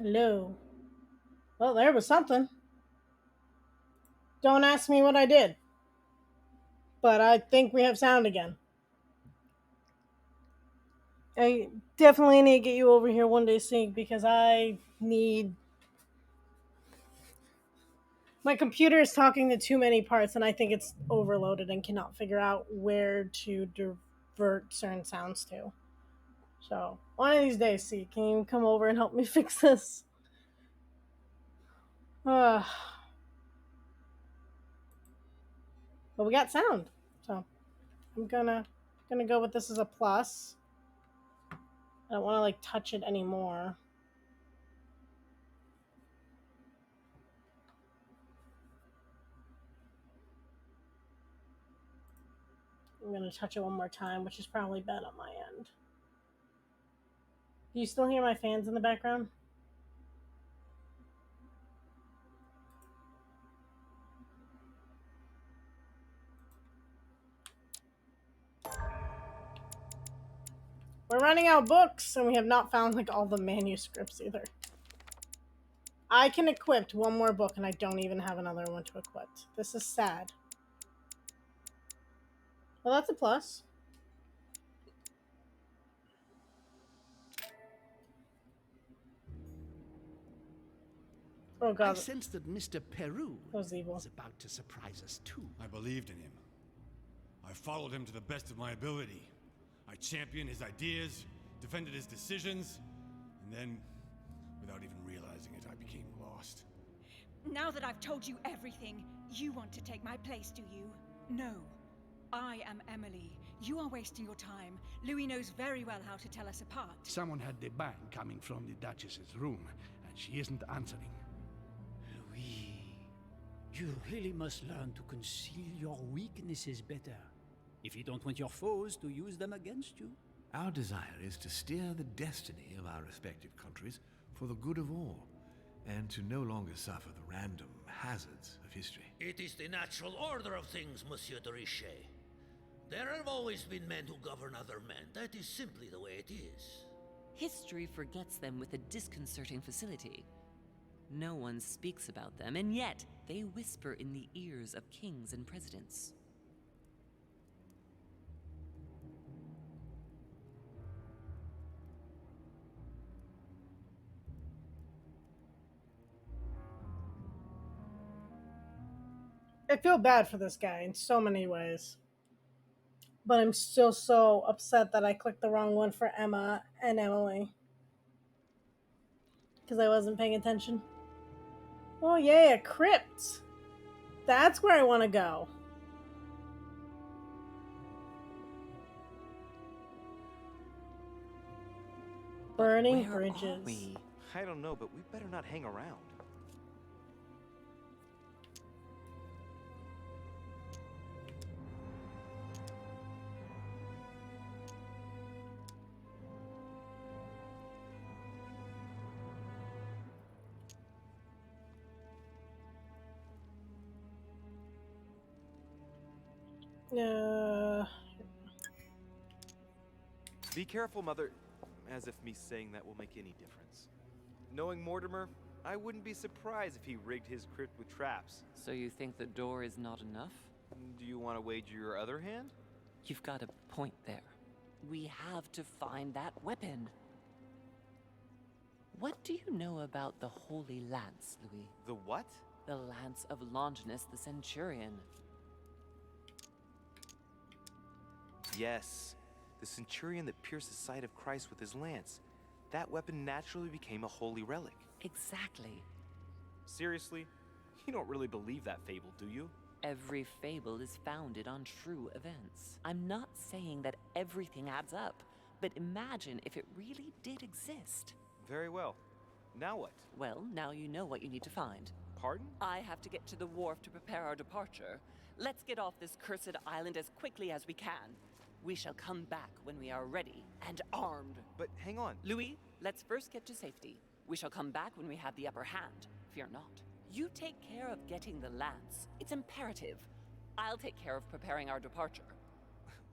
Hello. Well, there was something. Don't ask me what I did, but I think we have sound again. I definitely need to get you over here one day, Sync, because I need. My computer is talking to too many parts, and I think it's overloaded and cannot figure out where to divert certain sounds to. So, one of these days, see, can you come over and help me fix this? Uh, but we got sound, so I'm gonna go with this as a plus. I don't want to like touch it anymore. I'm gonna touch it one more time, which is probably bad on my end. Do you still hear my fans in the background? We're running out of books, and we have not found like all the manuscripts either. I can equip one more book, and I don't even have another one to equip. This is sad. Well, that's a plus. Oh I god, that sensed that Mr. Peru was evil. was about to surprise us too. I believed in him. I followed him to the best of my ability. I championed his ideas, defended his decisions, and then, without even realizing it, I became lost. Now that I've told you everything, you want to take my place, do you? No. I am Emily. You are wasting your time. Louis knows very well how to tell us apart. Someone had the bang coming from the Duchess's room, and she isn't answering. Louis, you really must learn to conceal your weaknesses better, if you don't want your foes to use them against you. Our desire is to steer the destiny of our respective countries for the good of all, and to no longer suffer the random hazards of history. It is the natural order of things, Monsieur de Richet. There have always been men who govern other men. That is simply the way it is. History forgets them with a disconcerting facility. No one speaks about them, and yet they whisper in the ears of kings and presidents. I feel bad for this guy in so many ways. But I'm still so upset that I clicked the wrong one for Emma and Emily. Because I wasn't paying attention. Oh, yeah, a crypt. That's where I want to go. Burning Where bridges. are we? I don't know, but we better not hang around. Uh, Be careful, Mother. As if me saying that will make any difference. Knowing Mortimer, I wouldn't be surprised if he rigged his crypt with traps. So you think the door is not enough? Do you want to wager your other hand? You've got a point there. We have to find that weapon. What do you know about the Holy Lance, Louis? The what? The Lance of Longinus the Centurion. Yes, the centurion that pierced the side of Christ with his lance. That weapon naturally became a holy relic. Exactly. Seriously? You don't really believe that fable, do you? Every fable is founded on true events. I'm not saying that everything adds up, but imagine if it really did exist. Very well. Now what? Well, now you know what you need to find. Pardon? I have to get to the wharf to prepare our departure. Let's get off this cursed island as quickly as we can. We shall come back when we are ready and armed. But hang on. Louis, let's first get to safety. We shall come back when we have the upper hand. Fear not. You take care of getting the lance. It's imperative. I'll take care of preparing our departure.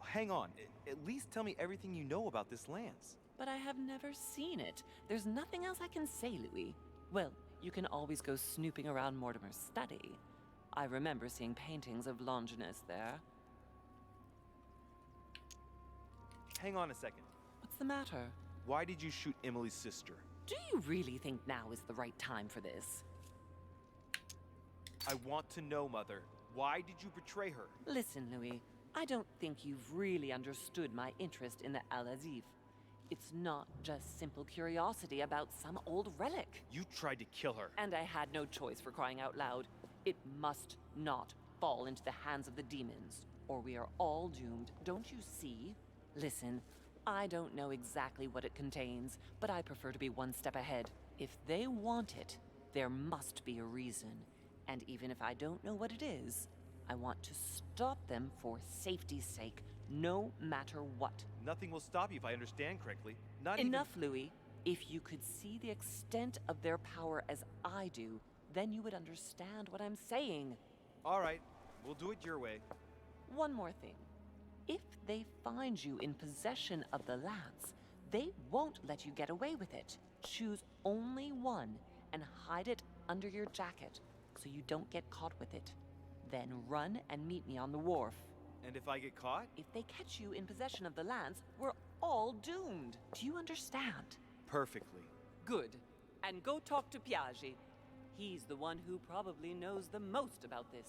Hang on. At least tell me everything you know about this lance. But I have never seen it. There's nothing else I can say, Louis. Well, you can always go snooping around Mortimer's study. I remember seeing paintings of Longinus there. Hang on a second. What's the matter? Why did you shoot Emily's sister? Do you really think now is the right time for this? I want to know, Mother. Why did you betray her? Listen, Louis, I don't think you've really understood my interest in the Al-Azif. It's not just simple curiosity about some old relic. You tried to kill her. And I had no choice, for crying out loud. It must not fall into the hands of the demons, or we are all doomed, don't you see? Listen, I don't know exactly what it contains, but I prefer to be one step ahead. If they want it, there must be a reason. And even if I don't know what it is, I want to stop them for safety's sake, no matter what. Nothing will stop you if I understand correctly. Enough, Louis. If you could see the extent of their power as I do, then you would understand what I'm saying. All right, we'll do it your way. One more thing. If they find you in possession of the lance, they won't let you get away with it. Choose only one and hide it under your jacket so you don't get caught with it. Then run and meet me on the wharf. And if I get caught? If they catch you in possession of the lance, we're all doomed. Do you understand? Perfectly. Good. And go talk to Piaggi. He's the one who probably knows the most about this.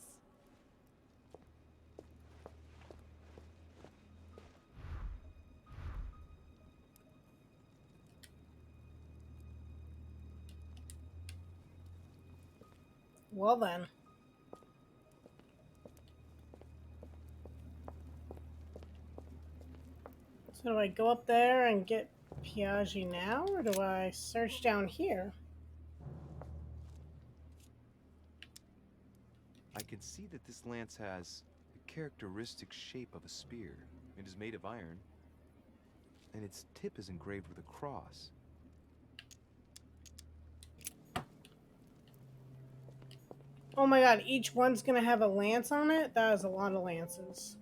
Well then. So do I go up there and get Piaggi now, or do I search down here? I can see that this lance has the characteristic shape of a spear. It is made of iron, and its tip is engraved with a cross. Oh my god, each one's gonna have a lance on it? That is a lot of lances.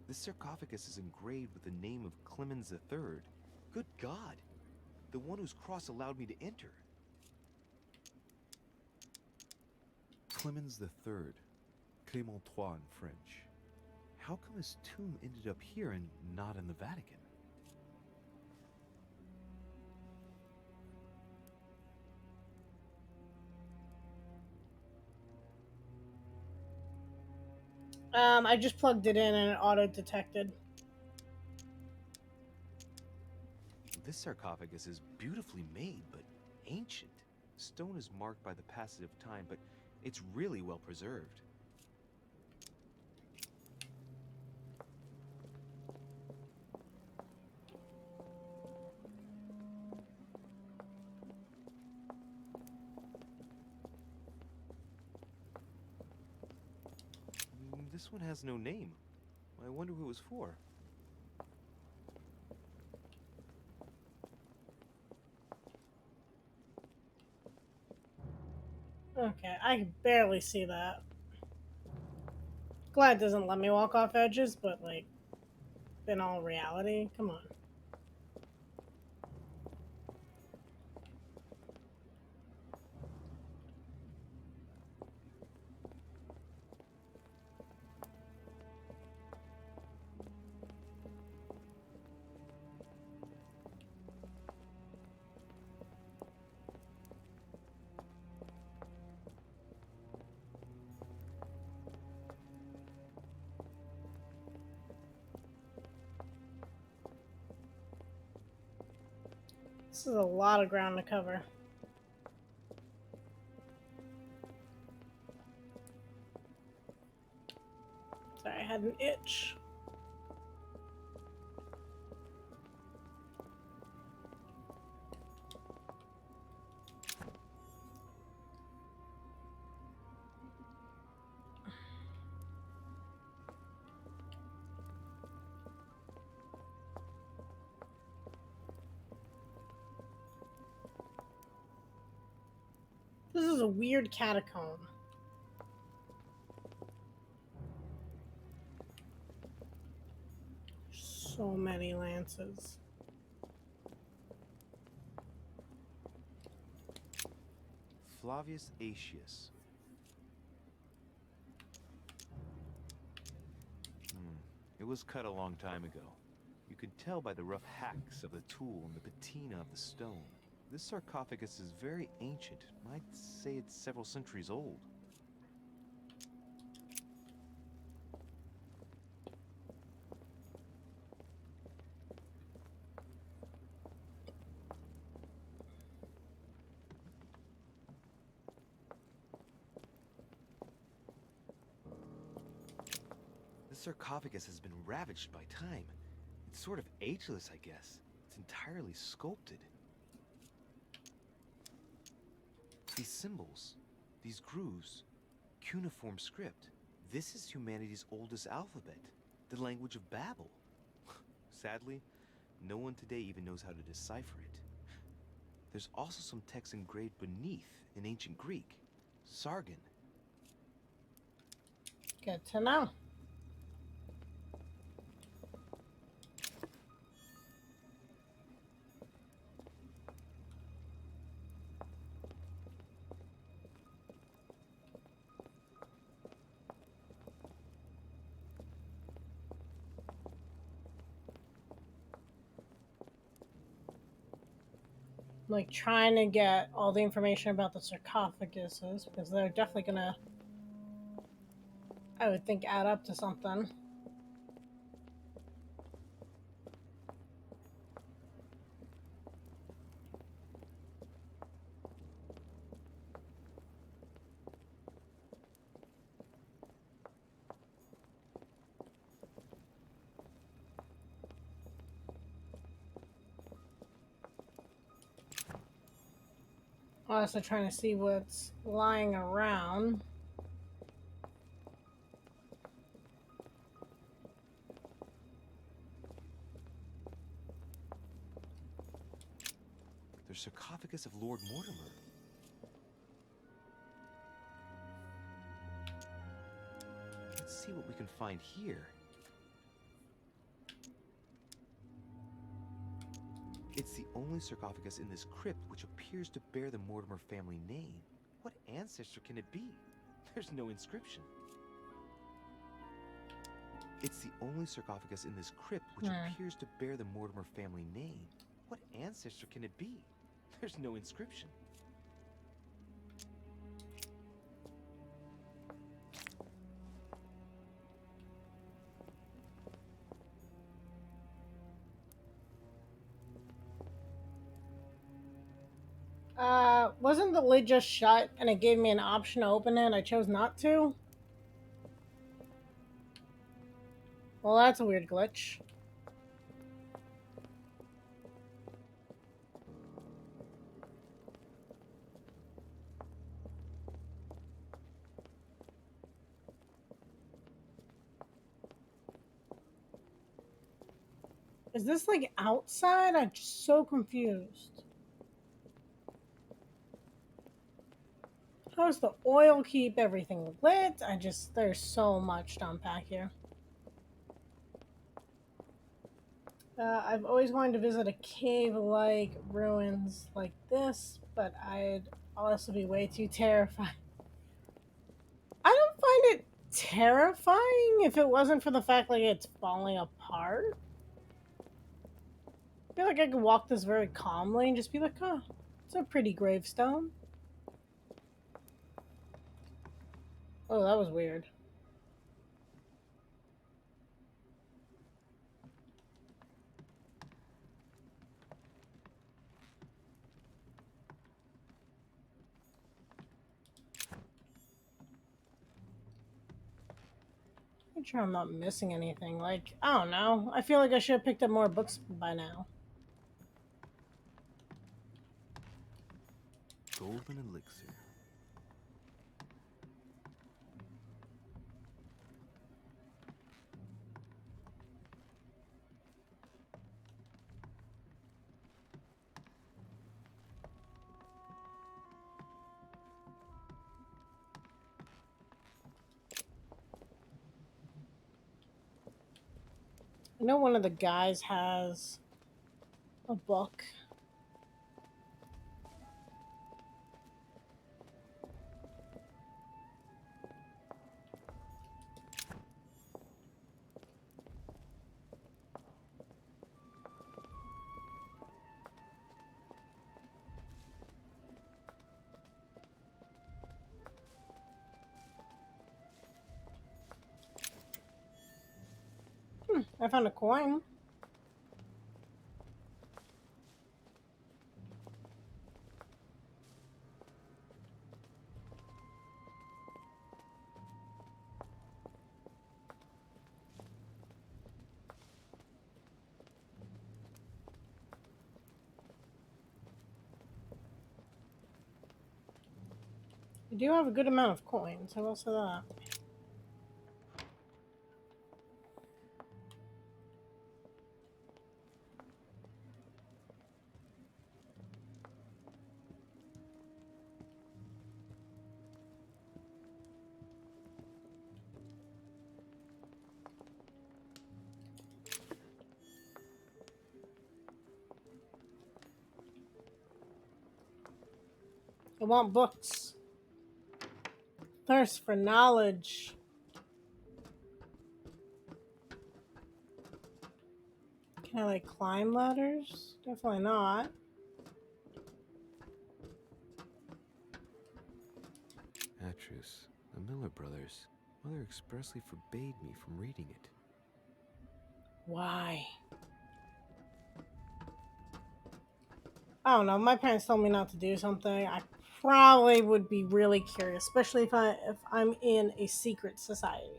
This sarcophagus is engraved with the name of Clemens III. Good God! The one whose cross allowed me to enter. Clemens III. Clément III in French. How come his tomb ended up here and not in the Vatican? I just plugged it in and it auto-detected. This sarcophagus is beautifully made, but ancient. Stone is marked by the passage of time, but it's really well preserved. This one has no name. I wonder who it was for. Okay, I can barely see that. Glad it doesn't let me walk off edges, but like, in all reality, come on. This is a lot of ground to cover. Sorry, I had an itch. This is a weird catacomb. So many lances. Flavius Aetius. It was cut a long time ago. You could tell by the rough hacks of the tool and the patina of the stone. This sarcophagus is very ancient. I'd say it's several centuries old. The sarcophagus has been ravaged by time. It's sort of ageless, I guess. It's entirely sculpted. These symbols, these grooves, cuneiform script. This is humanity's oldest alphabet, the language of Babel. Sadly, no one today even knows how to decipher it. There's also some text engraved beneath in ancient Greek, Sargon. Good to know. Like trying to get all the information about the sarcophaguses because they're definitely gonna, I would think, add up to something. Also trying to see what's lying around. The sarcophagus of Lord Mortimer. Let's see what we can find here. It's the only sarcophagus in this crypt which appears to bear the Mortimer family name. What ancestor can it be? There's no inscription. It's the only sarcophagus in this crypt which appears to bear the Mortimer family name. What ancestor can it be? There's no inscription. Wasn't the lid just shut and it gave me an option to open it and I chose not to? Well, that's a weird glitch. Is this like outside? I'm just so confused. How does the oil keep everything lit? There's so much to unpack here. I've always wanted to visit a cave-like ruins like this, but I'd also be way too terrified. I don't find it terrifying if it wasn't for the fact like it's falling apart. I feel like I could walk this very calmly and just be like, oh, it's a pretty gravestone. Oh, that was weird. Make sure I'm not missing anything. Like, I don't know. I feel like I should have picked up more books by now. Golden elixir. I know one of the guys has a book. I found a coin. I do have a good amount of coins, I will say that. I want books. Thirst for knowledge. Can I, like, climb ladders? Definitely not. Atrus, the Miller brothers. Mother expressly forbade me from reading it. Why? I don't know. My parents told me not to do something. I probably would be really curious, especially if I'm in a secret society.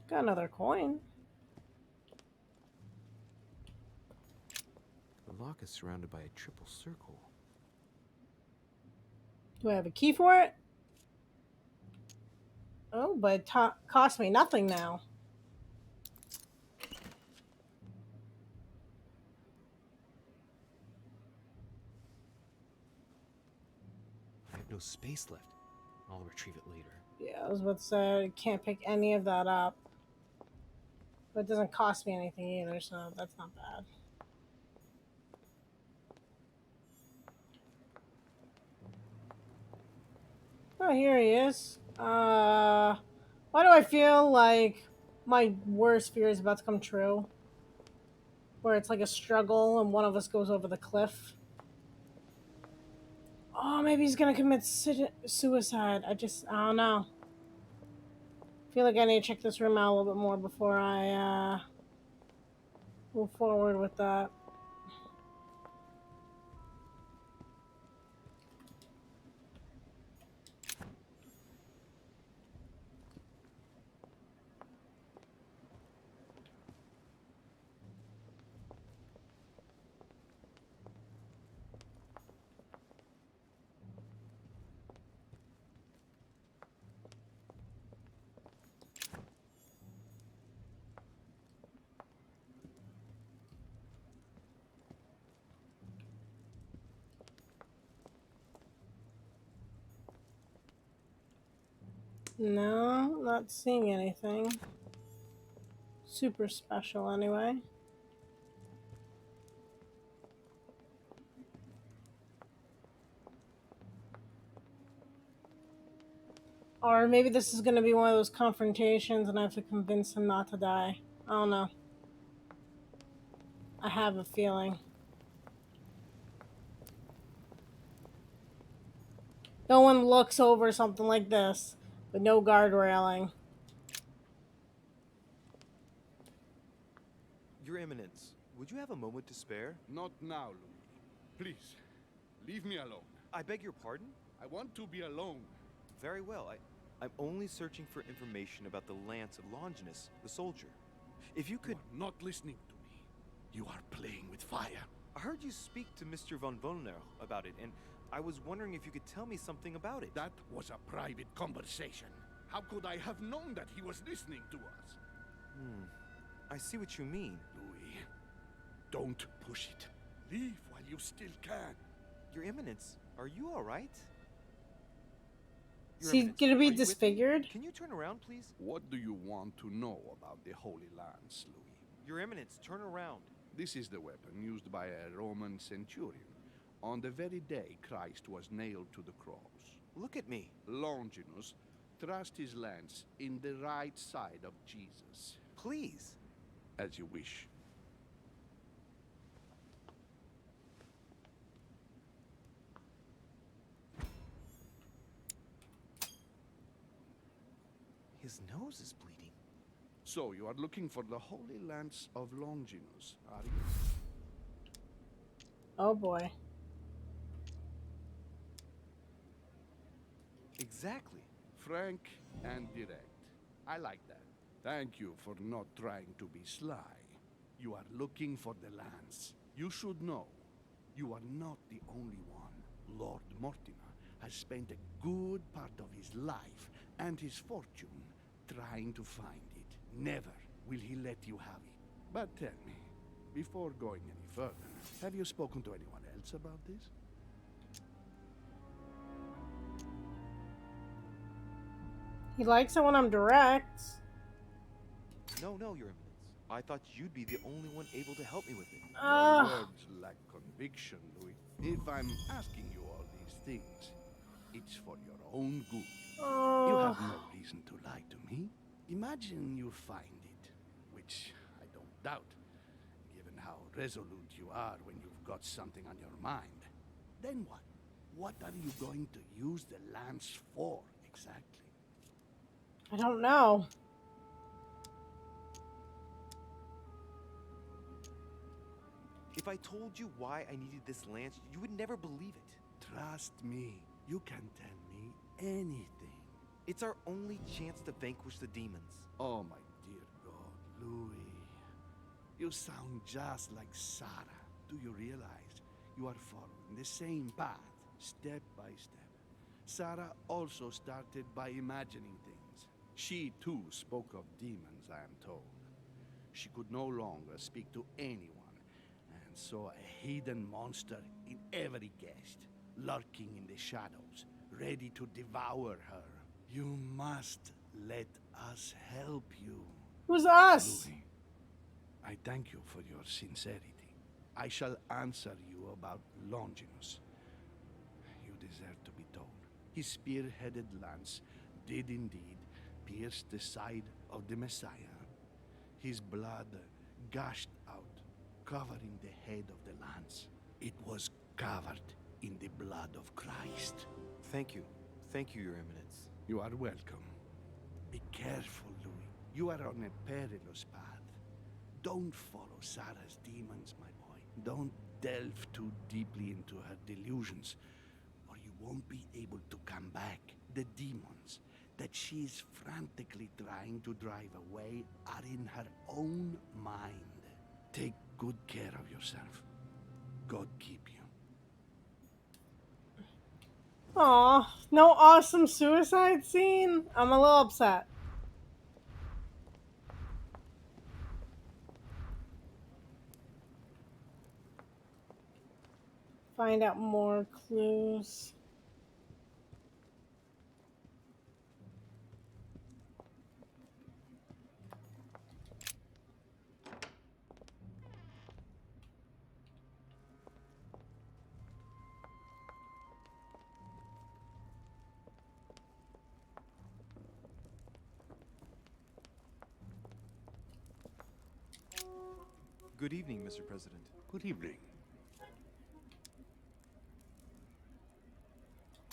Got another coin. The lock is surrounded by a triple circle. Do I have a key for it? Oh, but it cost me nothing now. I have no space left. I'll retrieve it later. Yeah, I was about to say I can't pick any of that up. But it doesn't cost me anything either, so that's not bad. Oh, here he is. Why do I feel like my worst fear is about to come true? Where it's like a struggle and one of us goes over the cliff. Oh, maybe he's gonna commit suicide. I don't know. I feel like I need to check this room out a little bit more before I move forward with that. No, not seeing anything. Super special, anyway. Or maybe this is going to be one of those confrontations and I have to convince him not to die. I don't know. I have a feeling. No one looks over something like this with no guard railing. Your Eminence, would you have a moment to spare? Not now, Louis. Please, leave me alone. I beg your pardon? I want to be alone. Very well. I'm only searching for information about the lance of Longinus, the soldier. If you could... You are not listening to me. You are playing with fire. I heard you speak to Mr. von Wollner about it, and I was wondering if you could tell me something about it. That was a private conversation. How could I have known that he was listening to us? I see what you mean. Louis, don't push it. Leave while you still can. Your Eminence, are you all right? Is Your he Eminence, gonna are be you with me? disfigured? Can you turn around, please? What do you want to know about the Holy Lands, Louis? Your Eminence, turn around. This is the weapon used by a Roman centurion on the very day Christ was nailed to the cross. Look at me. Longinus thrust his lance in the right side of Jesus. Please. As you wish. His nose is bleeding. So you are looking for the Holy Lance of Longinus, are you? Oh boy. Exactly. Frank and direct. I like that. Thank you for not trying to be sly. You are looking for the lance. You should know, you are not the only one. Lord Mortimer has spent a good part of his life and his fortune trying to find it. Never will he let you have it. But tell me, before going any further, have you spoken to anyone else about this? He likes it when I'm direct. No, Your Eminence. I thought you'd be the only one able to help me with it. Your words lack conviction, Louis. If I'm asking you all these things, it's for your own good. You have no reason to lie to me. Imagine you find it, which I don't doubt, given how resolute you are when you've got something on your mind. Then what? What are you going to use the lance for, exactly? I don't know. If I told you why I needed this lance, you would never believe it. Trust me, you can tell me anything. It's our only chance to vanquish the demons. Oh, my dear God, Louis. You sound just like Sarah. Do you realize you are following the same path, step by step? Sarah also started by imagining things. She, too, spoke of demons, I am told. She could no longer speak to anyone, and saw a hidden monster in every guest, lurking in the shadows, ready to devour her. You must let us help you. Who's us? Louis, I thank you for your sincerity. I shall answer you about Longinus. You deserve to be told. His spear-headed lance did indeed pierce the side of the Messiah. His blood gushed out, covering the head of the lance. It was covered in the blood of Christ. Thank you. Thank you, Your Eminence. You are welcome. Be careful, Louis. You are on a perilous path. Don't follow Sarah's demons, my boy. Don't delve too deeply into her delusions, or you won't be able to come back. The demons that she is frantically trying to drive away are in her own mind. Take good care of yourself. God keep you. Aw, no awesome suicide scene? I'm a little upset. Find out more clues. Good evening, Mr. President. Good evening.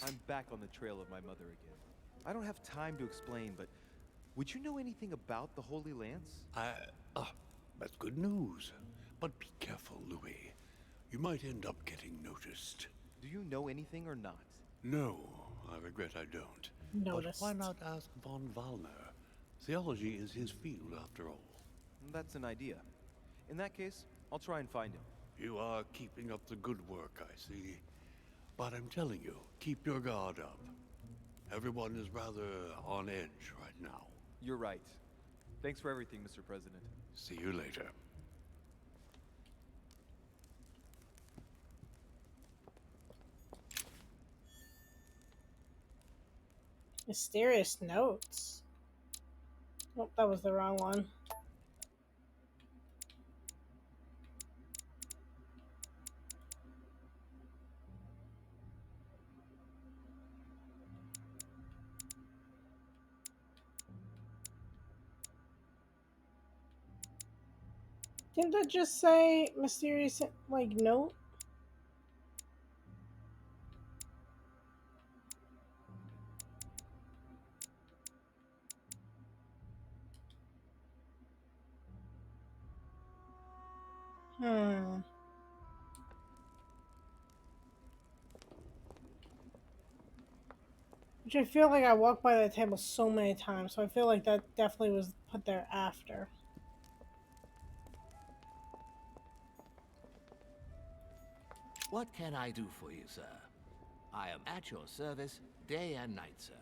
I'm back on the trail of my mother again. I don't have time to explain, but would you know anything about the Holy Lance? That's good news. But be careful, Louis. You might end up getting noticed. Do you know anything or not? No, I regret I don't. Noticed. But why not ask von Wallner? Theology is his field, after all. That's an idea. In that case, I'll try and find him. You are keeping up the good work, I see. But I'm telling you, keep your guard up. Everyone is rather on edge right now. You're right. Thanks for everything, Mr. President. See you later. Mysterious notes. Oh, that was the wrong one. Didn't that just say mysterious, like, note? Hmm. Which I feel like I walked by that table so many times, so I feel like that definitely was put there after. What can I do for you, sir? I am at your service day and night, sir.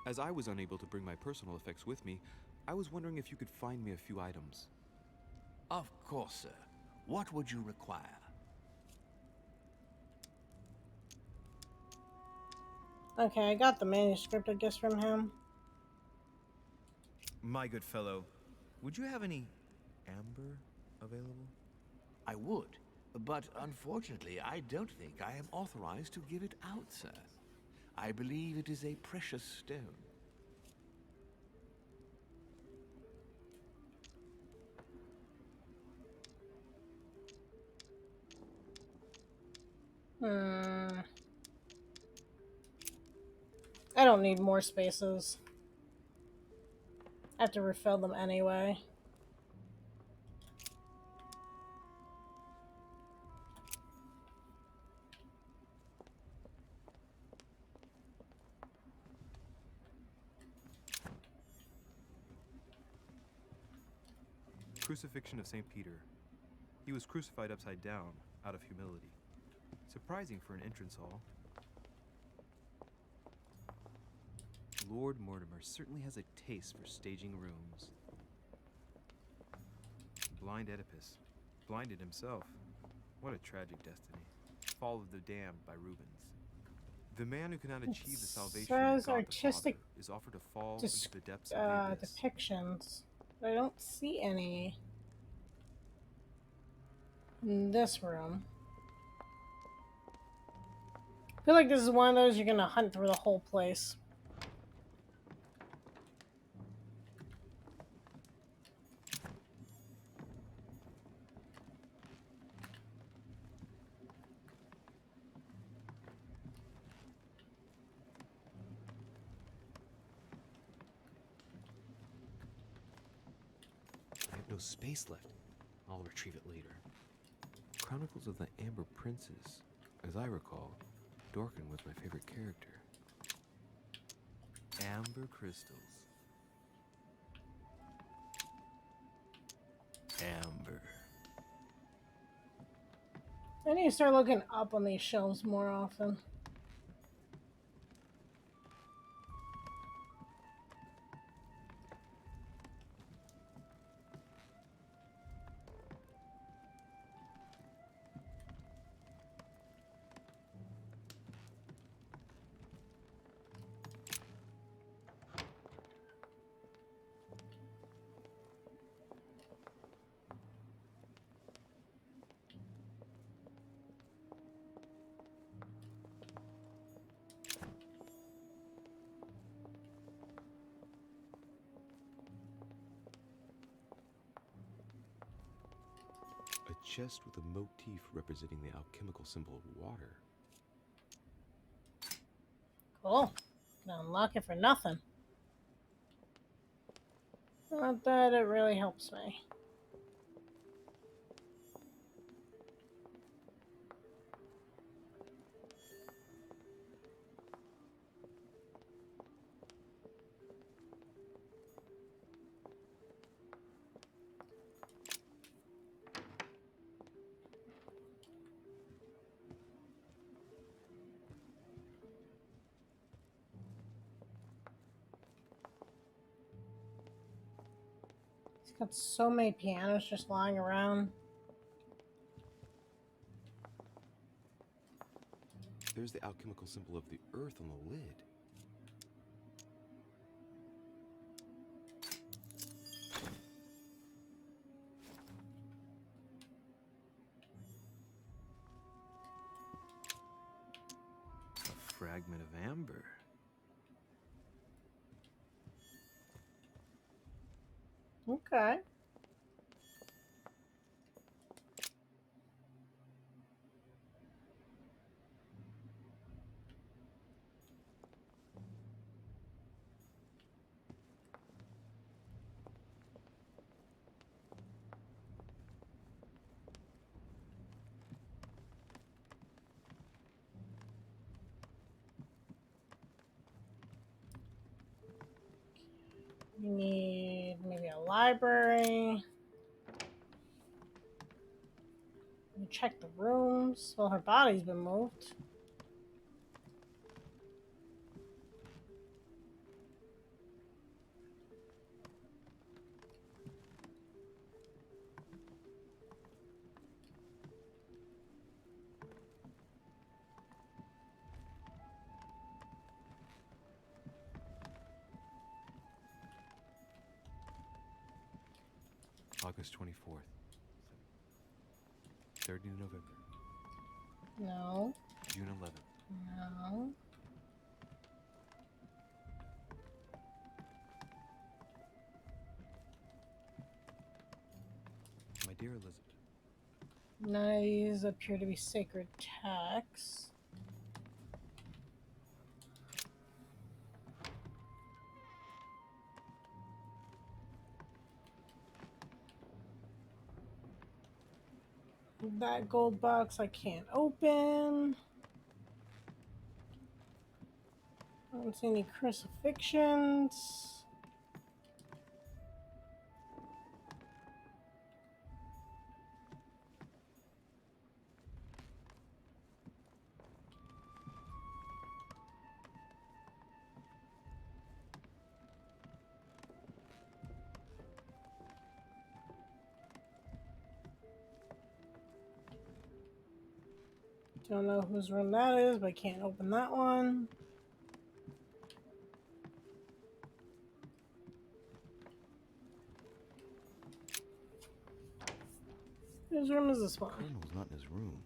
As I was unable to bring my personal effects with me, I was wondering if you could find me a few items. Of course, sir. What would you require? Okay, I got the manuscript, I guess, from him. My good fellow, would you have any amber available? I would, but unfortunately, I don't think I am authorized to give it out, sir. I believe it is a precious stone. Hmm. I don't need more spaces. I have to refill them anyway. Crucifixion of St. Peter. He was crucified upside down, out of humility. Surprising for an entrance hall. Lord Mortimer certainly has a taste for staging rooms. Blind Oedipus. Blinded himself. What a tragic destiny. Fall of the Damned by Rubens. The man who cannot achieve the salvation of Says God the Father artistic is offered to fall into the depths of the abyss. depictions. But I don't see any in this room. I feel like this is one of those you're gonna hunt through the whole place. I have no space left. I'll retrieve it later. Chronicles of the Amber Princes. As I recall, Dorkin was my favorite character. Amber crystals. Amber. I need to start looking up on these shelves more often. A chest with a motif representing the alchemical symbol of water. Cool. Can unlock it for nothing. Not that it really helps me. He's got so many pianos just lying around. There's the alchemical symbol of the earth on the lid. A fragment of amber. Okay. We need maybe a library. We check the rooms. Well, her body's been moved. August 24th. 3rd November. No. June 11th. No. My dear Elizabeth. None of these appear to be sacred texts. That gold box I can't open. I don't see any crucifixions. Don't know whose room that is, but I can't open that one. Whose room is this one? Colonel's not in his room.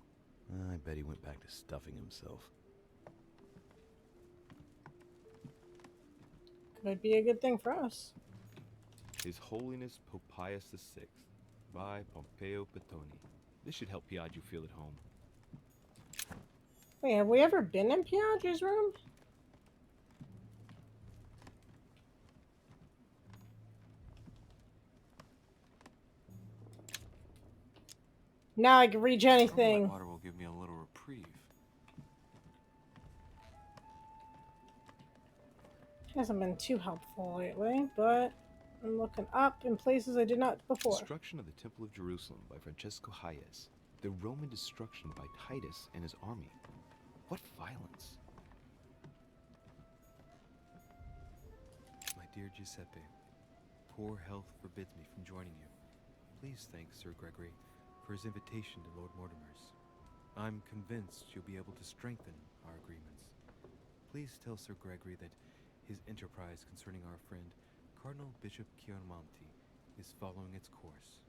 I bet he went back to stuffing himself. Could be a good thing for us. His Holiness Pope Pius VI by Pompeo Petoni. This should help Piaggio feel at home. Wait, have we ever been in Piaggio's room? Now I can reach anything. Water will give me a little reprieve. Hasn't been too helpful lately, but I'm looking up in places I did not before. Destruction of the Temple of Jerusalem by Francesco Hayez. The Roman destruction by Titus and his army. What violence! My dear Giuseppe, poor health forbids me from joining you. Please thank Sir Gregory for his invitation to Lord Mortimer's. I'm convinced you'll be able to strengthen our agreements. Please tell Sir Gregory that his enterprise concerning our friend, Cardinal Bishop Chiaramonti, is following its course.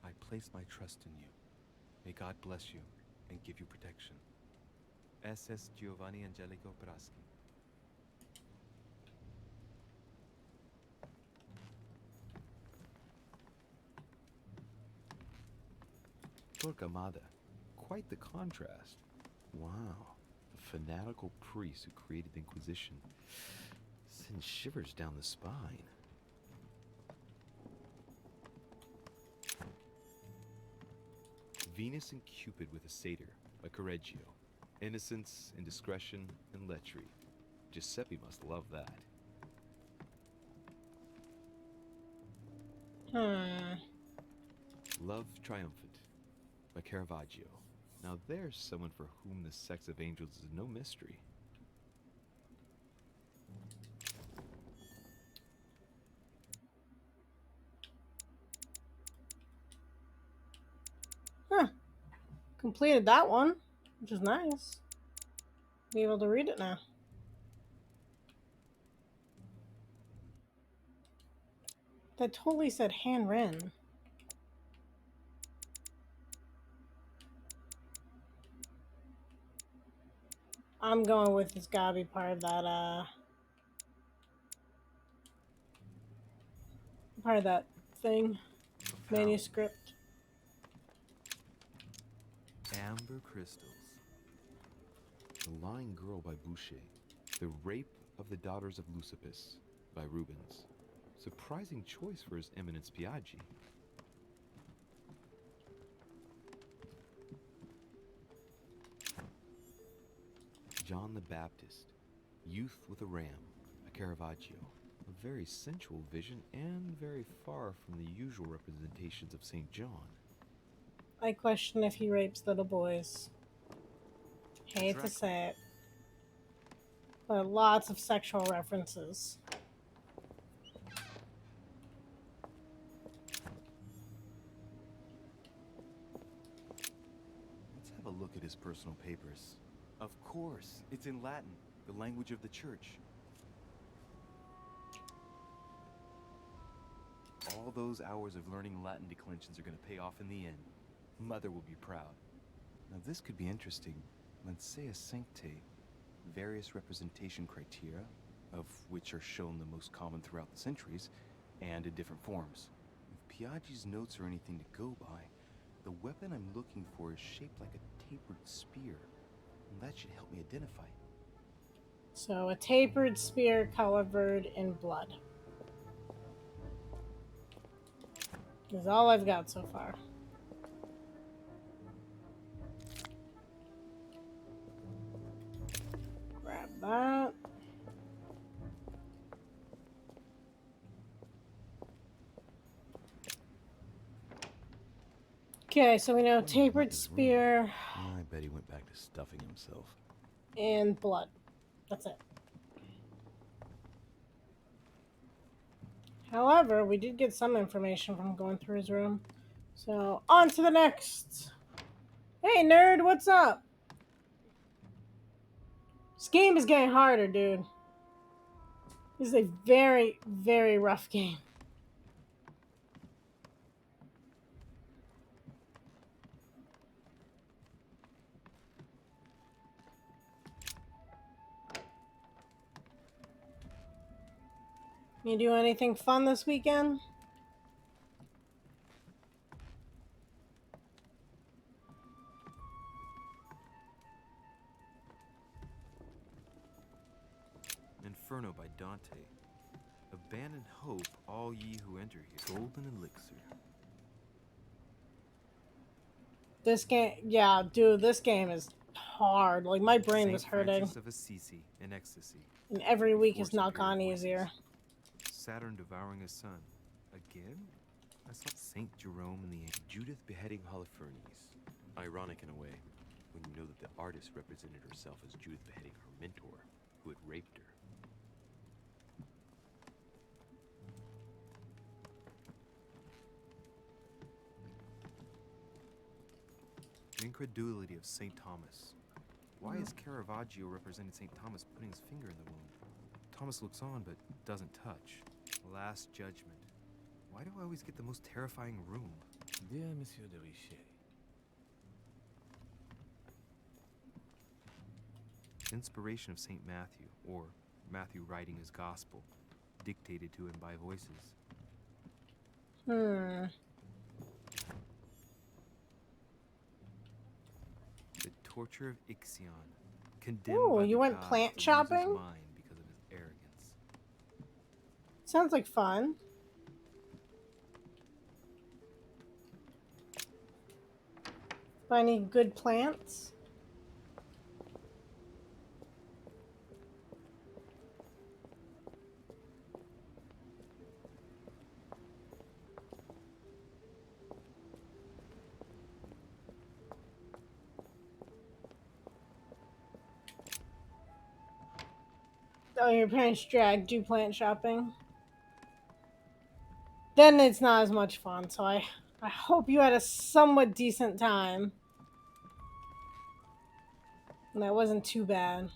I place my trust in you. May God bless you and give you protection. SS Giovanni Angelico Braschi. Torquemada. Quite the contrast. Wow. The fanatical priest who created the Inquisition sends shivers down the spine. Venus and Cupid with a satyr by Correggio. Innocence, indiscretion, and lechery. Giuseppe must love that. Love Triumphant by Caravaggio. Now there's someone for whom the sex of angels is no mystery. Huh. Completed that one, which is nice. Be able to read it now. That totally said handwritten. I'm going with it's gotta be part of that thing. Manuscript. Amber crystals. The Lying Girl by Boucher. The Rape of the Daughters of Lucipis by Rubens. Surprising choice for His Eminence Piaggi. John the Baptist. Youth with a Ram by Caravaggio. A very sensual vision and very far from the usual representations of St. John. I question if he rapes little boys. Hate to say it. But lots of sexual references. Let's have a look at his personal papers. Of course, it's in Latin, the language of the church. All those hours of learning Latin declensions are going to pay off in the end. Mother will be proud. Now this could be interesting. Let's say a sancte. Various representation criteria, of which are shown the most common throughout the centuries, and in different forms. If Piaggi's notes are anything to go by, the weapon I'm looking for is shaped like a tapered spear. And that should help me identify it. So a tapered spear covered in blood. Is all I've got so far. Grab that. Okay, so we know tapered spear I bet he went back to stuffing himself. and blood. That's it. However, we did get some information from going through his room. So, on to the next. Hey, nerd, what's up? This game is getting harder, dude. This is a very, very rough game. You do anything fun this weekend? Inferno by Dante. Abandon hope, all ye who enter here. Golden elixir. This game, yeah, dude, this game is hard. Like, my brain Saint was hurting. Francis of Assisi in ecstasy. And every week Before has not superior gone voices. easier. Saturn devouring his son. Again? I saw Saint Jerome in the Judith beheading Holofernes. Ironic in a way, when you know that the artist represented herself as Judith beheading her mentor, who had raped her. The incredulity of St. Thomas. Why is Caravaggio representing St. Thomas putting his finger in the wound? Thomas looks on but doesn't touch. Last Judgment. Why do I always get the most terrifying room? Dear Monsieur de Richet. Inspiration of St. Matthew, or Matthew writing his gospel, dictated to him by voices. The torture of Ixion. Condemned Ooh, by you the went gods plant to lose his shopping? mind because of his arrogance. Sounds like fun. Find any good plants? Oh, your parents dragged you plant shopping? Then it's not as much fun, so I hope you had a somewhat decent time. And that wasn't too bad.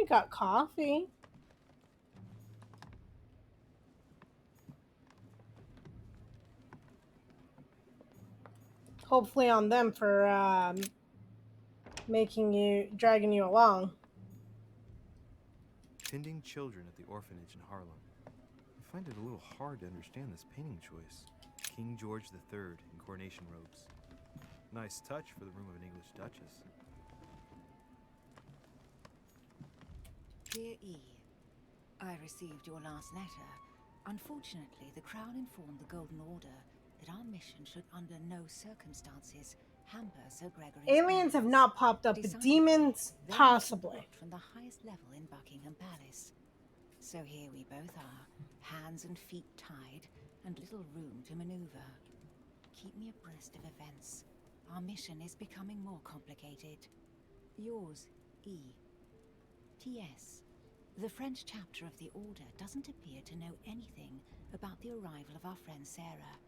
You got coffee. Hopefully on them for dragging you along. Tending children at the orphanage in Harlem. I find it a little hard to understand this painting choice. King George III in coronation robes. Nice touch for the room of an English duchess. Dear E, I received your last letter. Unfortunately, the Crown informed the Golden Order that our mission should under no circumstances hamper Sir Gregory's Aliens have plans. not popped up, but Decidedly, demons they are possibly. booked from the highest level in Buckingham Palace. So here we both are, hands and feet tied, and little room to maneuver. Keep me abreast of events. Our mission is becoming more complicated. Yours, E. T.S. The French chapter of the Order doesn't appear to know anything about the arrival of our friend Sarah.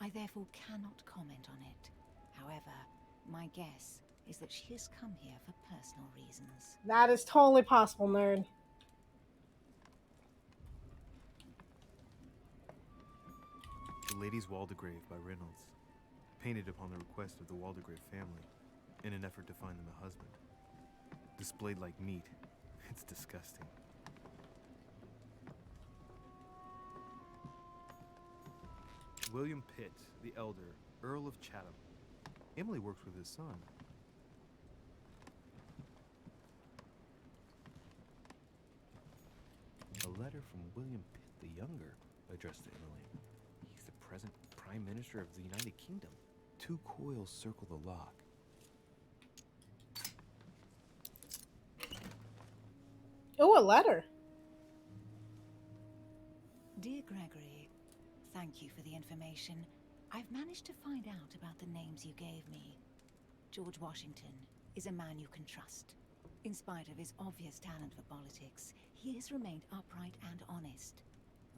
I therefore cannot comment on it. However, my guess is that she has come here for personal reasons. That is totally possible, nerd. The Lady's Waldegrave by Reynolds. Painted upon the request of the Waldegrave family, in an effort to find them a husband. Displayed like meat. It's disgusting. William Pitt, the elder, Earl of Chatham. Emily works with his son. A letter from William Pitt the Younger, addressed to Emily. He's the present Prime Minister of the United Kingdom. 2 coils circle the lock. Oh, a letter. Dear Gregory, thank you for the information. I've managed to find out about the names you gave me. George Washington is a man you can trust. In spite of his obvious talent for politics, he has remained upright and honest.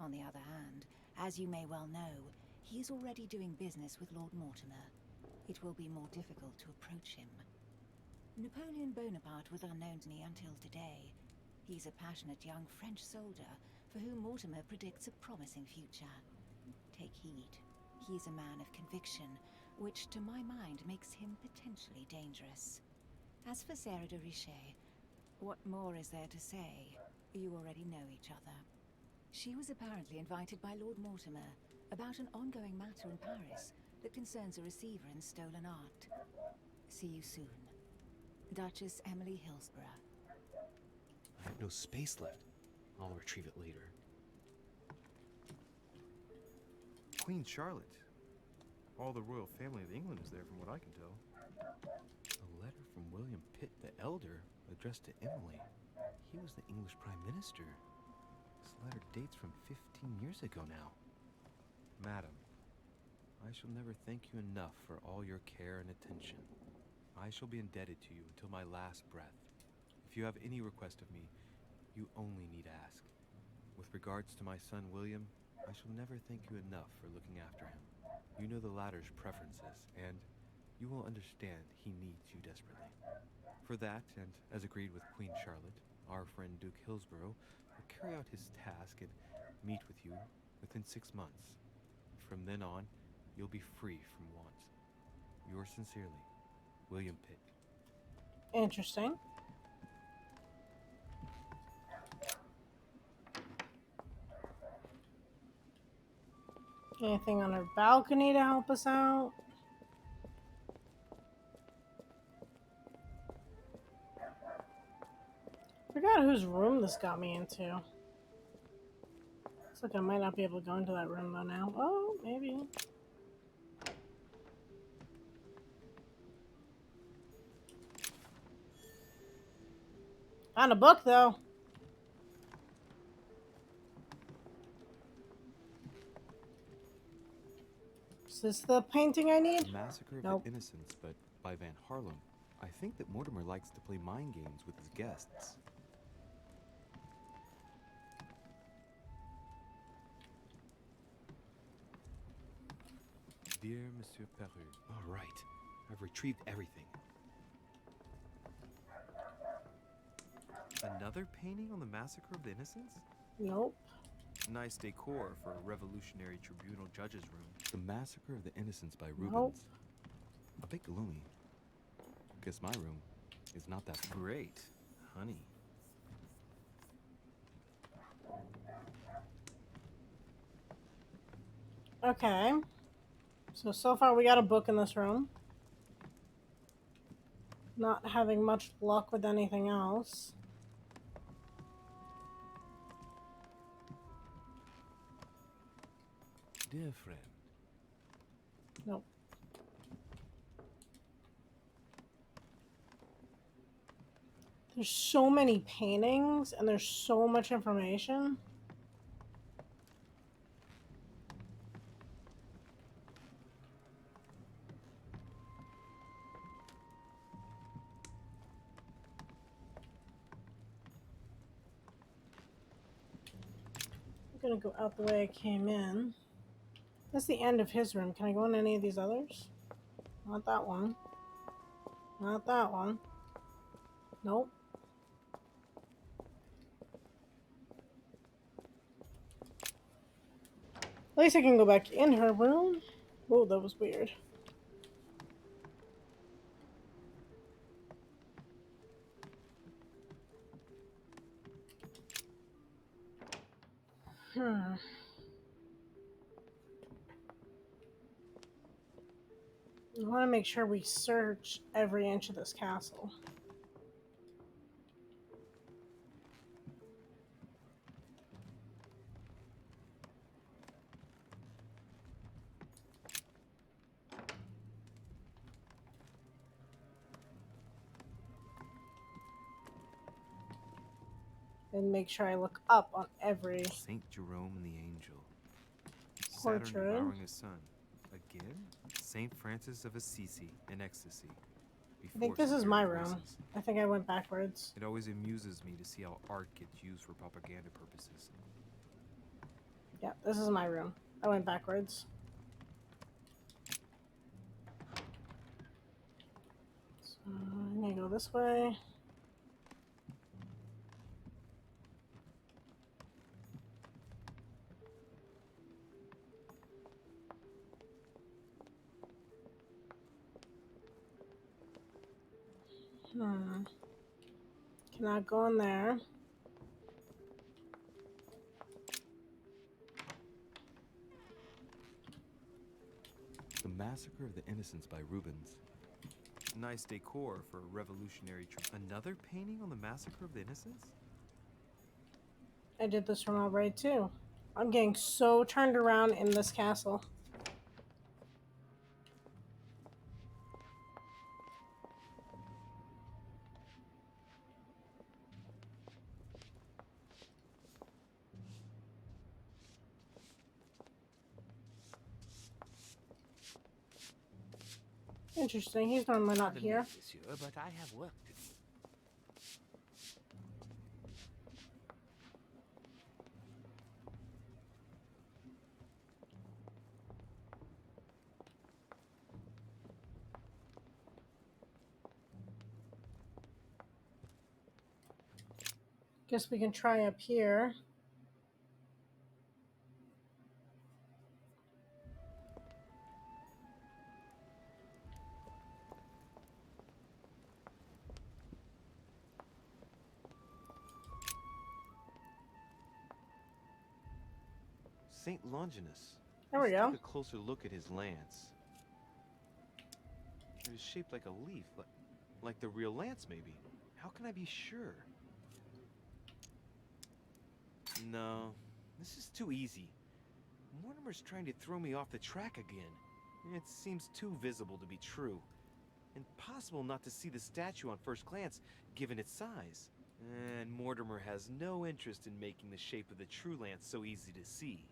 On the other hand, as you may well know, he is already doing business with Lord Mortimer. It will be more difficult to approach him. Napoleon Bonaparte was unknown to me until today. He's a passionate young French soldier for whom Mortimer predicts a promising future. Take heed. He is a man of conviction, which to my mind makes him potentially dangerous. As for Sarah de Richet, what more is there to say? You already know each other. She was apparently invited by Lord Mortimer about an ongoing matter in Paris that concerns a receiver in stolen art. See you soon. Duchess Emily Hillsborough. I have no space left. I'll retrieve it later. Queen Charlotte. All the royal family of England is there from what I can tell. A letter from William Pitt the Elder, addressed to Emily. He was the English Prime Minister. This letter dates from 15 years ago now. Madam, I shall never thank you enough for all your care and attention. I shall be indebted to you until my last breath. If you have any request of me, you only need ask. With regards to my son William, I shall never thank you enough for looking after him. You know the latter's preferences, and you will understand he needs you desperately. For that, and as agreed with Queen Charlotte, our friend Duke Hillsborough will carry out his task and meet with you within 6 months. From then on, you'll be free from want. Yours sincerely, William Pitt. Interesting. Anything on our balcony to help us out? Forgot whose room this got me into. Looks like I might not be able to go into that room though now. Oh, maybe. Found a book though. Is this the painting I need? The Massacre of Nope. the Innocents, but by Van Harlem. I think that Mortimer likes to play mind games with his guests. Dear Monsieur Peru, All right. I've retrieved everything. Another painting on the Massacre of the Innocents? Nope. Nice decor for a Revolutionary Tribunal judge's room. The Massacre of the Innocents by Rubens. Nope. A bit gloomy. Guess my room is not that Great. Honey. Okay. So far we got a book in this room. Not having much luck with anything else. Dear friend. Nope. There's so many paintings and there's so much information. I'm gonna go out the way I came in. That's the end of his room. Can I go in any of these others? Not that one. Not that one. Nope. At least I can go back in her room. Oh, that was weird. I want to make sure we search every inch of this castle. And make sure I look up on every Saint Jerome and the Angel. portrait. Saturn devouring his son. Again? Saint Francis of Assisi in ecstasy. I think Before this is superior my room. voices. I think I went backwards. It always amuses me to see how art gets used for propaganda purposes. Yeah, this is my room. I went backwards. So I'm gonna go this way. Cannot go in there. The Massacre of the Innocents by Rubens. Nice decor for a Revolutionary Another painting on the Massacre of the Innocents? I did this from already too. I'm getting so turned around in this castle. Interesting. He's normally not Pardon me, here. monsieur, but I have work to do. Guess we can try up here. Saint Longinus. There we Let's go. take a closer look at his lance. It is shaped like a leaf, like the real lance, maybe. How can I be sure? No, this is too easy. Mortimer's trying to throw me off the track again. It seems too visible to be true. Impossible not to see the statue on first glance, given its size. And Mortimer has no interest in making the shape of the true lance so easy to see.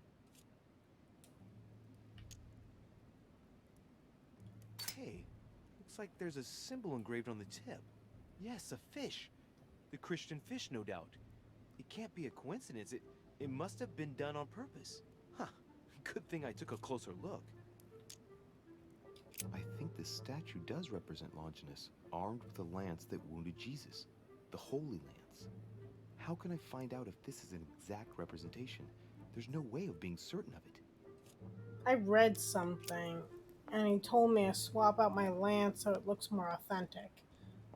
Hey, looks like there's a symbol engraved on the tip. Yes, a fish. The Christian fish, no doubt. It can't be a coincidence. It must have been done on purpose. Huh. Good thing I took a closer look. I think this statue does represent Longinus, armed with a lance that wounded Jesus. The Holy Lance. how can I find out if this is an exact representation? There's no way of being certain of it. I read something, and he told me to swap out my lance so it looks more authentic.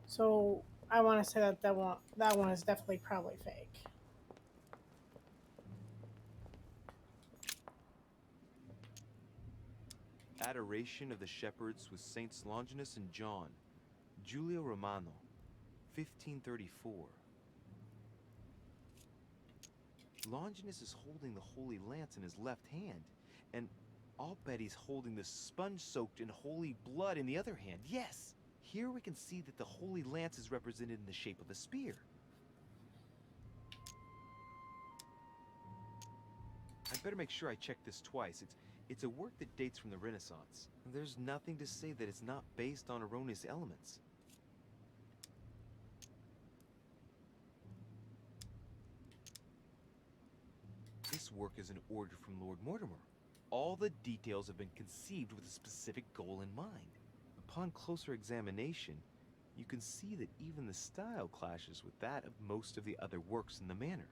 So I want to say that that one is definitely probably fake. Adoration of the Shepherds with Saints Longinus and John. Giulio Romano, 1534. Longinus is holding the Holy Lance in his left hand, and I'll bet he's holding the sponge soaked in holy blood in the other hand. Yes! Here we can see that the Holy Lance is represented in the shape of a spear. I'd better make sure I check this twice. It's a work that dates from the Renaissance. There's nothing to say that it's not based on erroneous elements. This work is an order from Lord Mortimer. All the details have been conceived with a specific goal in mind. Upon closer examination, you can see that even the style clashes with that of most of the other works in the manor.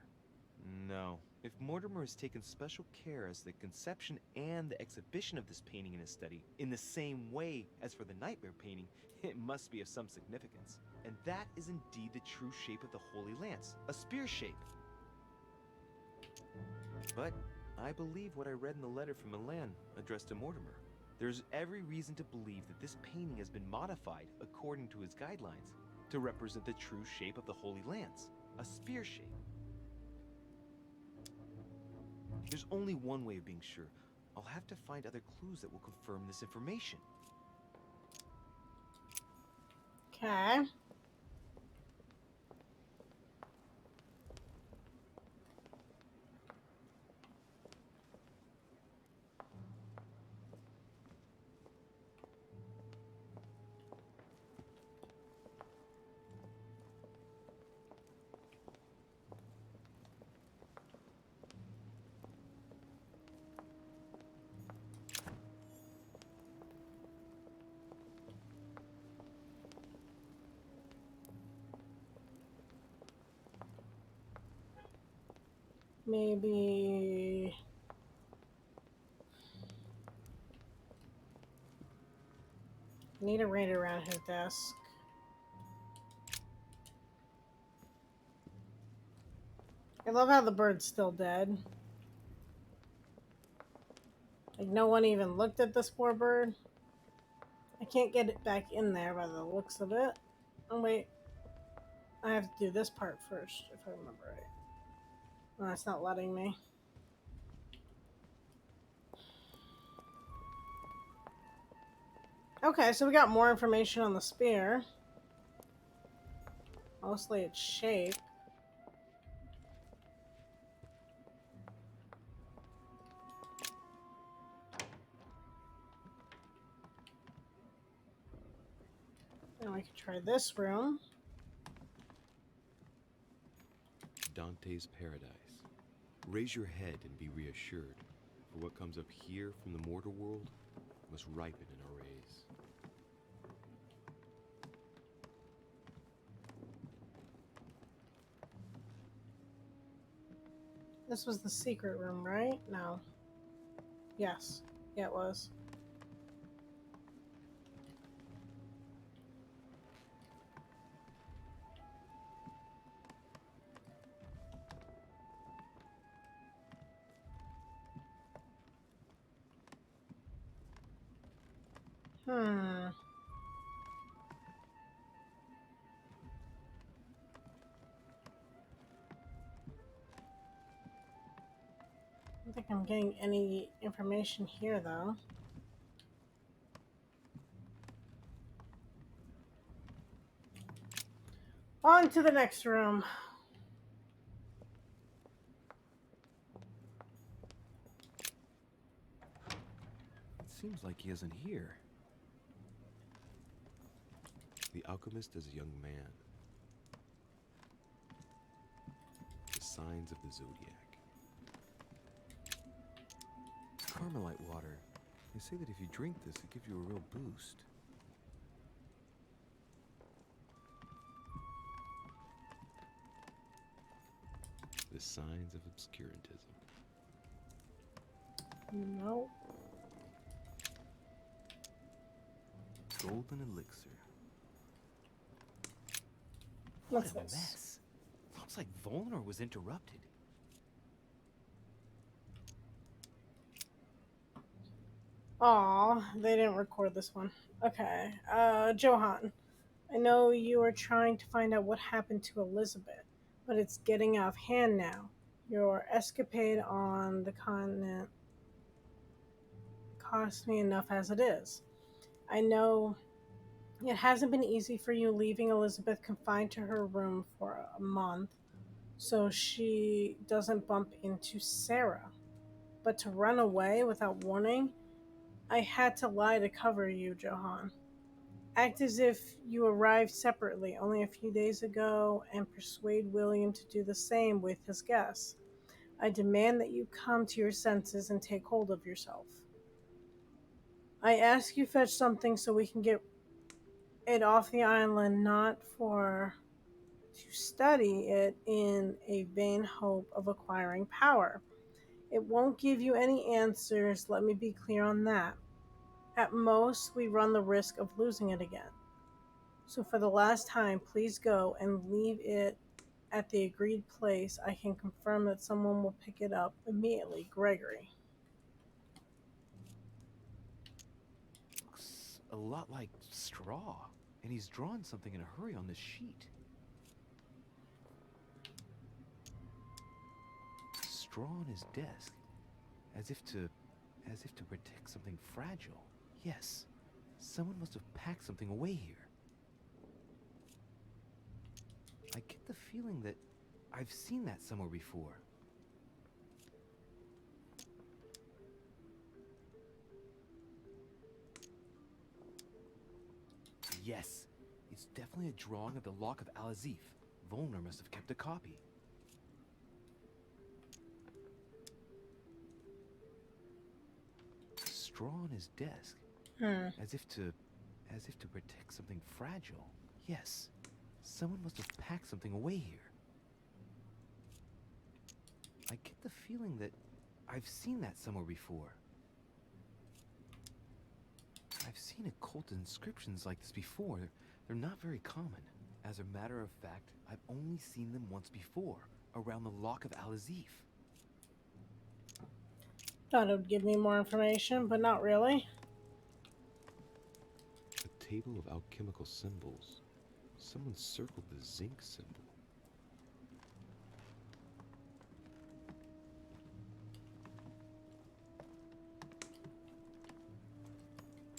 No, if Mortimer has taken special care as the conception and the exhibition of this painting in his study, in the same way as for the Nightmare painting, it must be of some significance. And that is indeed the true shape of the Holy Lance, a spear shape. But I believe what I read in the letter from Milan addressed to Mortimer. There's every reason to believe that this painting has been modified according to his guidelines to represent the true shape of the Holy Lance, a spear shape. There's only one way of being sure. I'll have to find other clues that will confirm this information. Okay. Maybe need a raid around his desk. I love how the bird's still dead. Like no one even looked at this poor bird. I can't get it back in there by the looks of it. Oh wait, I have to do this part first if I remember right. No, it's not letting me. Okay, so we got more information on the spear. Mostly its shape. Now we can try this room. Dante's Paradise. Raise your head and be reassured, for what comes up here from the mortal world must ripen in our rays. This was the secret room, right? No. Yes. Yeah, it was. Hmm. I don't think I'm getting any information here, though. On to the next room. It seems like he isn't here. The alchemist is a young man. The signs of the zodiac. Carmelite water. They say that if you drink this, it gives you a real boost. the signs of obscurantism. No. Golden elixir. What's What a this? mess. Looks like Volnor was interrupted. Aw, they didn't record this one. Okay. Johan, I know you are trying to find out what happened to Elizabeth, but it's getting off hand now. Your escapade on the continent cost me enough as it is. I know it hasn't been easy for you leaving Elizabeth confined to her room for a month so she doesn't bump into Sarah. But to run away without warning, I had to lie to cover you, Johan. Act as if you arrived separately only a few days ago and persuade William to do the same with his guests. I demand that you come to your senses and take hold of yourself. I ask you fetch something so we can get it off the island, not for to study it in a vain hope of acquiring power. It won't give you any answers, let me be clear on that. At most, we run the risk of losing it again. So for the last time, please go and leave it at the agreed place. I can confirm that someone will pick it up immediately. Gregory. Looks a lot like straw. And he's drawn something in a hurry on this sheet. Straw on his desk. As if to protect something fragile. Yes. Someone must have packed something away here. I get the feeling that I've seen that somewhere before. Yes, it's definitely a drawing of the Lock of Al-Azif. Volnor must have kept a copy. Straw on his desk. As if to protect something fragile. Yes, someone must have packed something away here. I get the feeling that I've seen that somewhere before. I've seen occult inscriptions like this before. They're not very common. As a matter of fact, I've only seen them once before, around the Lock of Al-Azif. Thought it would give me more information, but not really. A table of alchemical symbols. Someone circled the zinc symbol.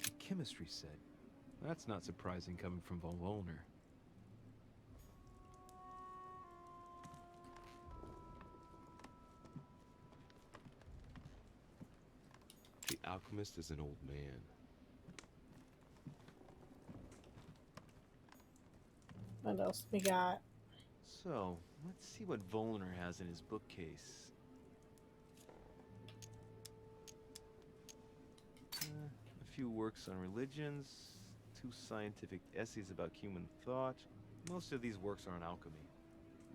The chemistry set. That's not surprising coming from von Volner. The alchemist is an old man. What else we got? So, let's see what Volner has in his bookcase. A few works on religions, 2 scientific essays about human thought. Most of these works are on alchemy.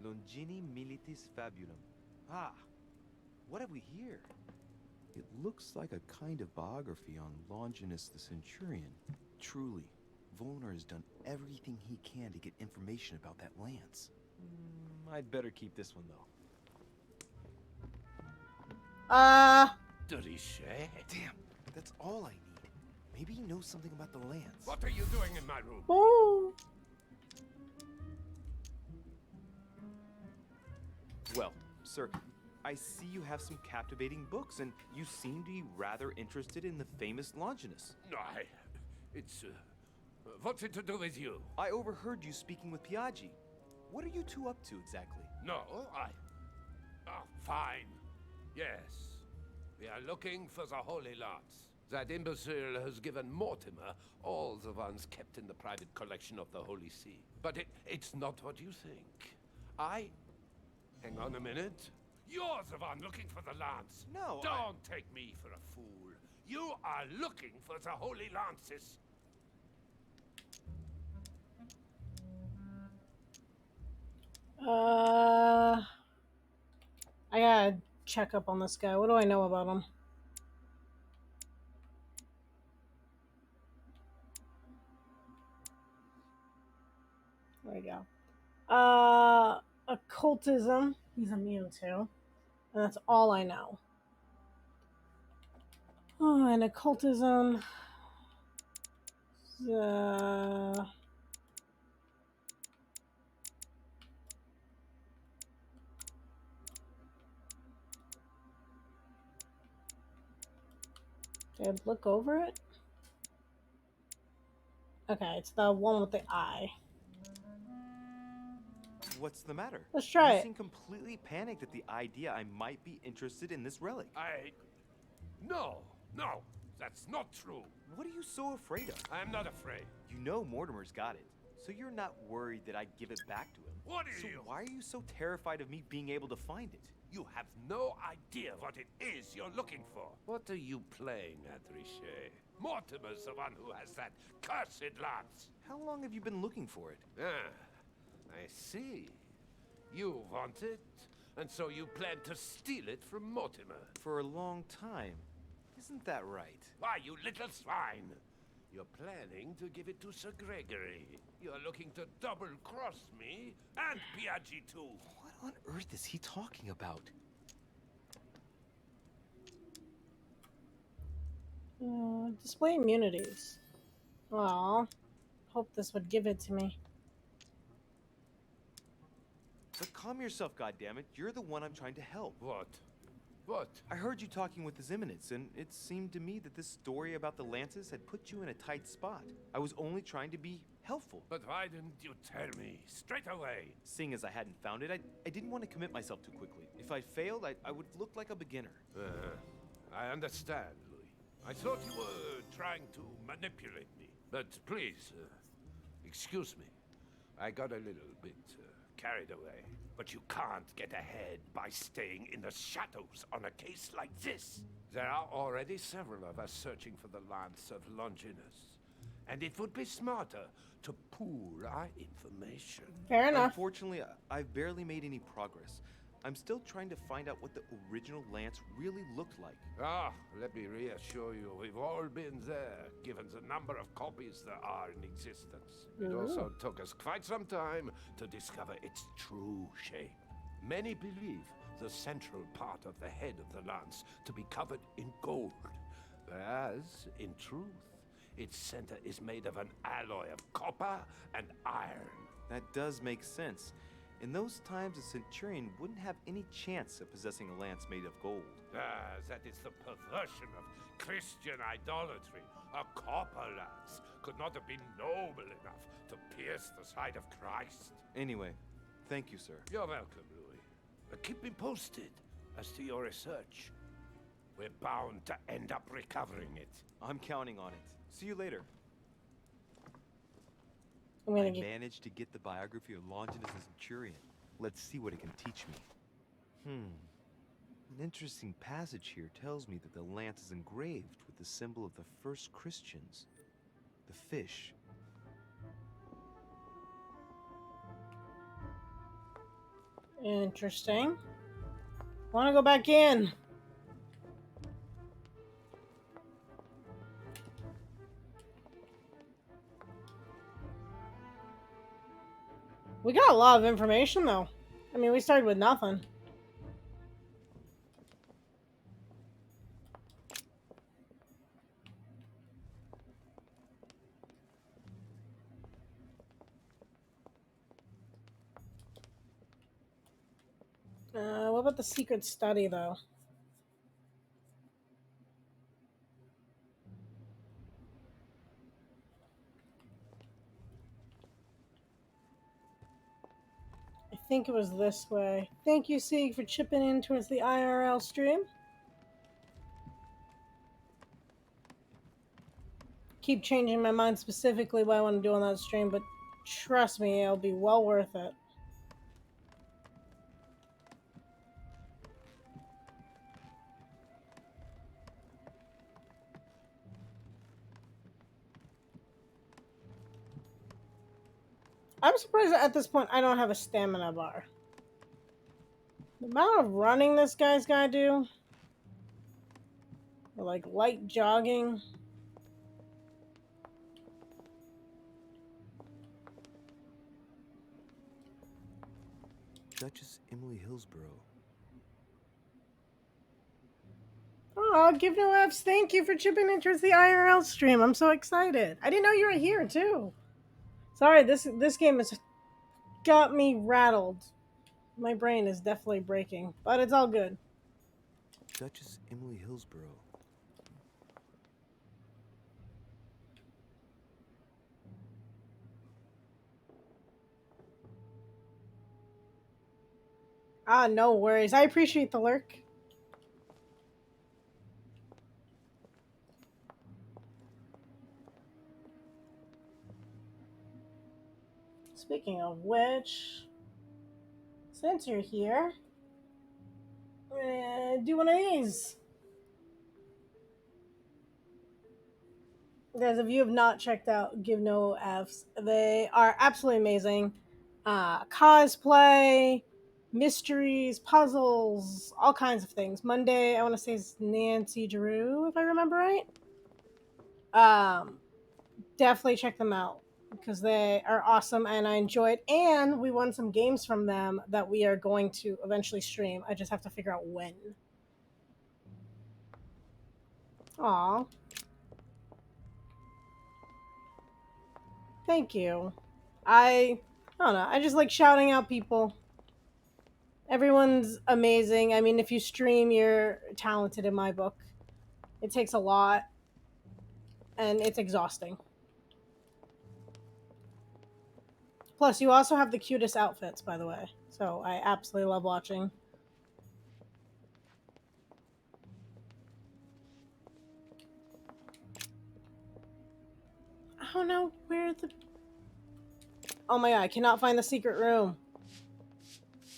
Longini Militis Fabulum. Ah, what have we here? It looks like a kind of biography on Longinus the Centurion. Truly, Volnor has done everything he can to get information about that lance. I'd better keep this one, though. Did he say? Damn, that's all I need. Maybe he knows something about the lance. What are you doing in my room? Oh. Well, sir, I see you have some captivating books, and you seem to be rather interested in the famous Longinus. It's, what's it to do with you? I overheard you speaking with Piaggi. What are you two up to exactly? No, fine. Yes. We are looking for the Holy Lance. That imbecile has given Mortimer all the ones kept in the private collection of the Holy See. But it's not what you think. Hang on a minute. You're the one looking for the lance. No, Don't take me for a fool. You are looking for the Holy Lances. gotta check up on this guy. What do I know about him? There we go. Occultism. He's immune to. And that's all I know. Oh, and occultism. Uh, did I look over it? Okay, it's the one with the eye. What's the matter? Let's try You it. seem completely panicked at the idea I might be interested in this relic. No, that's not true. What are you so afraid of? I am not afraid. You know Mortimer's got it, so you're not worried that I'd give it back to him. What are So you? why are you so terrified of me being able to find it? You have no idea what it is you're looking for. What are you playing at, Richet? Mortimer's the one who has that cursed lance. How long have you been looking for it? Ah, I see. You want it, and so you plan to steal it from Mortimer. For a long time. Isn't that right? Why, you little swine! You're planning to give it to Sir Gregory. You're looking to double-cross me and Piaggi too. What on earth is he talking about? Display immunities. Aw. Hope this would give it to me. But calm yourself, goddammit. You're the one I'm trying to help. What? What? I heard you talking with his eminence, and it seemed to me that this story about the lances had put you in a tight spot. I was only trying to be helpful. But why didn't you tell me straight away? Seeing as I hadn't found it, I didn't want to commit myself too quickly. If I failed, I would look like a beginner. I understand, Louis. I thought you were trying to manipulate me. But please, excuse me. I got a little bit carried away. But you can't get ahead by staying in the shadows on a case like this. There are already several of us searching for the Lance of Longinus. And it would be smarter to pool our information. Fair enough. Unfortunately, I've barely made any progress. I'm still trying to find out what the original lance really looked like. Ah, let me reassure you, we've all been there, given the number of copies there are in existence. It also took us quite some time to discover its true shape. Many believe the central part of the head of the lance to be covered in gold, whereas, in truth, its center is made of an alloy of copper and iron. That does make sense. In those times, a centurion wouldn't have any chance of possessing a lance made of gold. Ah, that is the perversion of Christian idolatry. A copper lance could not have been noble enough to pierce the side of Christ. Anyway, thank you, sir. You're welcome, Louis. Keep me posted as to your research. We're bound to end up recovering it. I'm counting on it. See you later. I managed to get the biography of Longinus the Centurion. Let's see what it can teach me. An interesting passage here tells me that the lance is engraved with the symbol of the first Christians, the fish. Interesting. Want to go back in? We got a lot of information, though. I mean, we started with nothing. What about the secret study, though? I think it was this way. Thank you, Sieg, for chipping in towards the IRL stream. Keep changing my mind specifically what I want to do on that stream, but trust me, it'll be well worth it. I'm surprised that at this point I don't have a stamina bar. The amount of running this guy's gotta do, or like light jogging. Duchess Emily Hillsborough. Oh, give no F's. Thank you for chipping into the IRL stream. I'm so excited. I didn't know you were here too. Sorry, this game has got me rattled. My brain is definitely breaking, but it's all good. Duchess Emily Hillsborough. Ah, no worries. I appreciate the lurk. Speaking of which, since you're here, do one of these. Guys, if you have not checked out Give No F's, they are absolutely amazing. Cosplay, mysteries, puzzles, all kinds of things. Monday, I want to say is Nancy Drew, if I remember right. Definitely check them out because they are awesome and I enjoyed. And we won some games from them that we are going to eventually stream. I just have to figure out when. Aw. Thank you. I don't know. I just like shouting out people. Everyone's amazing. I mean, if you stream, you're talented in my book. It takes a lot, and it's exhausting. Plus, you also have the cutest outfits, by the way. So I absolutely love watching. I don't know where the... Oh my god, I cannot find the secret room.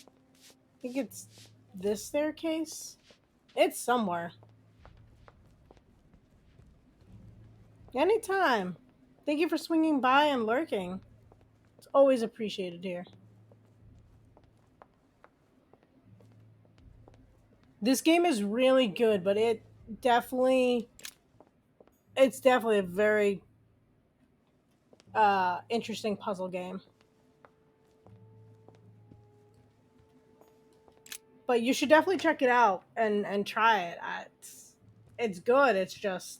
I think it's this staircase? It's somewhere. Anytime. Thank you for swinging by and lurking. It's always appreciated here. This game is really good, but it's definitely a very interesting puzzle game. But you should definitely check it out and try it. It's good. It's just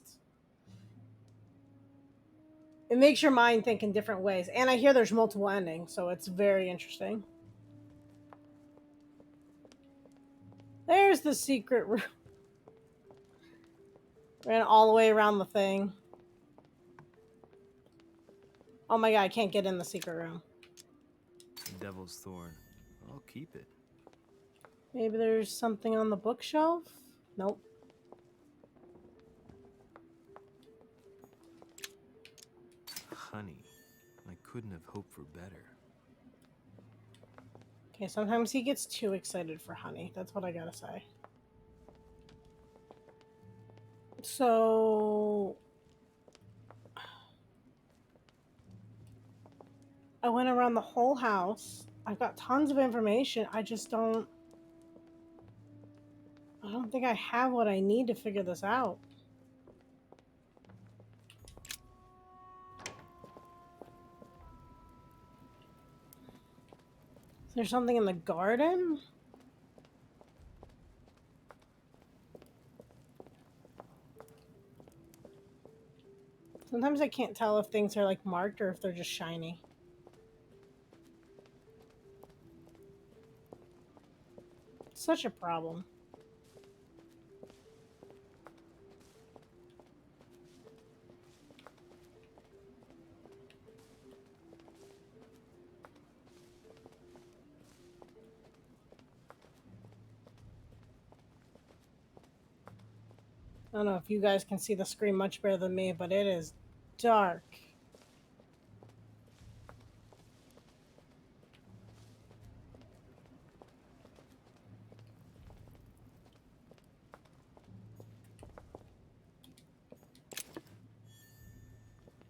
it makes your mind think in different ways. And I hear there's multiple endings, so it's very interesting. There's the secret room. Ran all the way around the thing. Oh my god, I can't get in the secret room. Devil's Thorn. I'll keep it. Maybe there's something on the bookshelf? Nope. Honey. I couldn't have hoped for better. Okay, sometimes he gets too excited for honey. That's what I gotta say. So... I went around the whole house. I've got tons of information. I don't think I have what I need to figure this out. Is there something in the garden? Sometimes I can't tell if things are like marked or if they're just shiny. It's such a problem. I don't know if you guys can see the screen much better than me, but it is dark.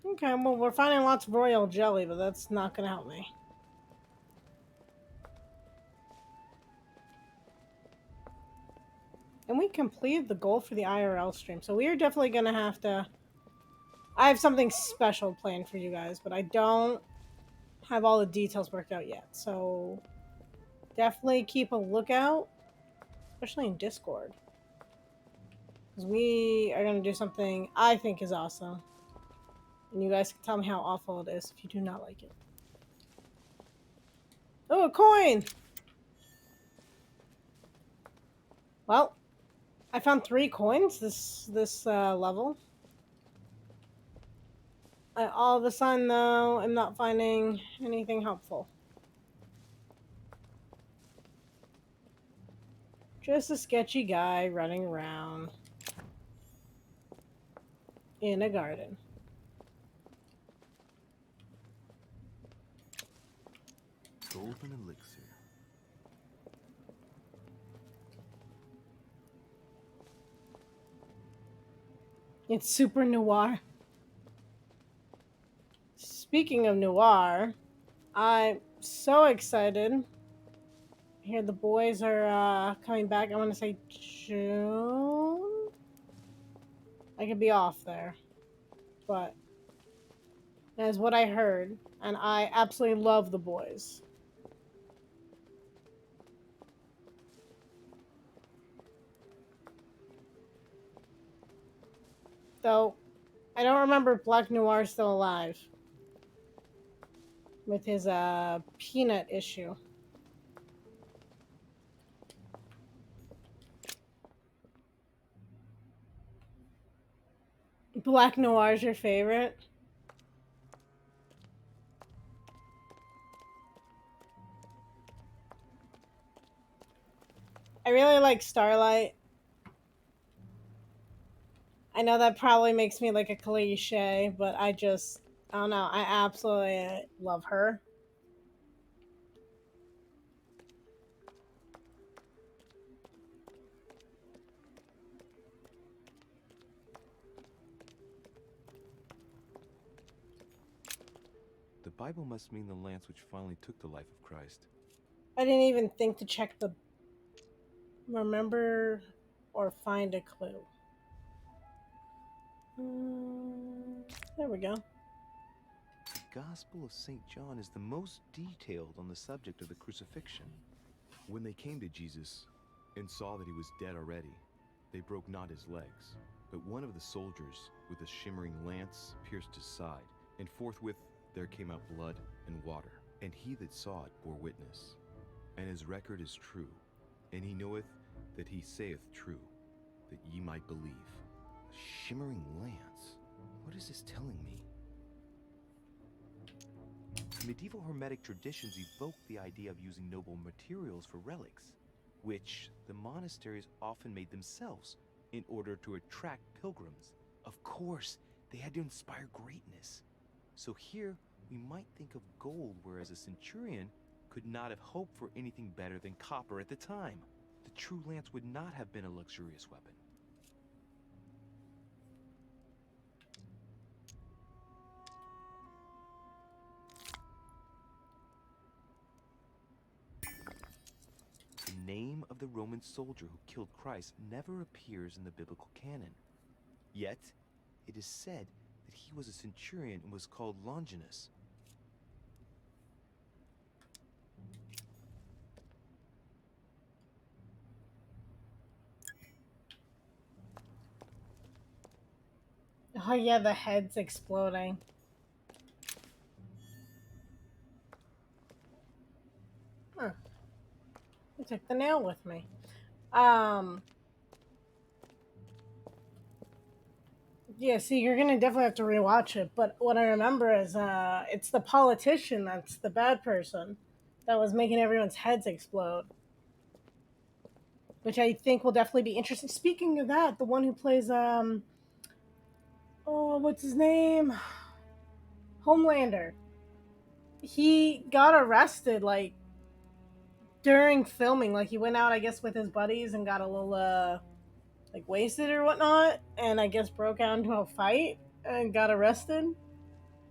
Okay, well, we're finding lots of royal jelly, but that's not gonna help me. And we completed the goal for the IRL stream, so we are definitely going to have to... I have something special planned for you guys, but I don't have all the details worked out yet. So definitely keep a lookout, especially in Discord. Because we are going to do something I think is awesome. And you guys can tell me how awful it is if you do not like it. Oh, a coin! Well, I found 3 coins this level. All of a sudden, though, I'm not finding anything helpful. Just a sketchy guy running around in a garden. Golden elixir. It's super noir. Speaking of noir, I'm so excited. I hear the boys are coming back. I want to say June. I could be off there, but that is what I heard, and I absolutely love the boys. Though, I don't remember if Black Noir still alive with his peanut issue. Black Noir's your favorite? I really like Starlight. I know that probably makes me like a cliche, but I don't know. I absolutely love her. The Bible must mean the lance which finally took the life of Christ. I didn't even think to check the remember or find a clue. There we go. The Gospel of St. John is the most detailed on the subject of the crucifixion. When they came to Jesus and saw that he was dead already, they broke not his legs, but one of the soldiers with a shimmering lance pierced his side, and forthwith there came out blood and water. And he that saw it bore witness, and his record is true, and he knoweth that he saith true, that ye might believe. A shimmering lance? What is this telling me? Medieval Hermetic traditions evoke the idea of using noble materials for relics, which the monasteries often made themselves in order to attract pilgrims. Of course, they had to inspire greatness. So here, we might think of gold, whereas a centurion could not have hoped for anything better than copper at the time. The true lance would not have been a luxurious weapon. The name of the Roman soldier who killed Christ never appears in the biblical canon. Yet, it is said that he was a centurion and was called Longinus. Oh yeah, the head's exploding. Huh. I took the nail with me. Yeah, see, you're gonna definitely have to rewatch it. But what I remember is, it's the politician that's the bad person that was making everyone's heads explode, which I think will definitely be interesting. Speaking of that, the one who plays, oh, what's his name? Homelander. He got arrested like during filming. Like he went out, I guess, with his buddies and got a little, like wasted or whatnot, and I guess broke out into a fight and got arrested.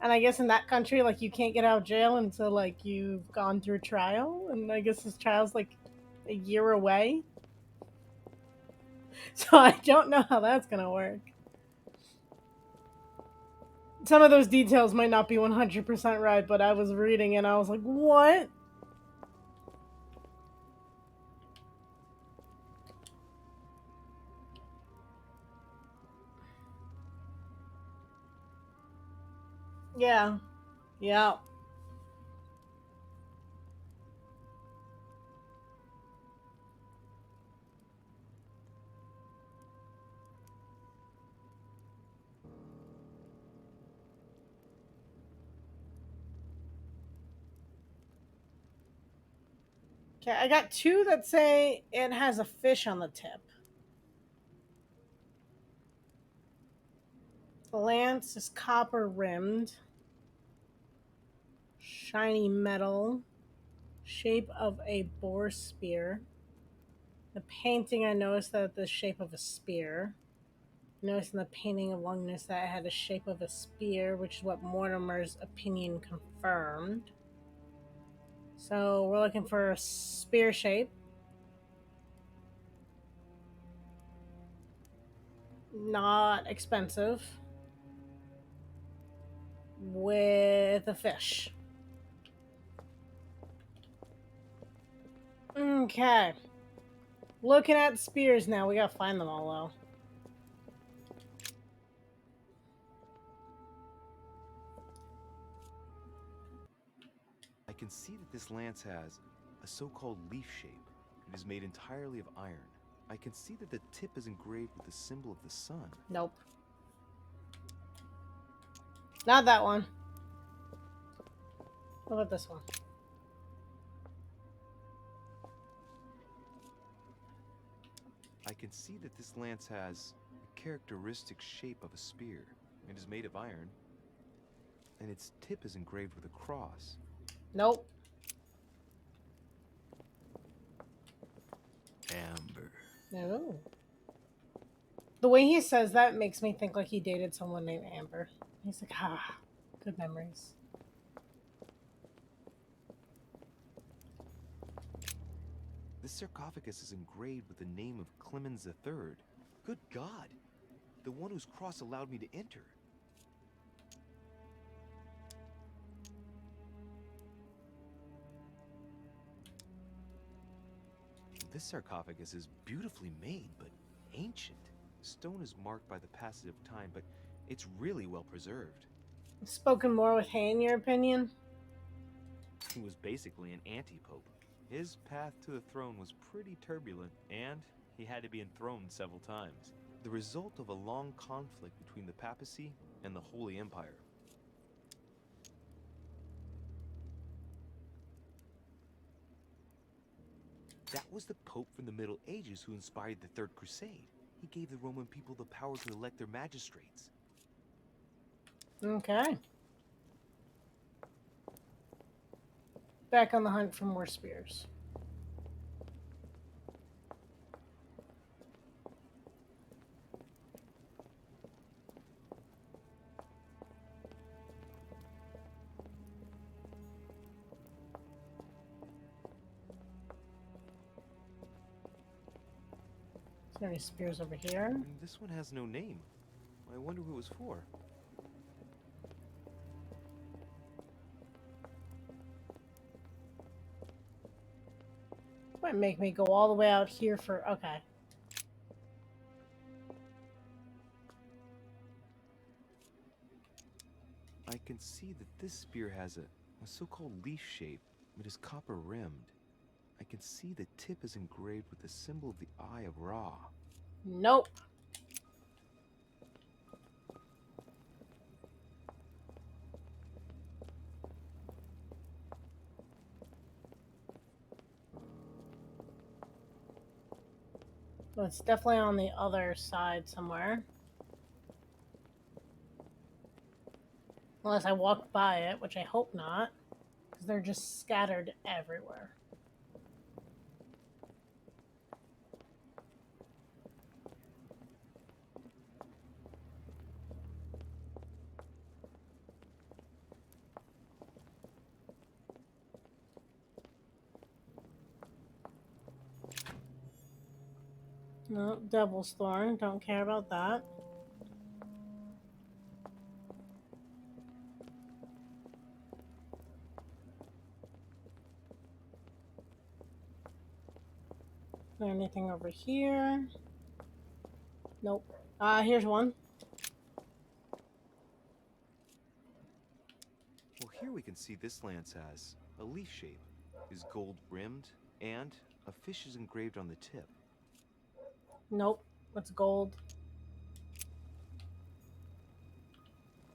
And I guess in that country, like you can't get out of jail until like you've gone through trial, and I guess his trial's like a year away. So I don't know how that's gonna work. Some of those details might not be 100% right, but I was reading and I was like, what? Yeah. Yeah. Okay, I got two that say it has a fish on the tip. The lance is copper rimmed, shiny metal, shape of a boar spear. The painting, I noticed that the shape of a spear. Noticed in the painting of Longinus that it had the shape of a spear, which is what Mortimer's opinion confirmed. So we're looking for a spear shape. Not expensive. With a fish. Okay. Looking at spears now. We gotta find them all, though. I can see that this lance has a so-called leaf shape. It is made entirely of iron. I can see that the tip is engraved with the symbol of the sun. Nope. Not that one. What about this one? I can see that this lance has a characteristic shape of a spear. It is made of iron, and its tip is engraved with a cross. Nope. Amber. No. The way he says that makes me think like he dated someone named Amber. He's like, ah, good memories. This sarcophagus is engraved with the name of Clemens III. Good God! The one whose cross allowed me to enter. This sarcophagus is beautifully made, but ancient. The stone is marked by the passage of time, but it's really well preserved. Spoken more with hay, in your opinion? He was basically an anti-pope. His path to the throne was pretty turbulent, and he had to be enthroned several times. The result of a long conflict between the papacy and the Holy Empire. That was the Pope from the Middle Ages who inspired the Third Crusade. He gave the Roman people the power to elect their magistrates. Okay. Back on the hunt for more spears. Is there any spears over here? And this one has no name. I wonder who it was for. Might make me go all the way out here for... Okay. I can see that this spear has a so-called leaf shape. It is copper rimmed. I can see the tip is engraved with the symbol of the Eye of Ra. Nope. Well, it's definitely on the other side somewhere. Unless I walked by it, which I hope not. Because they're just scattered everywhere. No, Devil's Thorn. Don't care about that. Is there anything over here? Nope. Here's one. Well, here we can see this lance has a leaf shape, is gold rimmed, and a fish is engraved on the tip. Nope. It's gold.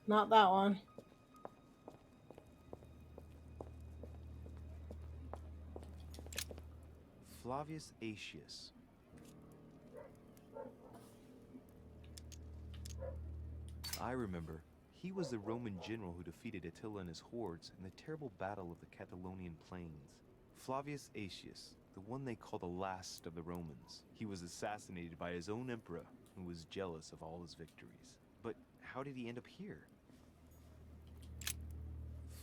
Not that one. Flavius Aetius. I remember. He was the Roman general who defeated Attila and his hordes in the terrible battle of the Catalonian plains. Flavius Aetius, the one they call the last of the Romans. He was assassinated by his own emperor, who was jealous of all his victories. But how did he end up here?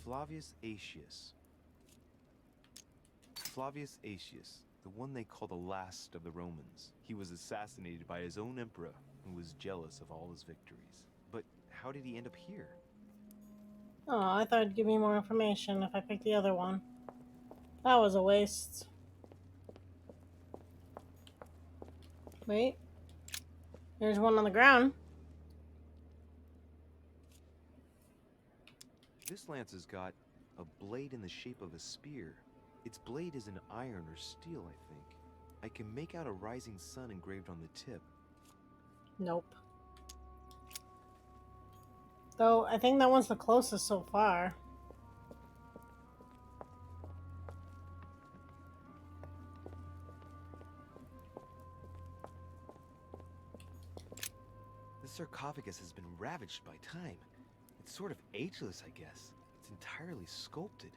Flavius Aetius. Flavius Aetius, the one they call the last of the Romans. He was assassinated by his own emperor, who was jealous of all his victories. But how did he end up here? Oh, I thought it'd give me more information if I picked the other one. That was a waste. Wait. There's one on the ground. This lance has got a blade in the shape of a spear. Its blade is an iron or steel, I think. I can make out a rising sun engraved on the tip. Nope. Though, I think that one's the closest so far. The sarcophagus has been ravaged by time. It's sort of ageless, I guess. It's entirely sculpted.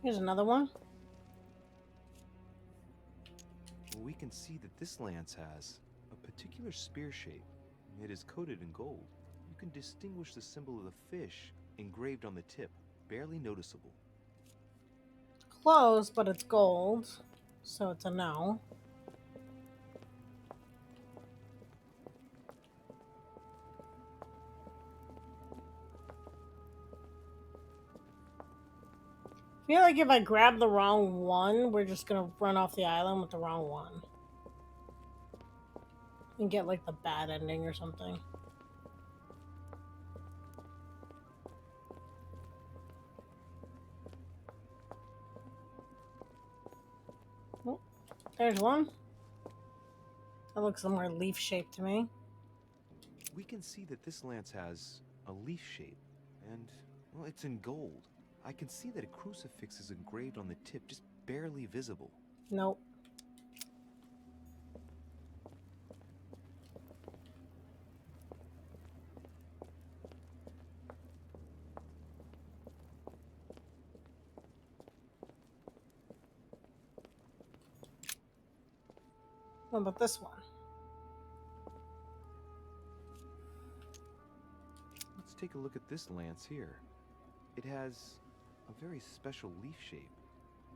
Here's another one. Well, we can see that this lance has a particular spear shape. It is coated in gold. You can distinguish the symbol of the fish engraved on the tip, barely noticeable. Close, but it's gold. So it's a no. I feel like if I grab the wrong one, we're just gonna run off the island with the wrong one. And get like the bad ending or something. Oh, there's one. That looks somewhere leaf shaped to me. We can see that this lance has a leaf shape, and, well, it's in gold. I can see that a crucifix is engraved on the tip, just barely visible. Nope. What about this one? Let's take a look at this lance here. It has a very special leaf shape.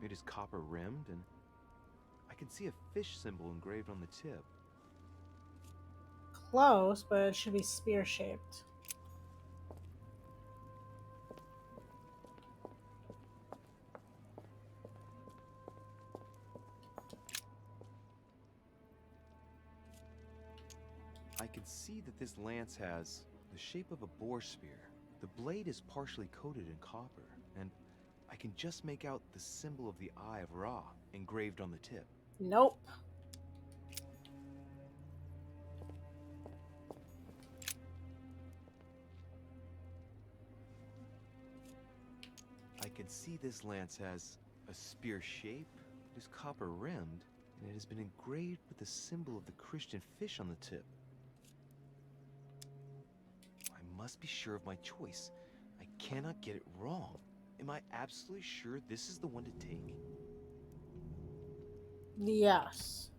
It is copper rimmed, and I can see a fish symbol engraved on the tip. Close, but it should be spear shaped. I can see that this lance has the shape of a boar spear. The blade is partially coated in copper, and I can just make out the symbol of the Eye of Ra engraved on the tip. Nope. I can see this lance has a spear shape, it is copper rimmed, and it has been engraved with the symbol of the Christian fish on the tip. I must be sure of my choice. I cannot get it wrong. Am I absolutely sure this is the one to take? Yes.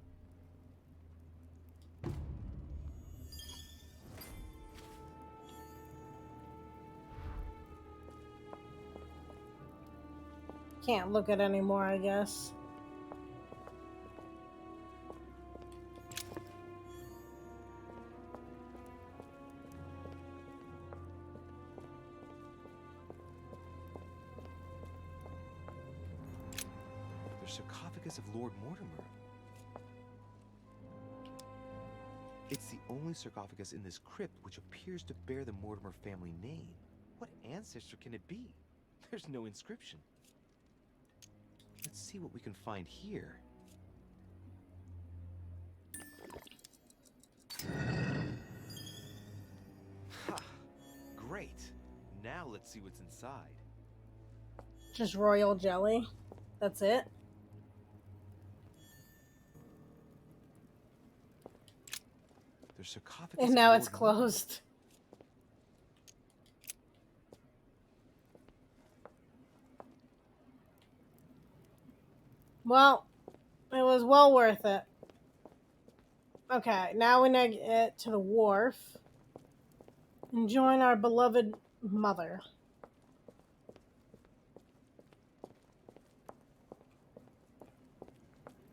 Can't look at anymore, I guess. The sarcophagus of Lord Mortimer. It's the only sarcophagus in this crypt which appears to bear the Mortimer family name. What ancestor can it be? There's no inscription. Let's see what we can find here. Ha! Great. Now let's see what's inside. Just royal jelly. That's it. There's sarcophagus. And now it's closed. Well, it was well worth it. Okay, now we need to get to the wharf and join our beloved mother.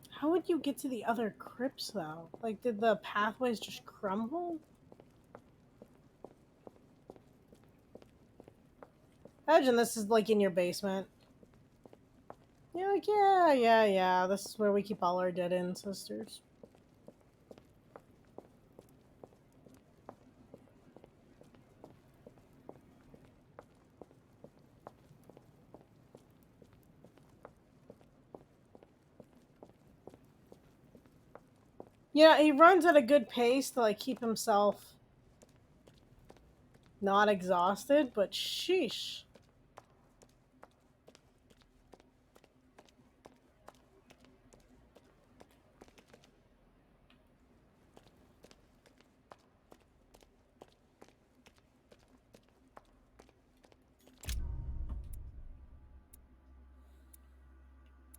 How would you get to the other crypts, though? Like, did the pathways just crumble? Imagine this is, like, in your basement. You're like, yeah. This is where we keep all our dead ancestors. Yeah, he runs at a good pace to, like, keep himself not exhausted, but sheesh.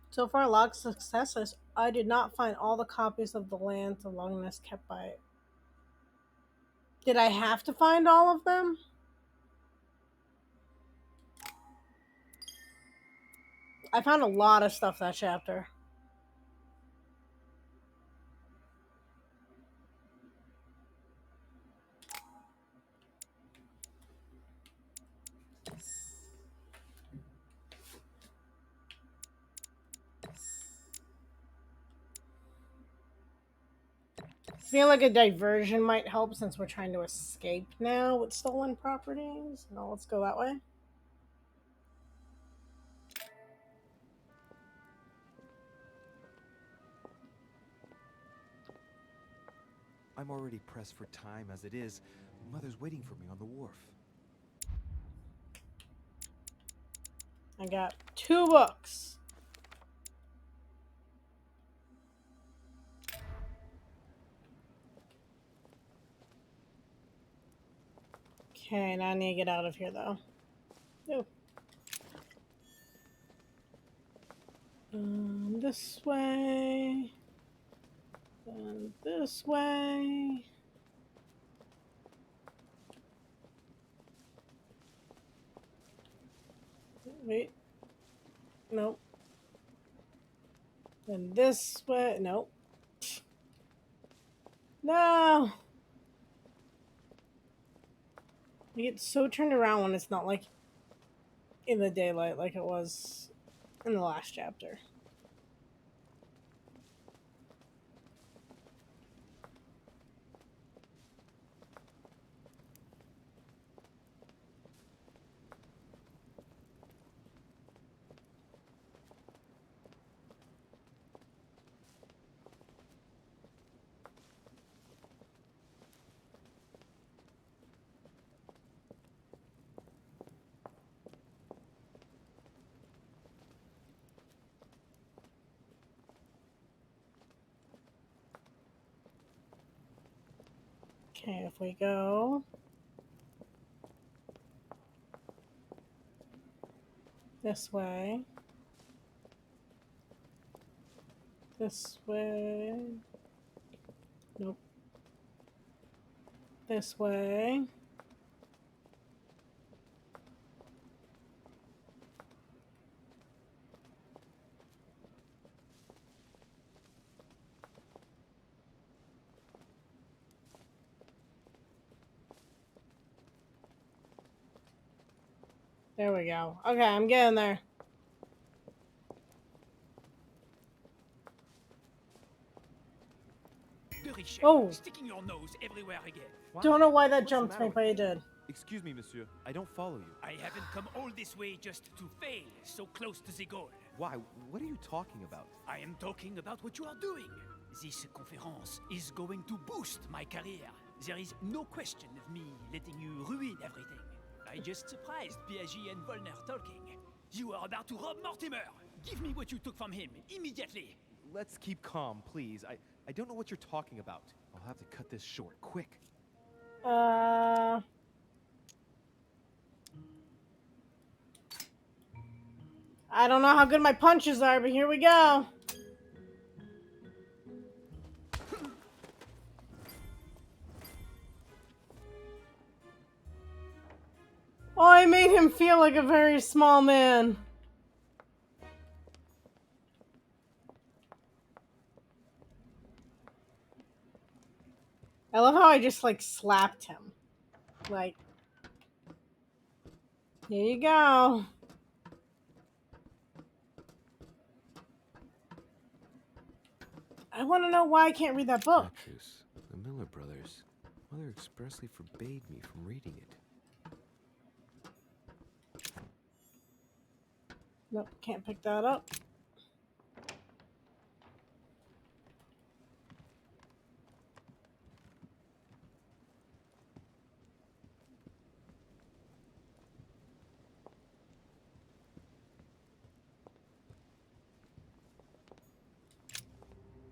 So far, log successes. I did not find all the copies of the Lands of Longness kept by it. Did I have to find all of them? I found a lot of stuff that chapter. I feel like a diversion might help since we're trying to escape now with stolen properties. No, let's go that way. I'm already pressed for time as it is. Mother's waiting for me on the wharf. I got 2 books. Okay, now I need to get out of here, though. Ooh. This way. Then this way. Wait. Nope. Then this way. Nope. No! I get so turned around when it's not like in the daylight like it was in the last chapter. Okay, if we go this way, this way, nope, this way, There we go. Okay, I'm getting there. Oh! Sticking your nose everywhere again. Don't know why that What's the jumped matter me, with but you? it did. Excuse me, monsieur. I don't follow you. I haven't come all this way just to fail so close to the goal. Why? What are you talking about? I am talking about what you are doing. This conference is going to boost my career. There is no question of me letting you ruin everything. I just surprised Piaget and Volner talking. You are about to rob Mortimer. Give me what you took from him immediately. Let's keep calm, please. I don't know what you're talking about. I'll have to cut this short, quick. I don't know how good my punches are, but here we go. Oh, I made him feel like a very small man. I love how I just, like, slapped him. Like, here you go. I want to know why I can't read that book. Petrus, the Miller brothers. Mother expressly forbade me from reading it. Nope, can't pick that up.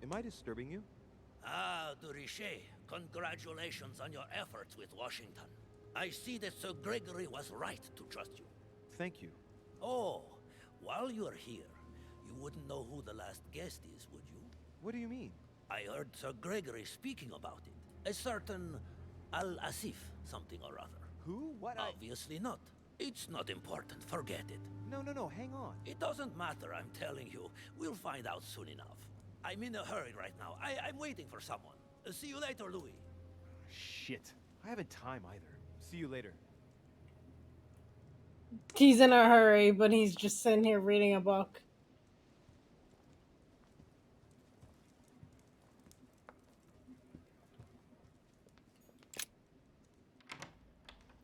Am I disturbing you? Ah, Durichet, congratulations on your efforts with Washington. I see that Sir Gregory was right to trust you. Thank you. Oh, while you're here, you wouldn't know who the last guest is, would you? What do you mean? I heard Sir Gregory speaking about it. A certain Al-Asif something or other. Who? What? Obviously not. It's not important. Forget it. No, hang on. It doesn't matter, I'm telling you. We'll find out soon enough. I'm in a hurry right now. I'm waiting for someone. See you later, Louis. Shit. I haven't time either. See you later. He's in a hurry, but he's just sitting here reading a book.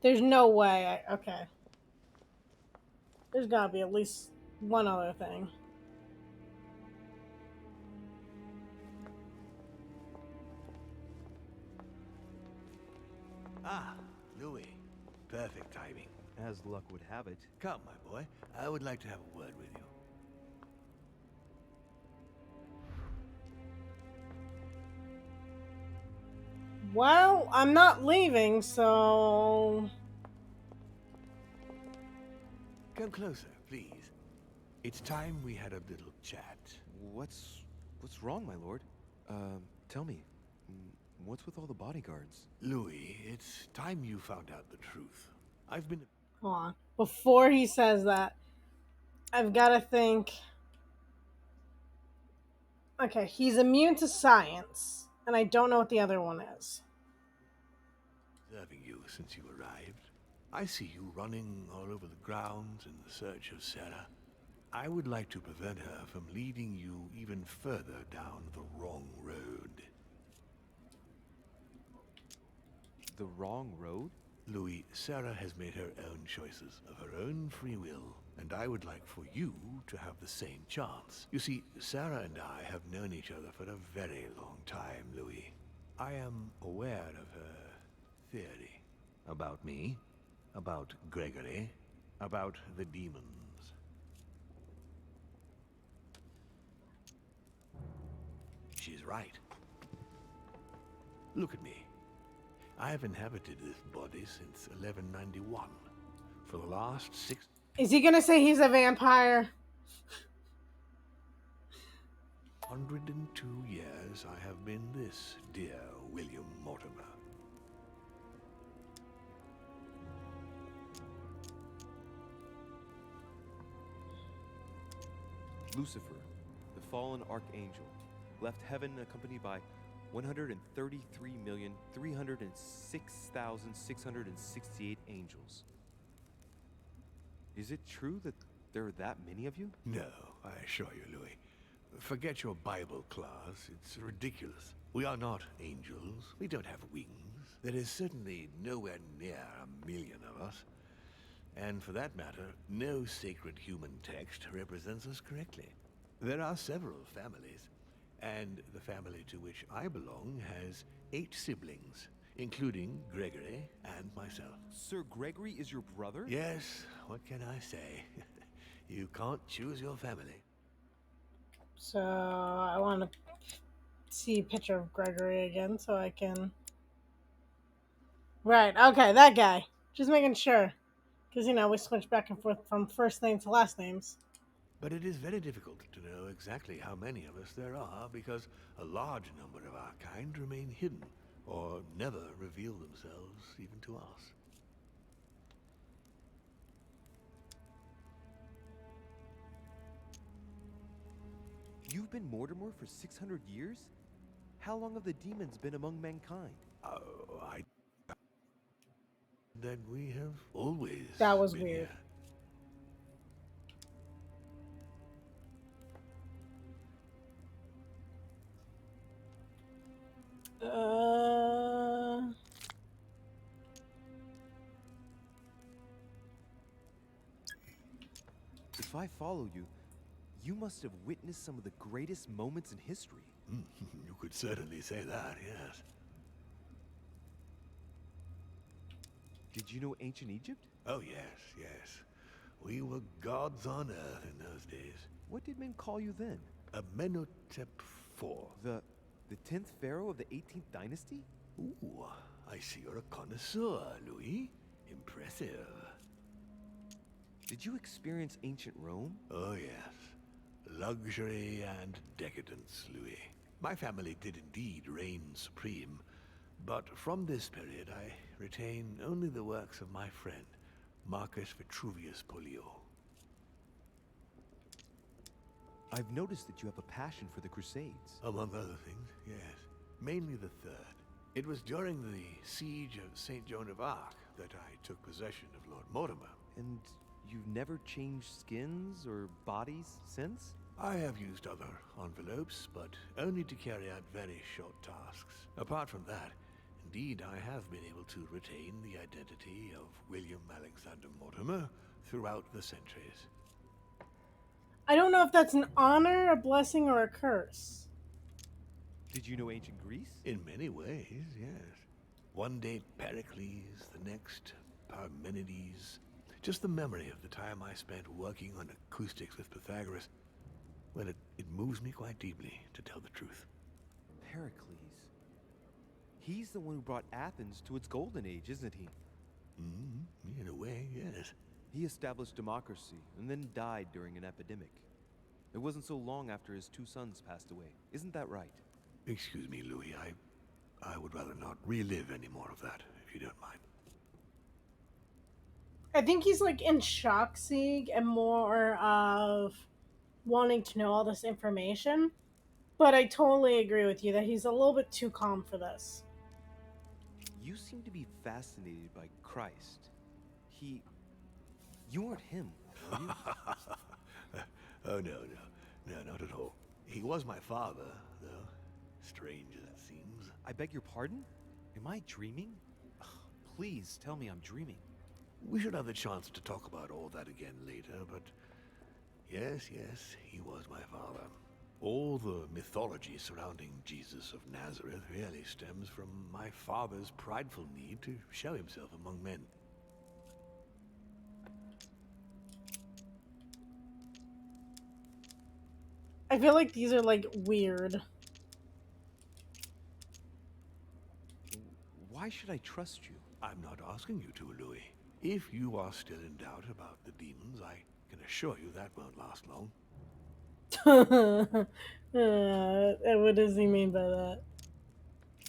There's no way okay. There's gotta be at least one other thing. Ah, Louis. Perfect timing. As luck would have it. Come, my boy. I would like to have a word with you. Well, I'm not leaving, so... Come closer, please. It's time we had a little chat. What's wrong, my lord? Tell me. What's with all the bodyguards? Louis, it's time you found out the truth. I've been... Hold on. Before he says that, I've gotta think... Okay, he's immune to science, and I don't know what the other one is. observing you since you arrived. I see you running all over the grounds in the search of Sarah. I would like to prevent her from leading you even further down the wrong road. The wrong road? Louis, Sarah has made her own choices of her own free will, and I would like for you to have the same chance. You see, Sarah and I have known each other for a very long time, Louis. I am aware of her theory. About me, about Gregory, about the demons. She's right. Look at me. I have inhabited this body since 1191. For the last 6... Is he gonna say he's a vampire? 102 years I have been this, dear William Mortimer. Lucifer, the fallen archangel, left heaven accompanied by 133,306,668 angels. Is it true that there are that many of you? No, I assure you, Louis. Forget your Bible class. It's ridiculous. We are not angels. We don't have wings. There is certainly nowhere near 1,000,000 of us. And for that matter, no sacred human text represents us correctly. There are several families, and the family to which I belong has 8 siblings, including Gregory and myself. Sir Gregory is your brother? Yes, what can I say? You can't choose your family. So I want to see a picture of Gregory again so I can. Right, okay, that guy. Just making sure. Because, we switch back and forth from first name to last names. But it is very difficult to know exactly how many of us there are because a large number of our kind remain hidden or never reveal themselves even to us. You've been Mortimer for 600 years? How long have the demons been among mankind? Then we have always That was been weird. here. If I follow you, you must have witnessed some of the greatest moments in history. You could certainly say that, yes. Did you know ancient Egypt? Oh, yes, yes. We were gods on earth in those days. What did men call you then? Amenhotep IV. The 10th pharaoh of the 18th dynasty? Ooh, I see you're a connoisseur, Louis. Impressive. Did you experience ancient Rome? Oh, yes. Luxury and decadence, Louis. My family did indeed reign supreme, but from this period I retain only the works of my friend, Marcus Vitruvius Pollio. I've noticed that you have a passion for the Crusades. Among other things, yes. Mainly the third. It was during the siege of St. Joan of Arc that I took possession of Lord Mortimer. And you've never changed skins or bodies since? I have used other envelopes, but only to carry out very short tasks. Apart from that, indeed, I have been able to retain the identity of William Alexander Mortimer throughout the centuries. I don't know if that's an honor, a blessing, or a curse. Did you know ancient Greece? In many ways, yes. One day Pericles, the next Parmenides. Just the memory of the time I spent working on acoustics with Pythagoras, well, it moves me quite deeply, to tell the truth. Pericles. He's the one who brought Athens to its golden age, isn't he? In a way, yes. He established democracy and then died during an epidemic. It wasn't so long after his 2 sons passed away. Isn't that right? Excuse me, Louis. I would rather not relive any more of that, if you don't mind. I think he's like in shock, Sieg, and more of wanting to know all this information. But I totally agree with you that he's a little bit too calm for this. You seem to be fascinated by Christ. You aren't him, are you? Oh, no, not at all. He was my father, though. Strange as it seems. I beg your pardon? Am I dreaming? Ugh, please tell me I'm dreaming. We should have the chance to talk about all that again later, but yes, he was my father. All the mythology surrounding Jesus of Nazareth really stems from my father's prideful need to show himself among men. I feel like these are like weird. Why should I trust you? I'm not asking you to, Louis. If you are still in doubt about the demons, I can assure you that won't last long. What does he mean by that?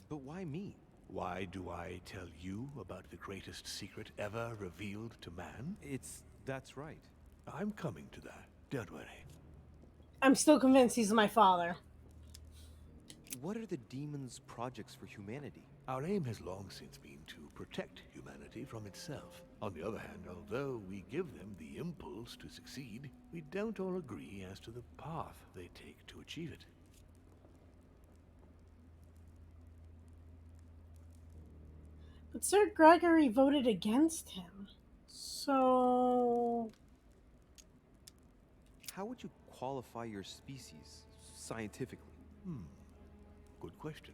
But why me? Why do I tell you about the greatest secret ever revealed to man? That's right. I'm coming to that. Don't worry. I'm still convinced he's my father. What are the demons' projects for humanity? Our aim has long since been to protect humanity from itself. On the other hand, although we give them the impulse to succeed, we don't all agree as to the path they take to achieve it. But Sir Gregory voted against him. So. How would you qualify your species scientifically? Good question.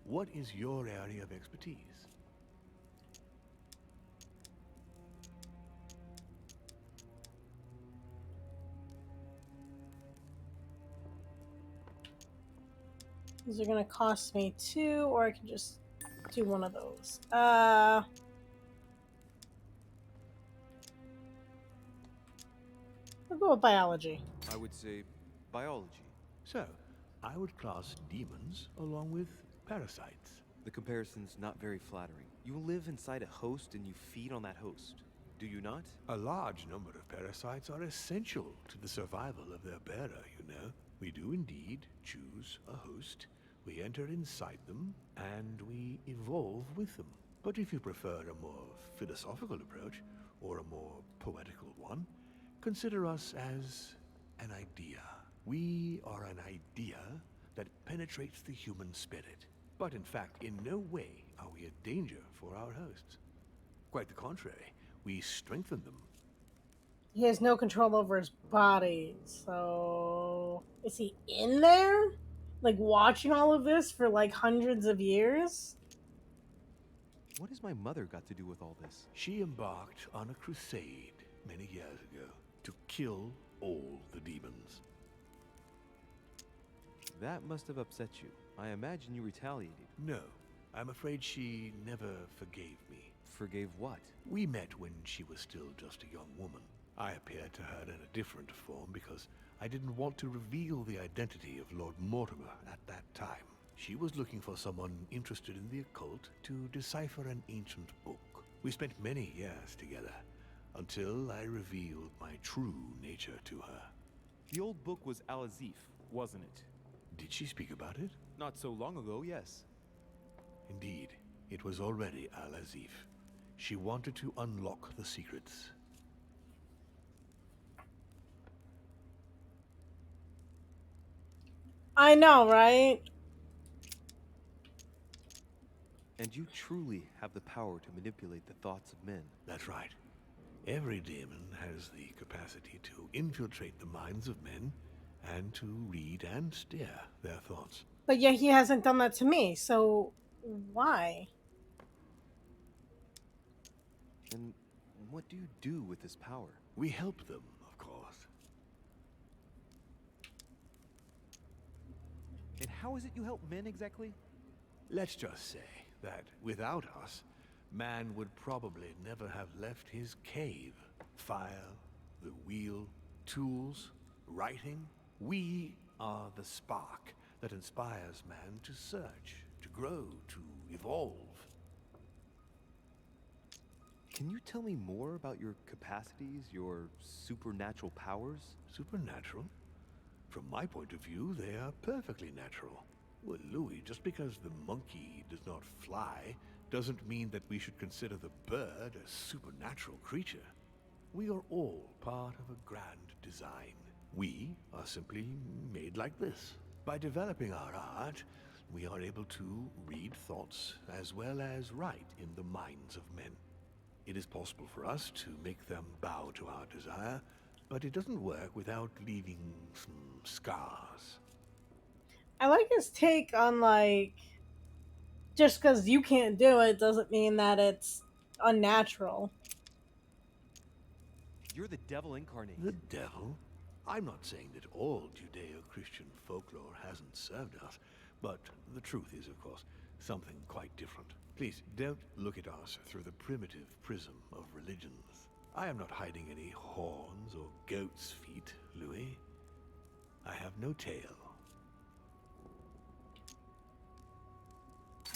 What is your area of expertise? These are gonna cost me 2, or I can just do one of those. I'll go with biology. I would say biology. So, I would class demons along with parasites. The comparison's not very flattering. You live inside a host and you feed on that host, do you not? A large number of parasites are essential to the survival of their bearer, you know. We do indeed choose a host, we enter inside them, and we evolve with them. But if you prefer a more philosophical approach, or a more poetical one, consider us as an idea. We are an idea that penetrates the human spirit. But in fact, in no way are we a danger for our hosts. Quite the contrary, we strengthen them. He has no control over his body, so is he in there? Like watching all of this for like hundreds of years? What has my mother got to do with all this? She embarked on a crusade many years ago to kill all the demons. That must have upset you. I imagine you retaliated. No, I'm afraid she never forgave me. Forgave what? We met when she was still just a young woman. I appeared to her in a different form because I didn't want to reveal the identity of Lord Mortimer at that time. She was looking for someone interested in the occult to decipher an ancient book. We spent many years together, until I revealed my true nature to her. The old book was Al-Azif, wasn't it? Did she speak about it? Not so long ago, yes. Indeed, it was already Al-Azif. She wanted to unlock the secrets. I know, right? And you truly have the power to manipulate the thoughts of men. That's right. Every demon has the capacity to infiltrate the minds of men and to read and steer their thoughts. But yet he hasn't done that to me, so why? And what do you do with this power? We help them, of course. And how is it you help men exactly? Let's just say that without us, man would probably never have left his cave. Fire, the wheel, tools, writing. We are the spark that inspires man to search, to grow, to evolve. Can you tell me more about your capacities, your supernatural powers? Supernatural? From my point of view, they are perfectly natural. Well, Louis, just because the monkey does not fly doesn't mean that we should consider the bird a supernatural creature. We are all part of a grand design. We are simply made like this. By developing our art, we are able to read thoughts as well as write in the minds of men. It is possible for us to make them bow to our desire, but it doesn't work without leaving some scars. I like his take on, like, just because you can't do it doesn't mean that it's unnatural. You're the devil incarnate. The devil? I'm not saying that all Judeo-Christian folklore hasn't served us, but the truth is, of course, something quite different. Please, don't look at us through the primitive prism of religions. I am not hiding any horns or goat's feet, Louis. I have no tail.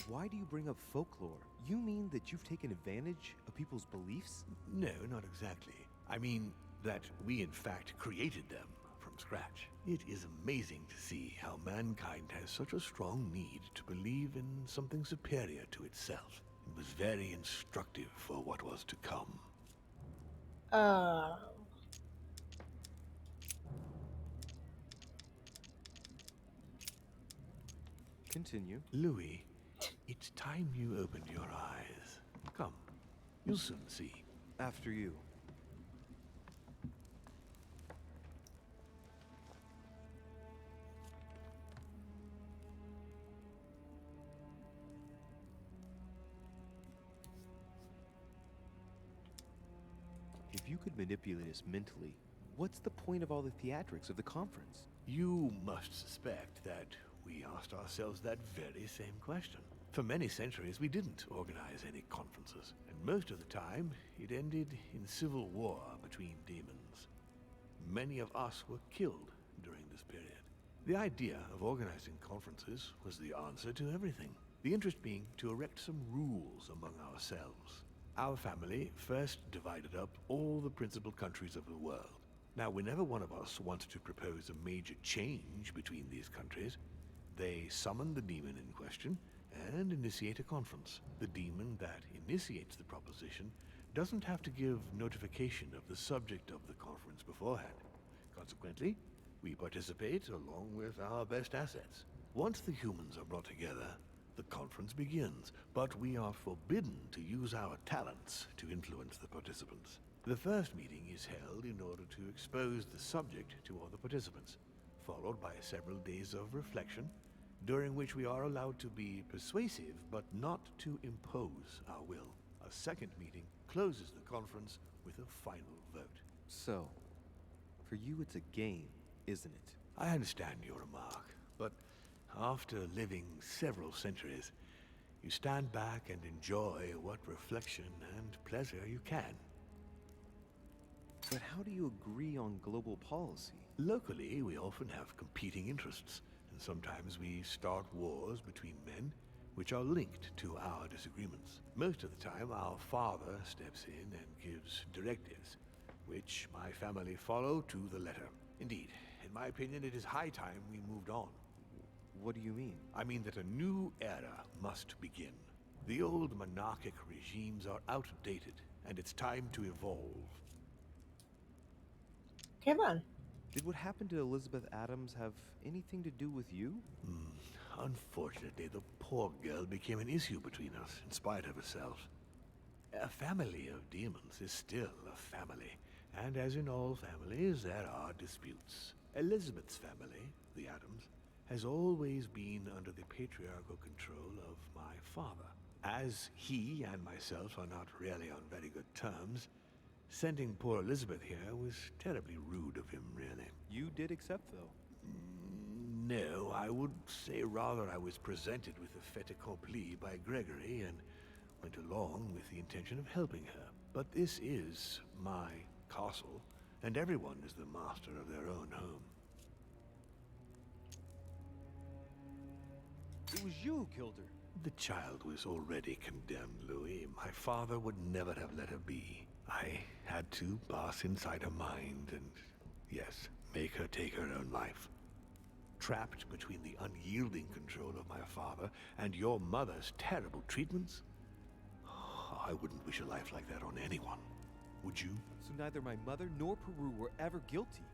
Why do you bring up folklore? You mean that you've taken advantage of people's beliefs? No, not exactly. I mean that we in fact created them from scratch. It is amazing to see how mankind has such a strong need to believe in something superior to itself. It was very instructive for what was to come. Uh, Continue. Louis, it's time you opened your eyes. Come, you'll soon see. After you. If you could manipulate us mentally, what's the point of all the theatrics of the conference? You must suspect that we asked ourselves that very same question. For many centuries, we didn't organize any conferences, and most of the time, it ended in civil war between demons. Many of us were killed during this period. The idea of organizing conferences was the answer to everything. The interest being to erect some rules among ourselves. Our family first divided up all the principal countries of the world. Now, whenever one of us wanted to propose a major change between these countries, they summon the demon in question and initiate a conference. The demon that initiates the proposition doesn't have to give notification of the subject of the conference beforehand. Consequently, we participate along with our best assets. Once the humans are brought together, the conference begins, but we are forbidden to use our talents to influence the participants. The first meeting is held in order to expose the subject to all the participants, followed by several days of reflection, during which we are allowed to be persuasive but not to impose our will. A second meeting closes the conference with a final vote. So, for you it's a game, isn't it? I understand your remark, but after living several centuries, you stand back and enjoy what reflection and pleasure you can. But how do you agree on global policy? Locally, we often have competing interests, and sometimes we start wars between men which are linked to our disagreements. Most of the time, our father steps in and gives directives, which my family follow to the letter. Indeed, in my opinion, it is high time we moved on. What do you mean? I mean that a new era must begin. The old monarchic regimes are outdated, and it's time to evolve. okay then. Did what happened to Elizabeth Adams have anything to do with you? Unfortunately, the poor girl became an issue between us, in spite of herself. A family of demons is still a family, and as in all families, there are disputes. Elizabeth's family, the Adams, has always been under the patriarchal control of my father. As he and myself are not really on very good terms, sending poor Elizabeth here was terribly rude of him, really. You did accept, though. No, I would say rather I was presented with a fait accompli by Gregory and went along with the intention of helping her. But this is my castle, and everyone is the master of their own home. It was you who killed her. The child was already condemned, Louis. My father would never have let her be. I had to pass inside her mind and, yes, make her take her own life. Trapped between the unyielding control of my father and your mother's terrible treatments, I wouldn't wish a life like that on anyone. Would you? So neither my mother nor Peru were ever guilty.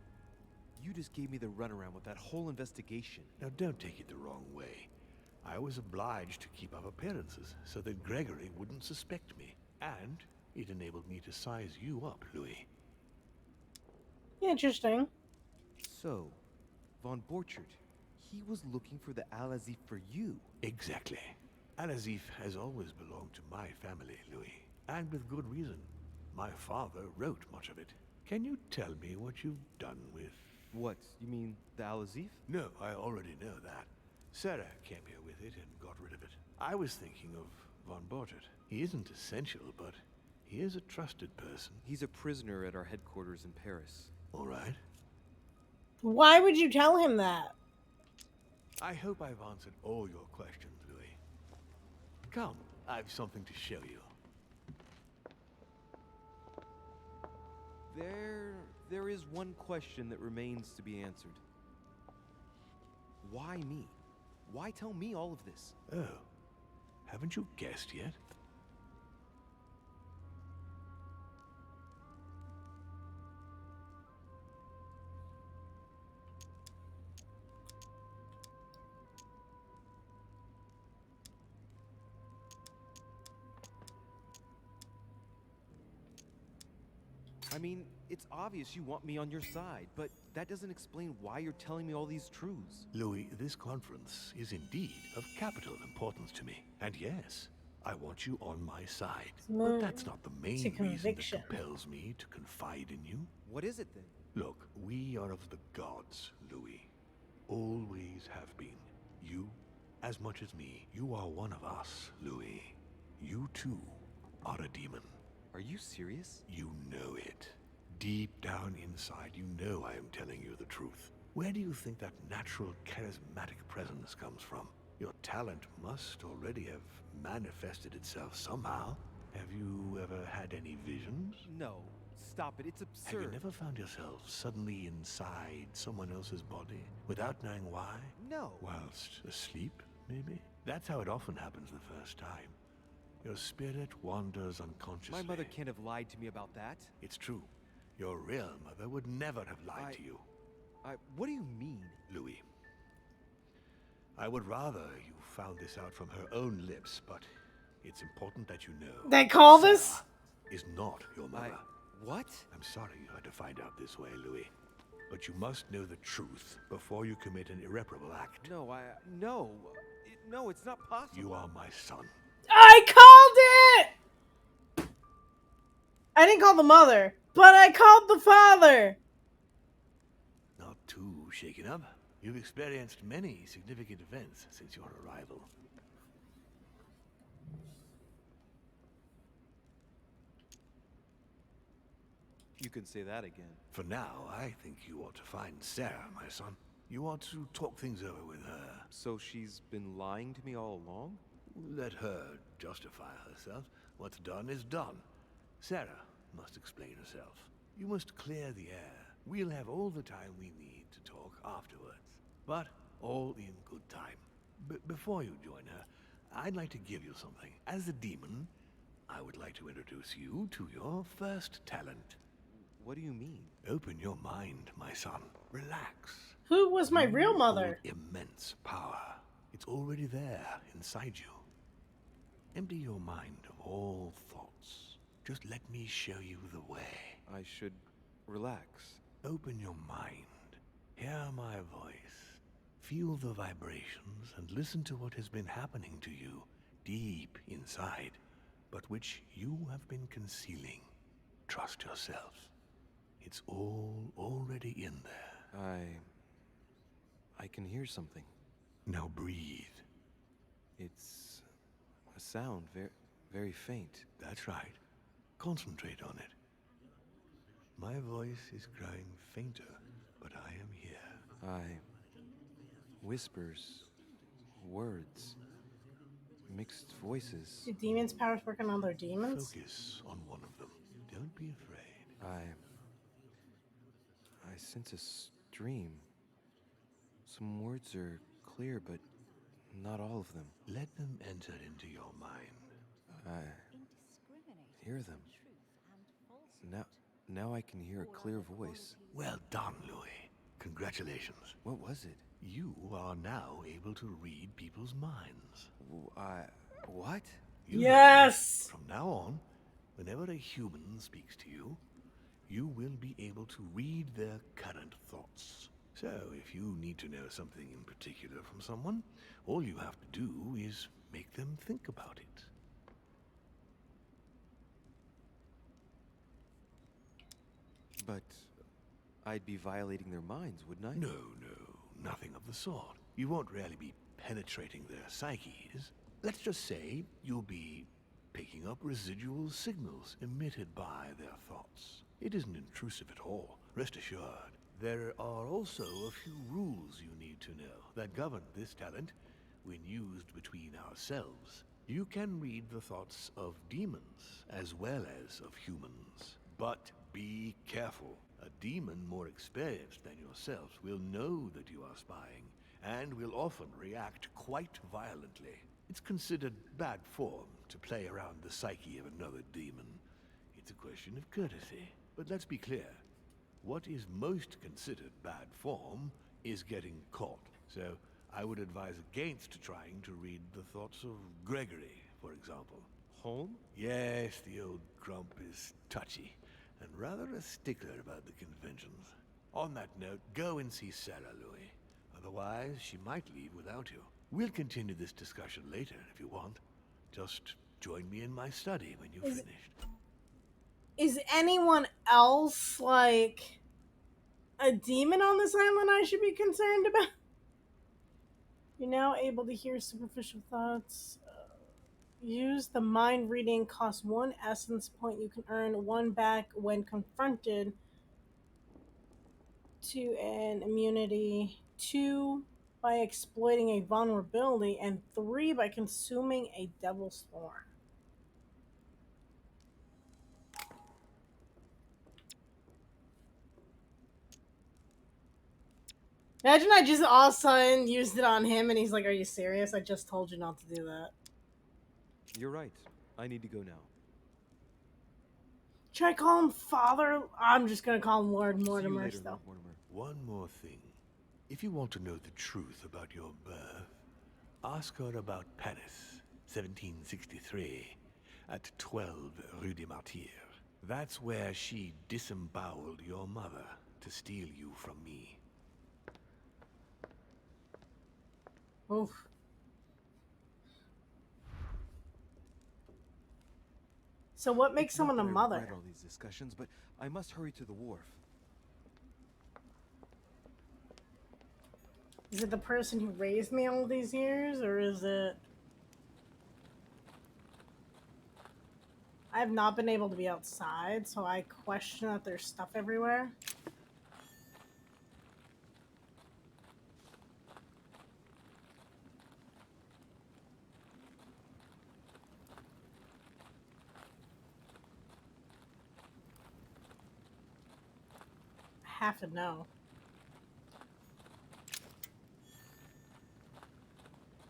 You just gave me the runaround with that whole investigation. Now don't take it the wrong way. I was obliged to keep up appearances so that Gregory wouldn't suspect me. And it enabled me to size you up, Louis. Interesting. So, Von Borchert, he was looking for the Al-Azif for you. Exactly. Al-Azif has always belonged to my family, Louis. And with good reason. My father wrote much of it. Can you tell me what you've done with... What? You mean the Al-Azif? No, I already know that. Sarah came here with it and got rid of it. I was thinking of Von Borchert. He isn't essential, but he is a trusted person. He's a prisoner at our headquarters in Paris. All right. Why would you tell him that? I hope I've answered all your questions, Louis. Come, I've something to show you. There There is one question that remains to be answered. Why me? Why tell me all of this? Oh, haven't you guessed yet? I mean, it's obvious you want me on your side, but that doesn't explain why you're telling me all these truths. Louis, this conference is indeed of capital importance to me. And yes, I want you on my side. But that's not the main reason that compels me to confide in you. What is it then? Look, we are of the gods, Louis. Always have been. You, as much as me, you are one of us, Louis. You too are a demon. Are you serious? You know it. Deep down inside, you know I am telling you the truth. Where do you think that natural, charismatic presence comes from? Your talent must already have manifested itself somehow. Have you ever had any visions? No. Stop it. It's absurd. Have you never found yourself suddenly inside someone else's body without knowing why? No. Whilst asleep, maybe? That's how it often happens the first time. Your spirit wanders unconsciously. My mother can't have lied to me about that. It's true. Your real mother would never have lied to you. What do you mean? Louis, I would rather you found this out from her own lips, but it's important that you know. They call this? Is not your mother. What? I'm sorry you had to find out this way, Louis. But you must know the truth before you commit an irreparable act. No, no, it's not possible. You are my son. I called it! I didn't call the mother, but I called the father! Not too shaken up. You've experienced many significant events since your arrival. You can say that again. For now, I think you ought to find Sarah, my son. You ought to talk things over with her. So she's been lying to me all along? Let her justify herself. What's done is done. Sarah must explain herself. You must clear the air. We'll have all the time we need to talk afterwards. But all in good time. Before you join her, I'd like to give you something. As a demon, I would like to introduce you to your first talent. What do you mean? Open your mind, my son. Relax. Who was my real mother? Immense power. It's already there inside you. Empty your mind of all thoughts. Just let me show you the way. I should relax. Open your mind. Hear my voice. Feel the vibrations and listen to what has been happening to you deep inside, but which you have been concealing. Trust yourself. It's all already in there. I can hear something. Now breathe. It's a sound, very faint. That's right. Concentrate on it. My voice is growing fainter, but I am here. Whispers, words, mixed voices. Do demons' powers working on their demons? Focus on one of them. Don't be afraid. I sense a stream. Some words are clear, but not all of them. Let them enter into your mind. I hear them. Now I can hear a clear voice. Well done, Louis. Congratulations. What was it? You are now able to read people's minds. What? Yes! From now on, whenever a human speaks to you, you will be able to read their current thoughts. So, if you need to know something in particular from someone, all you have to do is make them think about it. But I'd be violating their minds, wouldn't I? No, nothing of the sort. You won't really be penetrating their psyches. Let's just say you'll be picking up residual signals emitted by their thoughts. It isn't intrusive at all, rest assured. There are also a few rules you need to know that govern this talent when used between ourselves. You can read the thoughts of demons as well as of humans. But be careful. A demon more experienced than yourself will know that you are spying, and will often react quite violently. It's considered bad form to play around the psyche of another demon. It's a question of courtesy. But let's be clear. What is most considered bad form is getting caught. So I would advise against trying to read the thoughts of Gregory, for example. Home? Yes, the old grump is touchy, and rather a stickler about the conventions. On that note, go and see Sarah, Louis. Otherwise, she might leave without you. We'll continue this discussion later if you want. Just join me in my study when you've finished. Is anyone else, like, a demon on this island I should be concerned about? You're now able to hear superficial thoughts. Use the mind reading. Costs 1 essence point. You can earn 1 back when confronted. 2 an immunity. 2 by exploiting a vulnerability. And 3 by consuming a devil's thorn. Imagine I just all of a sudden used it on him and he's like, "Are you serious? I just told you not to do that." You're right. I need to go now. Should I call him Father? I'm just gonna call him Lord See you Mortimer later, still. Lord Mortimer. One more thing. If you want to know the truth about your birth, ask her about Paris, 1763, at 12 Rue des Martyrs. That's where she disemboweled your mother to steal you from me. Oof. So what makes It's not someone a that I mother? regret all these discussions, but I must hurry to the wharf. Is it the person who raised me all these years, or is it... I have not been able to be outside, so I question that there's stuff everywhere. I have to know.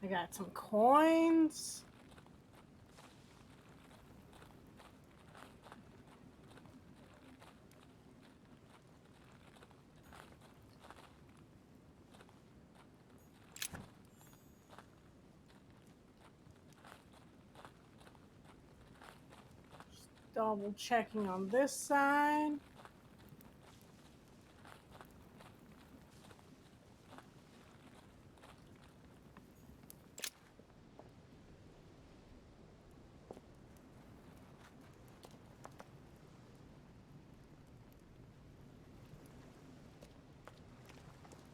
I got some coins. Just double checking on this side.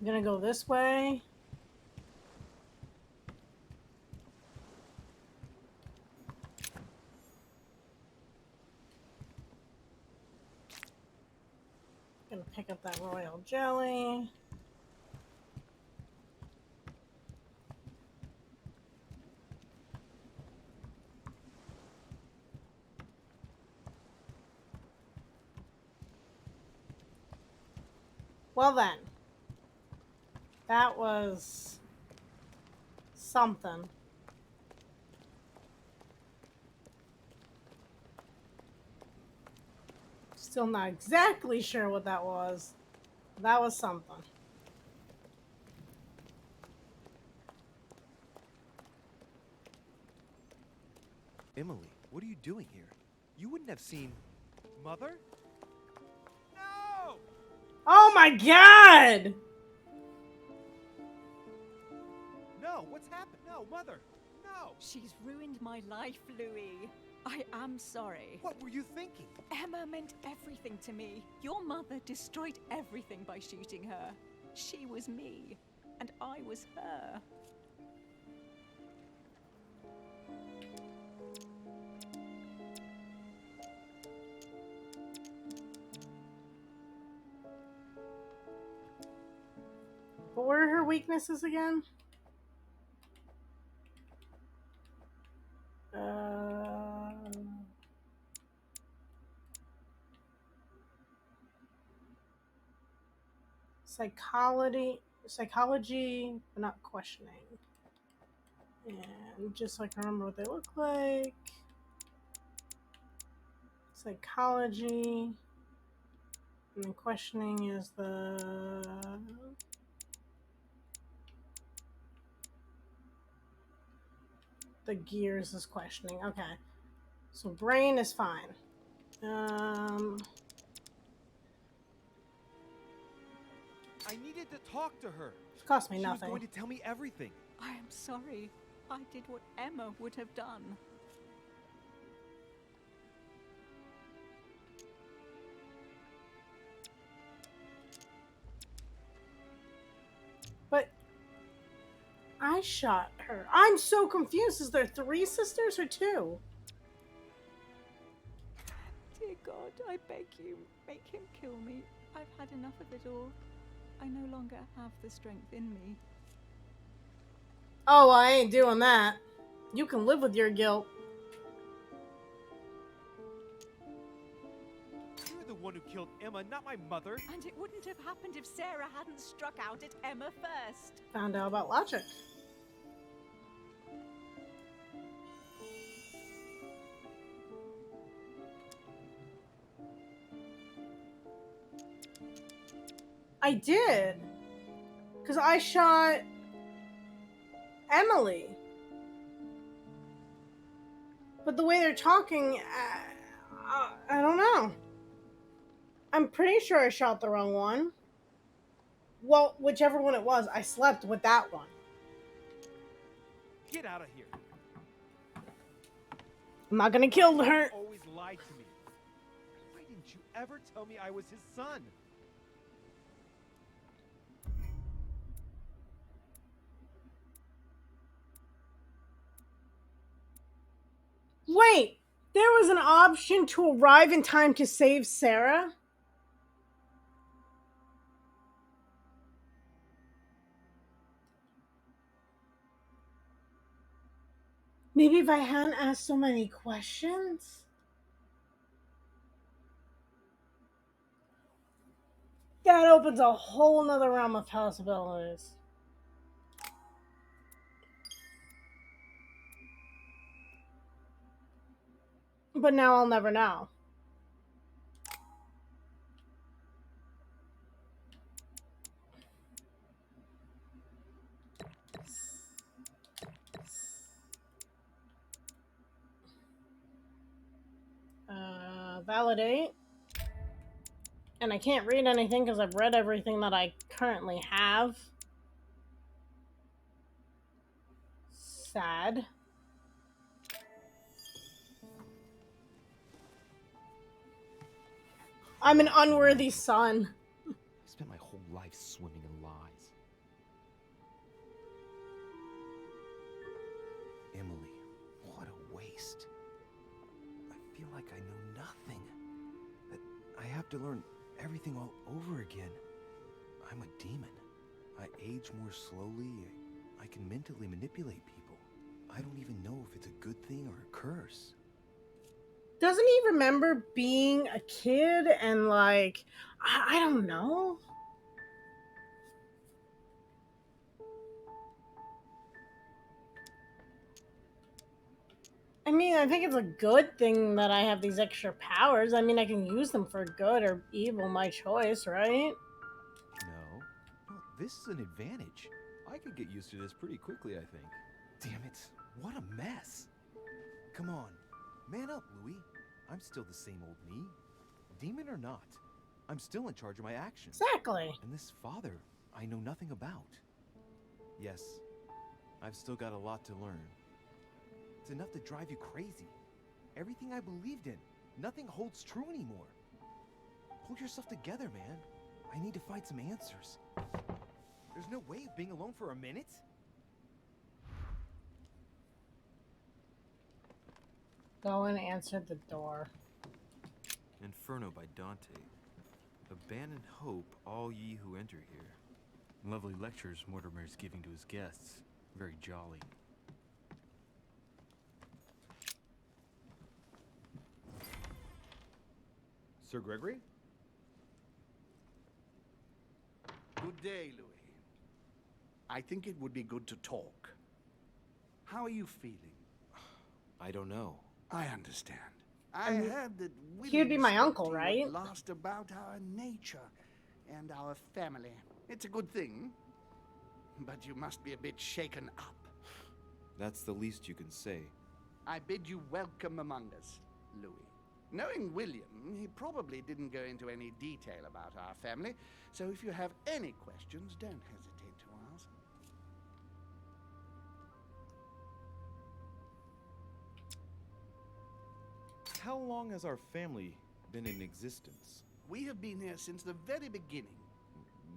I'm gonna go this way. Gonna pick up that royal jelly. Well then. That was something. Still not exactly sure what that was. That was something. Emily, what are you doing here? You wouldn't have seen... Mother? No! Oh my god! No, what's happened? No, Mother! No! She's ruined my life, Louis. I am sorry. What were you thinking? Emma meant everything to me. Your mother destroyed everything by shooting her. She was me, and I was her. What were her weaknesses again? psychology, but not questioning. And just so I can remember what they look like. Psychology. And then questioning is the gears is questioning. Okay. So brain is fine. I needed to talk to her. It cost me She nothing. was going to tell me everything. I am sorry. I did what Emma would have done. But I shot her. I'm so confused. Is there 3 sisters or 2? Dear God, I beg you, make him kill me. I've had enough of it all. I no longer have the strength in me. Oh, I ain't doing that. You can live with your guilt. You're the one who killed Emma, not my mother. And it wouldn't have happened if Sarah hadn't struck out at Emma first. Found out about logic. I did. Because I shot Emily. But the way they're talking, I don't know. I'm pretty sure I shot the wrong one. Well, whichever one it was, I slept with that one. Get out of here. I'm not gonna kill her. You always lied to me. Why didn't you ever tell me I was his son? Wait, there was an option to arrive in time to save Sarah? Maybe if I hadn't asked so many questions? That opens a whole nother realm of possibilities. But now I'll never know. Validate. And I can't read anything because I've read everything that I currently have. Sad. I'm an unworthy son. I spent my whole life swimming in lies. Emily, what a waste. I feel like I know nothing. That I have to learn everything all over again. I'm a demon. I age more slowly. I can mentally manipulate people. I don't even know if it's a good thing or a curse. Doesn't he remember being a kid and like, I don't know. I mean, I think it's a good thing that I have these extra powers. I mean, I can use them for good or evil, my choice, right? No, this is an advantage. I could get used to this pretty quickly, I think. Damn it, what a mess. Come on, man up, Louis. I'm still the same old me. Demon or not, I'm still in charge of my actions. Exactly. And this father, I know nothing about. Yes, I've still got a lot to learn. It's enough to drive you crazy. Everything I believed in, nothing holds true anymore. Pull yourself together, man. I need to find some answers. There's no way of being alone for a minute. Go and answer the door. Inferno by Dante. Abandon hope, all ye who enter here. Lovely lectures Mortimer is giving to his guests. Very jolly. Sir Gregory? Good Good day, Louis. I think it would be good to talk. How are you feeling? I don't know. I understand. I heard that He would be William my spoke uncle, to you right? at last about our nature and our family. It's a good thing, but you must be a bit shaken up. That's the least you can say. I bid you welcome among us, Louis. Knowing William, he probably didn't go into any detail about our family, so if you have any questions, don't hesitate to ask. How long has our family been in existence? We have been here since the very beginning.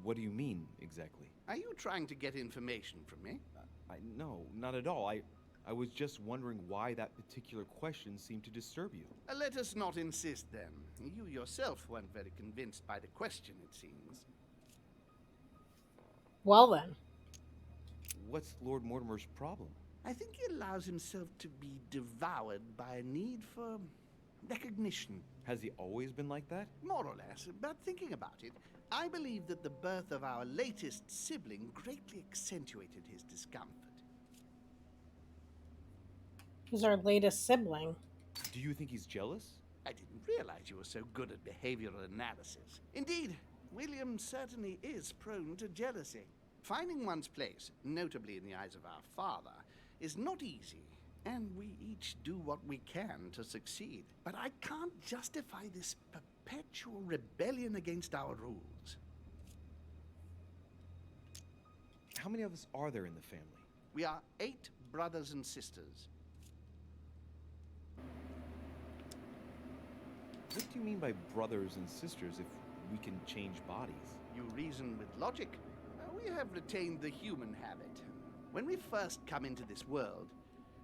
What do you mean, exactly? Are you trying to get information from me? No, not at all. I was just wondering why that particular question seemed to disturb you. Let us not insist, then. You yourself weren't very convinced by the question, it seems. Well then. What's Lord Mortimer's problem? I think he allows himself to be devoured by a need for recognition. Has he always been like that? More or less, but thinking about it, I believe that the birth of our latest sibling greatly accentuated his discomfort. He's our latest sibling. Do you think he's jealous? I didn't realize you were so good at behavioral analysis. Indeed, William certainly is prone to jealousy. Finding one's place, notably in the eyes of our father, is not easy, and we each do what we can to succeed. But I can't justify this perpetual rebellion against our rules. How many of us are there in the family? We are 8 brothers and sisters. What do you mean by brothers and sisters if we can change bodies? You reason with logic. We have retained the human habit. When we first come into this world,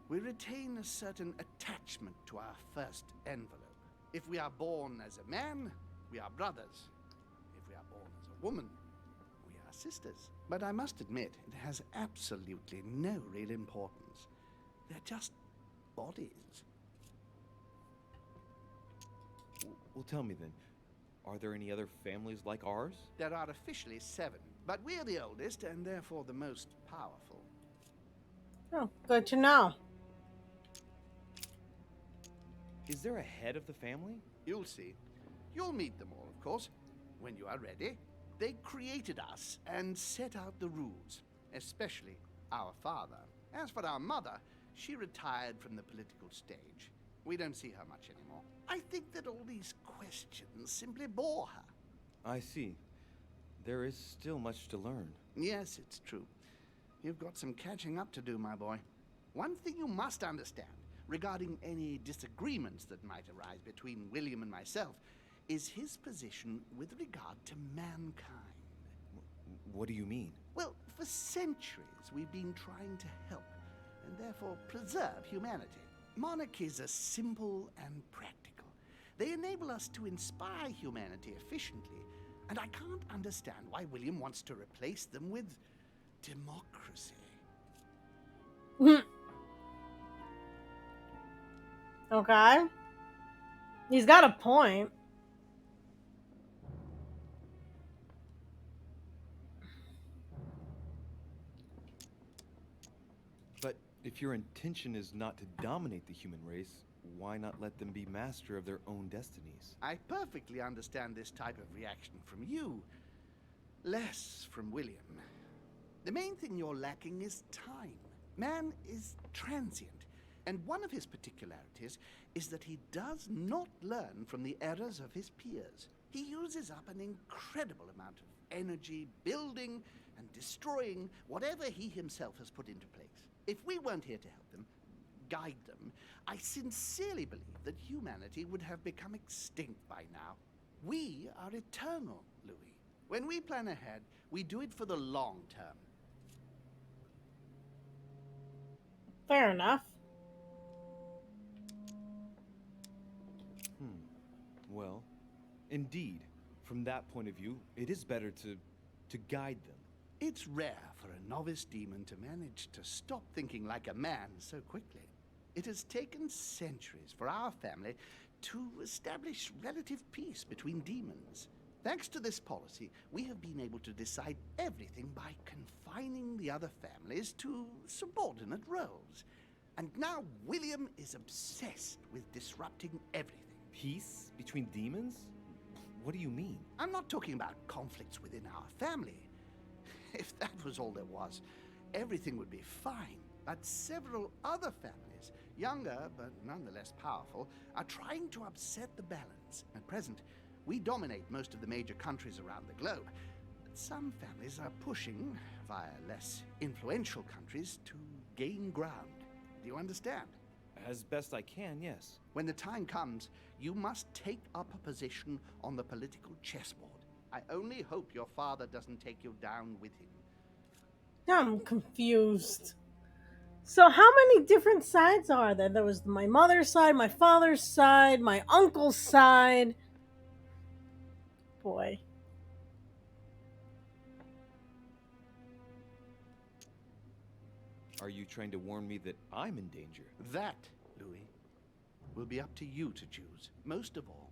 we retain a certain attachment to our first envelope. If we are born as a man, we are brothers. If we are born as a woman, we are sisters. But I must admit, it has absolutely no real importance. They're just bodies. Well, tell me then, are there any other families like ours? There are officially 7, but we're the oldest and therefore the most powerful. Oh, good to know. Is there a head of the family? You'll see. You'll meet them all, of course, when you are ready. They created us and set out the rules, especially our father. As for our mother, she retired from the political stage. We don't see her much anymore. I think that all these questions simply bore her. I see. There is still much to learn. Yes, it's true. You've got some catching up to do, my boy. One thing you must understand regarding any disagreements that might arise between William and myself is his position with regard to mankind. What do you mean? Well, for centuries we've been trying to help and therefore preserve humanity. Monarchies are simple and practical. They enable us to inspire humanity efficiently, and I can't understand why William wants to replace them with democracy. Okay. He's got a point. But if your intention is not to dominate the human race, why not let them be master of their own destinies? I perfectly understand this type of reaction from you, less from William. The main thing you're lacking is time. Man is transient, and one of his particularities is that he does not learn from the errors of his peers. He uses up an incredible amount of energy building and destroying whatever he himself has put into place. If we weren't here to help them, guide them, I sincerely believe that humanity would have become extinct by now. We are eternal, Louis. When we plan ahead, we do it for the long term. Fair enough. Well, indeed, from that point of view, it is better to guide them. It's rare for a novice demon to manage to stop thinking like a man so quickly. It has taken centuries for our family to establish relative peace between demons. Thanks to this policy, we have been able to decide everything by confining the other families to subordinate roles. And now William is obsessed with disrupting everything. Peace between demons? What do you mean? I'm not talking about conflicts within our family. If that was all there was, everything would be fine. But several other families, younger but nonetheless powerful, are trying to upset the balance. At present, we dominate most of the major countries around the globe. But some families are pushing, via less influential countries, to gain ground. Do you understand? As best I can, yes. When the time comes, you must take up a position on the political chessboard. I only hope your father doesn't take you down with him. I'm confused. So how many different sides are there? There was my mother's side, my father's side, my uncle's side. Boy. Are you trying to warn me that I'm in danger? That, Louis, will be up to you to choose. Most of all,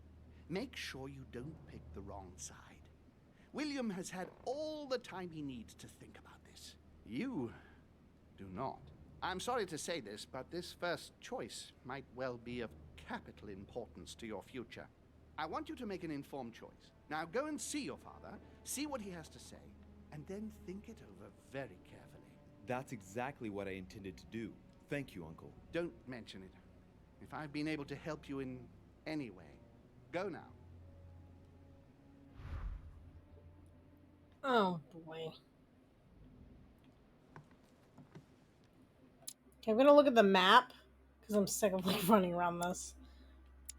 make sure you don't pick the wrong side. William has had all the time he needs to think about this. You do not. I'm sorry to say this, but this first choice might well be of capital importance to your future. I want you to make an informed choice. Now go and see your father, see what he has to say, and then think it over very carefully. That's exactly what I intended to do. Thank you, Uncle. Don't mention it. If I've been able to help you in any way, go now. Oh boy. Okay, I'm gonna look at the map because I'm sick of like running around this.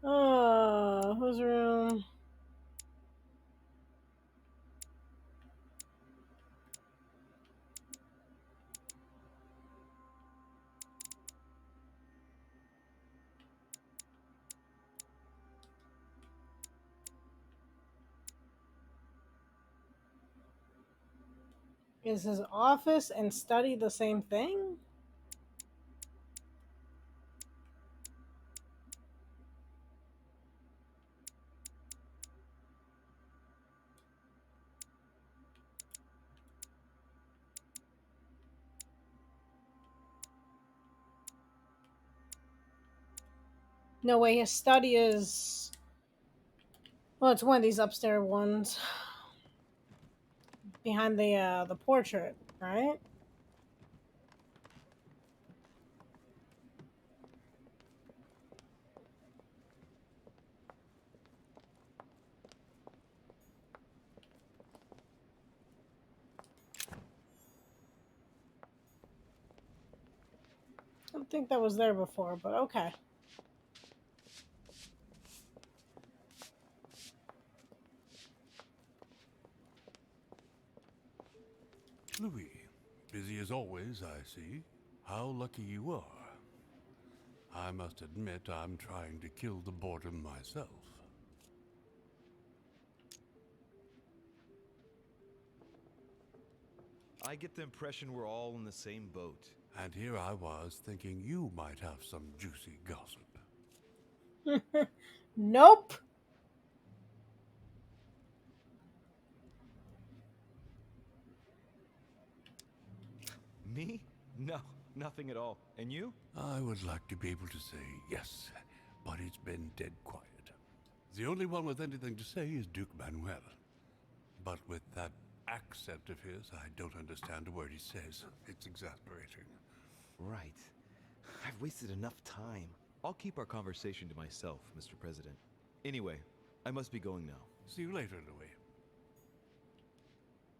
Oh, whose room? Is his office and study the same thing? No way, his study is... Well, it's one of these upstairs ones. Behind the portrait, right? I don't think that was there before, but okay. Louis, busy as always, I see. How lucky you are. I must admit I'm trying to kill the boredom myself. I get the impression we're all in the same boat. And here I was thinking you might have some juicy gossip. Nope. Me? No, nothing at all. And you? I would like to be able to say yes, but it's been dead quiet. The only one with anything to say is Duke Manuel. But with that accent of his, I don't understand a word he says. It's exasperating. Right. I've wasted enough time. I'll keep our conversation to myself, Mr. President. Anyway, I must be going now. See you later, Louis.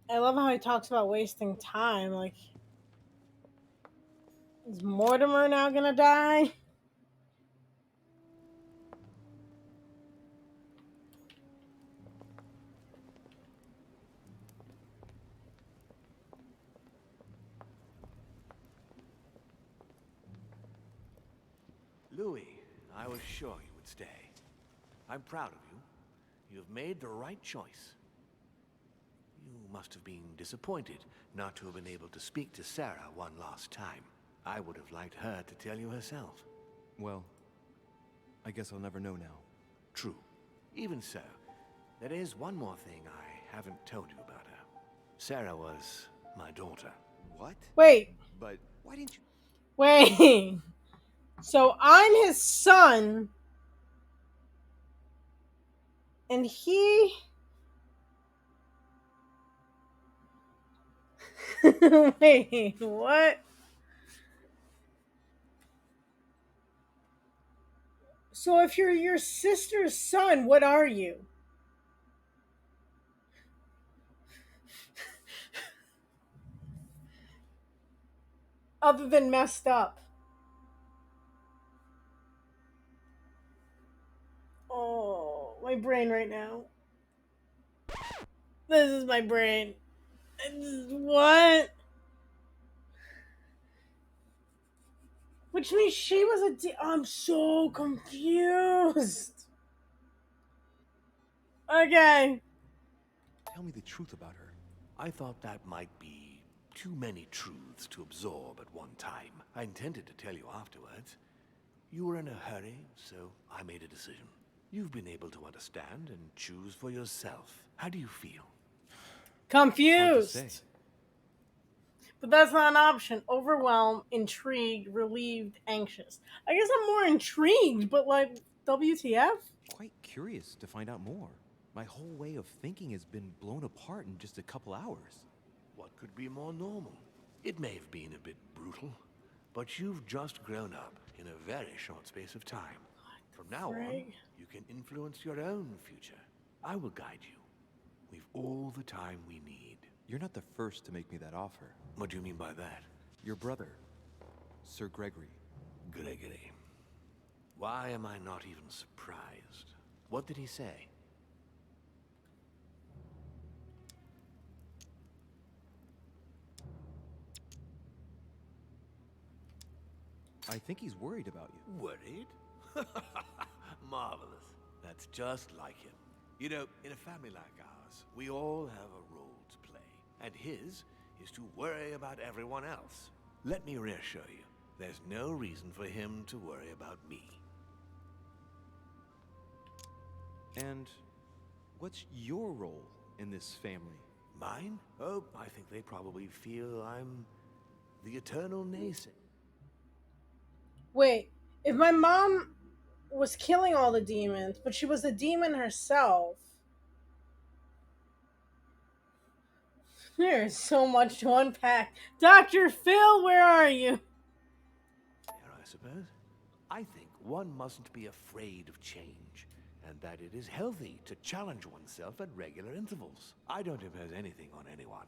I love how he talks about wasting time. Like, is Mortimer now gonna die? Louis, I was sure you would stay. I'm proud of you. You have made the right choice. You must have been disappointed not to have been able to speak to Sarah one last time. I would have liked her to tell you herself. Well, I guess I'll never know now. True. Even so, There is one more thing I haven't told you about her. Sarah was my daughter. What? Wait, But why didn't you? wait. So I'm his son, and he. Wait, what? So if you're your sister's son, what are you? Other than messed up. Oh, my brain right now. This is my brain. What? Which means she was I'm so confused. Okay. Tell me the truth about her. I thought that might be too many truths to absorb at one time. I intended to tell you afterwards. You were in a hurry, so I made a decision. You've been able to understand and choose for yourself. How do you feel? Confused. But that's not an option. Overwhelmed, intrigued, relieved, anxious. I guess I'm more intrigued, but like, WTF? Quite curious to find out more. My whole way of thinking has been blown apart in just a couple hours. What could be more normal? It may have been a bit brutal, but you've just grown up in a very short space of time. From now on, you can influence your own future. I will guide you. We've all the time we need. You're not the first to make me that offer. What do you mean by that? Your brother, Sir Gregory. Gregory. Why am I not even surprised? What did he say? I think he's worried about you. Worried? Marvelous. That's just like him. You know, in a family like ours, we all have a role to play. And his is to worry about everyone else. Let me reassure you, there's no reason for him to worry about me. And what's your role in this family? Mine? Oh, I think they probably feel I'm the eternal naysayer. Wait, if my mom was killing all the demons, but she was a demon herself, there's so much to unpack. Dr. Phil, where are you? I suppose. I think one mustn't be afraid of change, and that it is healthy to challenge oneself at regular intervals. I don't impose anything on anyone.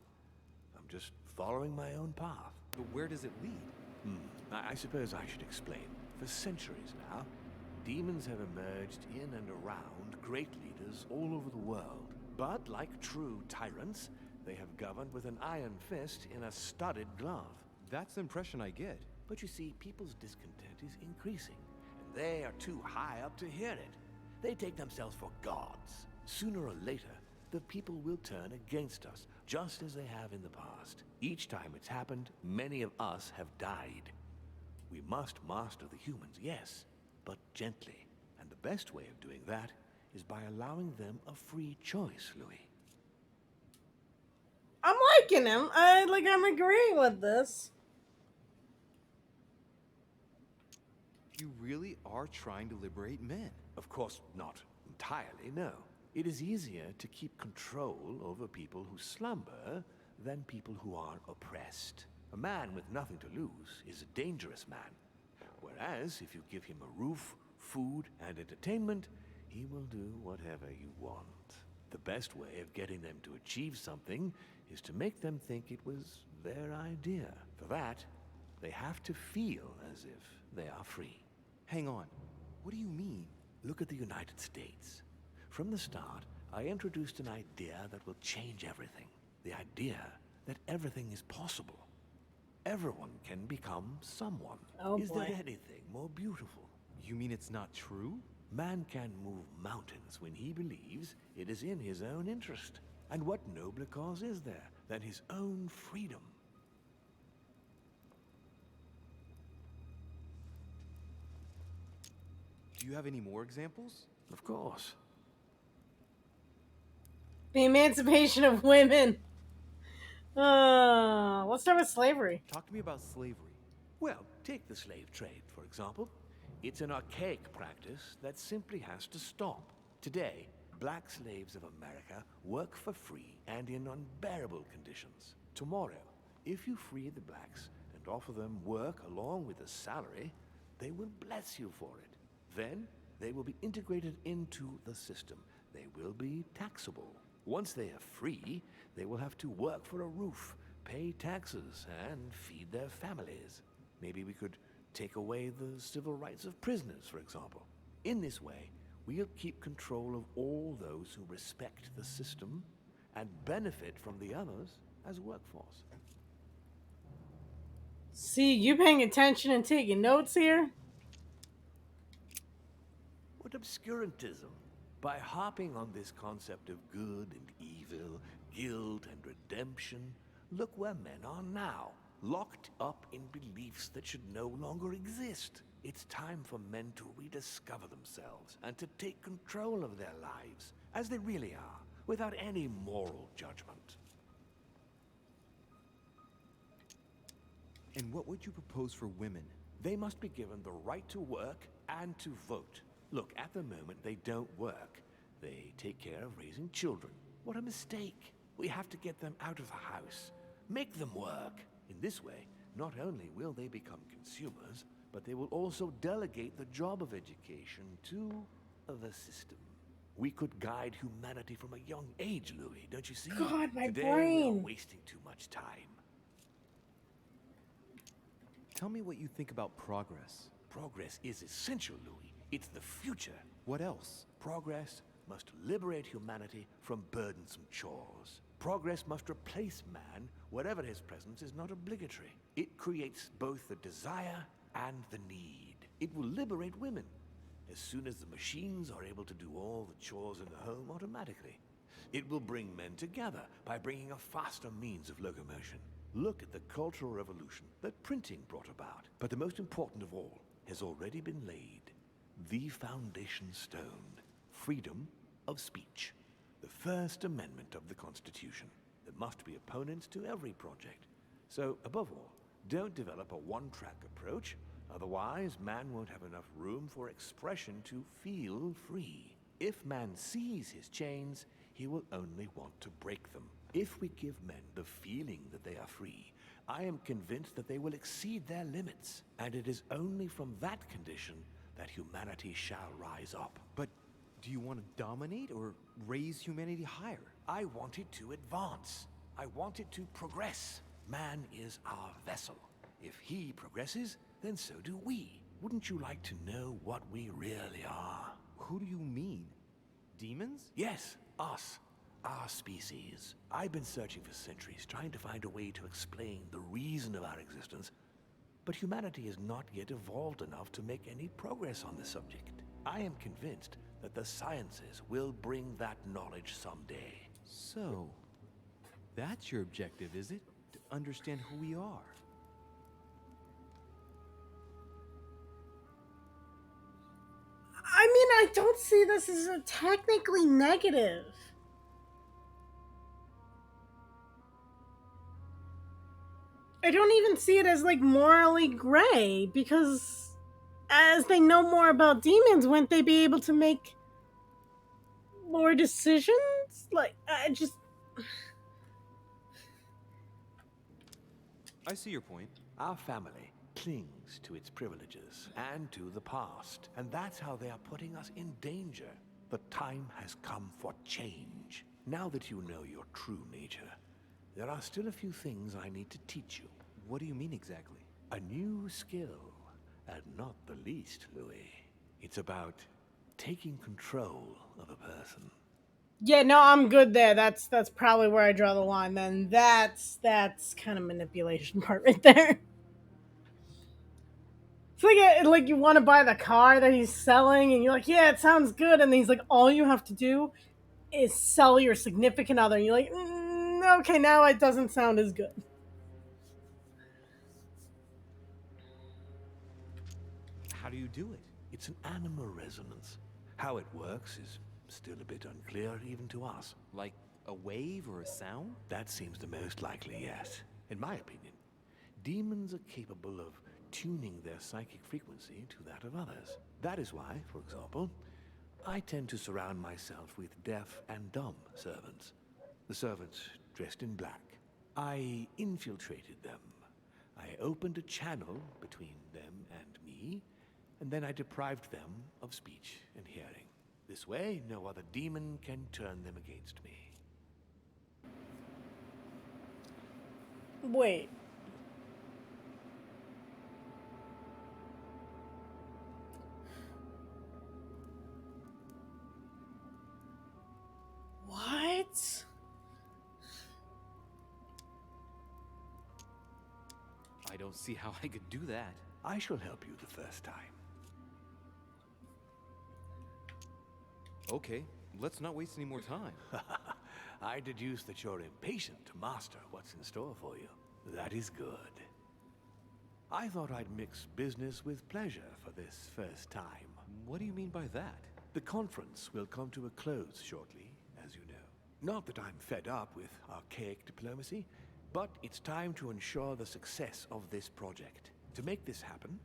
I'm just following my own path. But where does it lead? I suppose I should explain. For centuries now, demons have emerged in and around great leaders all over the world. But like true tyrants, they have governed with an iron fist in a studded glove. That's the impression I get. But you see, people's discontent is increasing, and they are too high up to hear it. They take themselves for gods. Sooner or later, the people will turn against us, just as they have in the past. Each time it's happened, many of us have died. We must master the humans, yes, but gently. And the best way of doing that is by allowing them a free choice, Louis. I'm liking him. I'm agreeing with this. You really are trying to liberate men. Of course, not entirely, no. It is easier to keep control over people who slumber than people who are oppressed. A man with nothing to lose is a dangerous man. Whereas, if you give him a roof, food, and entertainment, he will do whatever you want. The best way of getting them to achieve something is to make them think it was their idea. For that, they have to feel as if they are free. Hang on. What do you mean? Look at the United States. From the start, I introduced an idea that will change everything. The idea that everything is possible. Everyone can become someone. Oh, is there boy. anything more beautiful? You mean it's not true? Man can move mountains when he believes it is in his own interest. And what nobler cause is there than his own freedom? Do you have any more examples? Of course. The emancipation of women. Let's start with slavery. Talk to me about slavery. Well, take the slave trade, for example. It's an archaic practice that simply has to stop. Today, black slaves of America work for free and in unbearable conditions. Tomorrow, if you free the blacks and offer them work along with a salary, they will bless you for it. Then, they will be integrated into the system. They will be taxable. Once they are free, they will have to work for a roof, pay taxes, and feed their families. Maybe we could take away the civil rights of prisoners, for example. In this way, we'll keep control of all those who respect the system and benefit from the others as a workforce. See, you paying attention and taking notes here? What obscurantism! By harping on this concept of good and evil, guilt and redemption, look where men are now, locked up in beliefs that should no longer exist. It's time for men to rediscover themselves and to take control of their lives, as they really are, without any moral judgment. And what would you propose for women? They must be given the right to work and to vote. Look, at the moment, they don't work. They take care of raising children. What a mistake. We have to get them out of the house. Make them work. In this way, not only will they become consumers, but they will also delegate the job of education to the system. We could guide humanity from a young age, Louis, don't you see? God, my Today, we are brain. wasting too much time. Tell me what you think about progress. Progress is essential, Louis. It's the future. What else? Progress must liberate humanity from burdensome chores. Progress must replace man wherever his presence is not obligatory. It creates both the desire and the need. It will liberate women as soon as the machines are able to do all the chores in the home automatically. It will bring men together by bringing a faster means of locomotion. Look at the cultural revolution that printing brought about. But the most important of all has already been laid. The foundation stone. Freedom of speech. The First Amendment of the Constitution. There must be opponents to every project. So, above all, don't develop a one-track approach. Otherwise, man won't have enough room for expression to feel free. If man sees his chains, he will only want to break them. If we give men the feeling that they are free, I am convinced that they will exceed their limits. And it is only from that condition that humanity shall rise up. But do you want to dominate or raise humanity higher? I want it to advance. I want it to progress. Man is our vessel. If he progresses, then so do we. Wouldn't you like to know what we really are? Who do you mean? Demons? Yes, us. Our species. I've been searching for centuries, trying to find a way to explain the reason of our existence, but humanity has not yet evolved enough to make any progress on the subject. I am convinced that the sciences will bring that knowledge someday. So, that's your objective, is it? To understand who we are? I mean, I don't see this as a technically negative. I don't even see it as like morally gray because as they know more about demons, wouldn't they be able to make more decisions? Like, I just. I see your point. Our family clings to its privileges and to the past, and that's how they are putting us in danger. The time has come for change. Now that you know your true nature, there are still a few things I need to teach you. What do you mean exactly? A new skill, and not the least, Louis. It's about taking control of a person. Yeah, no, I'm good there. That's probably where I draw the line. Then that's kind of manipulation part right there. It's like you want to buy the car that he's selling, and you're like, yeah, it sounds good, and he's like, all you have to do is sell your significant other, and you're like, okay, now it doesn't sound as good. How do you do it? It's an animal resonance. How it works is still a bit unclear even to us. Like A wave or a sound? That seems the most likely, yes. In my opinion, demons are capable of tuning their psychic frequency to that of others. That is why, for example, I tend to surround myself with deaf and dumb servants. The servants dressed in black. I infiltrated them. I opened a channel between them and me, and then I deprived them of speech and hearing. This way, no other demon can turn them against me. Wait. What? I don't see how I could do that. I shall help you the first time. Okay, let's not waste any more time. I deduce that you're impatient to master what's in store for you. That is good. I thought I'd mix business with pleasure for this first time. What do you mean by that? The conference will come to a close shortly, as you know. Not that I'm fed up with archaic diplomacy, but it's time to ensure the success of this project. To make this happen,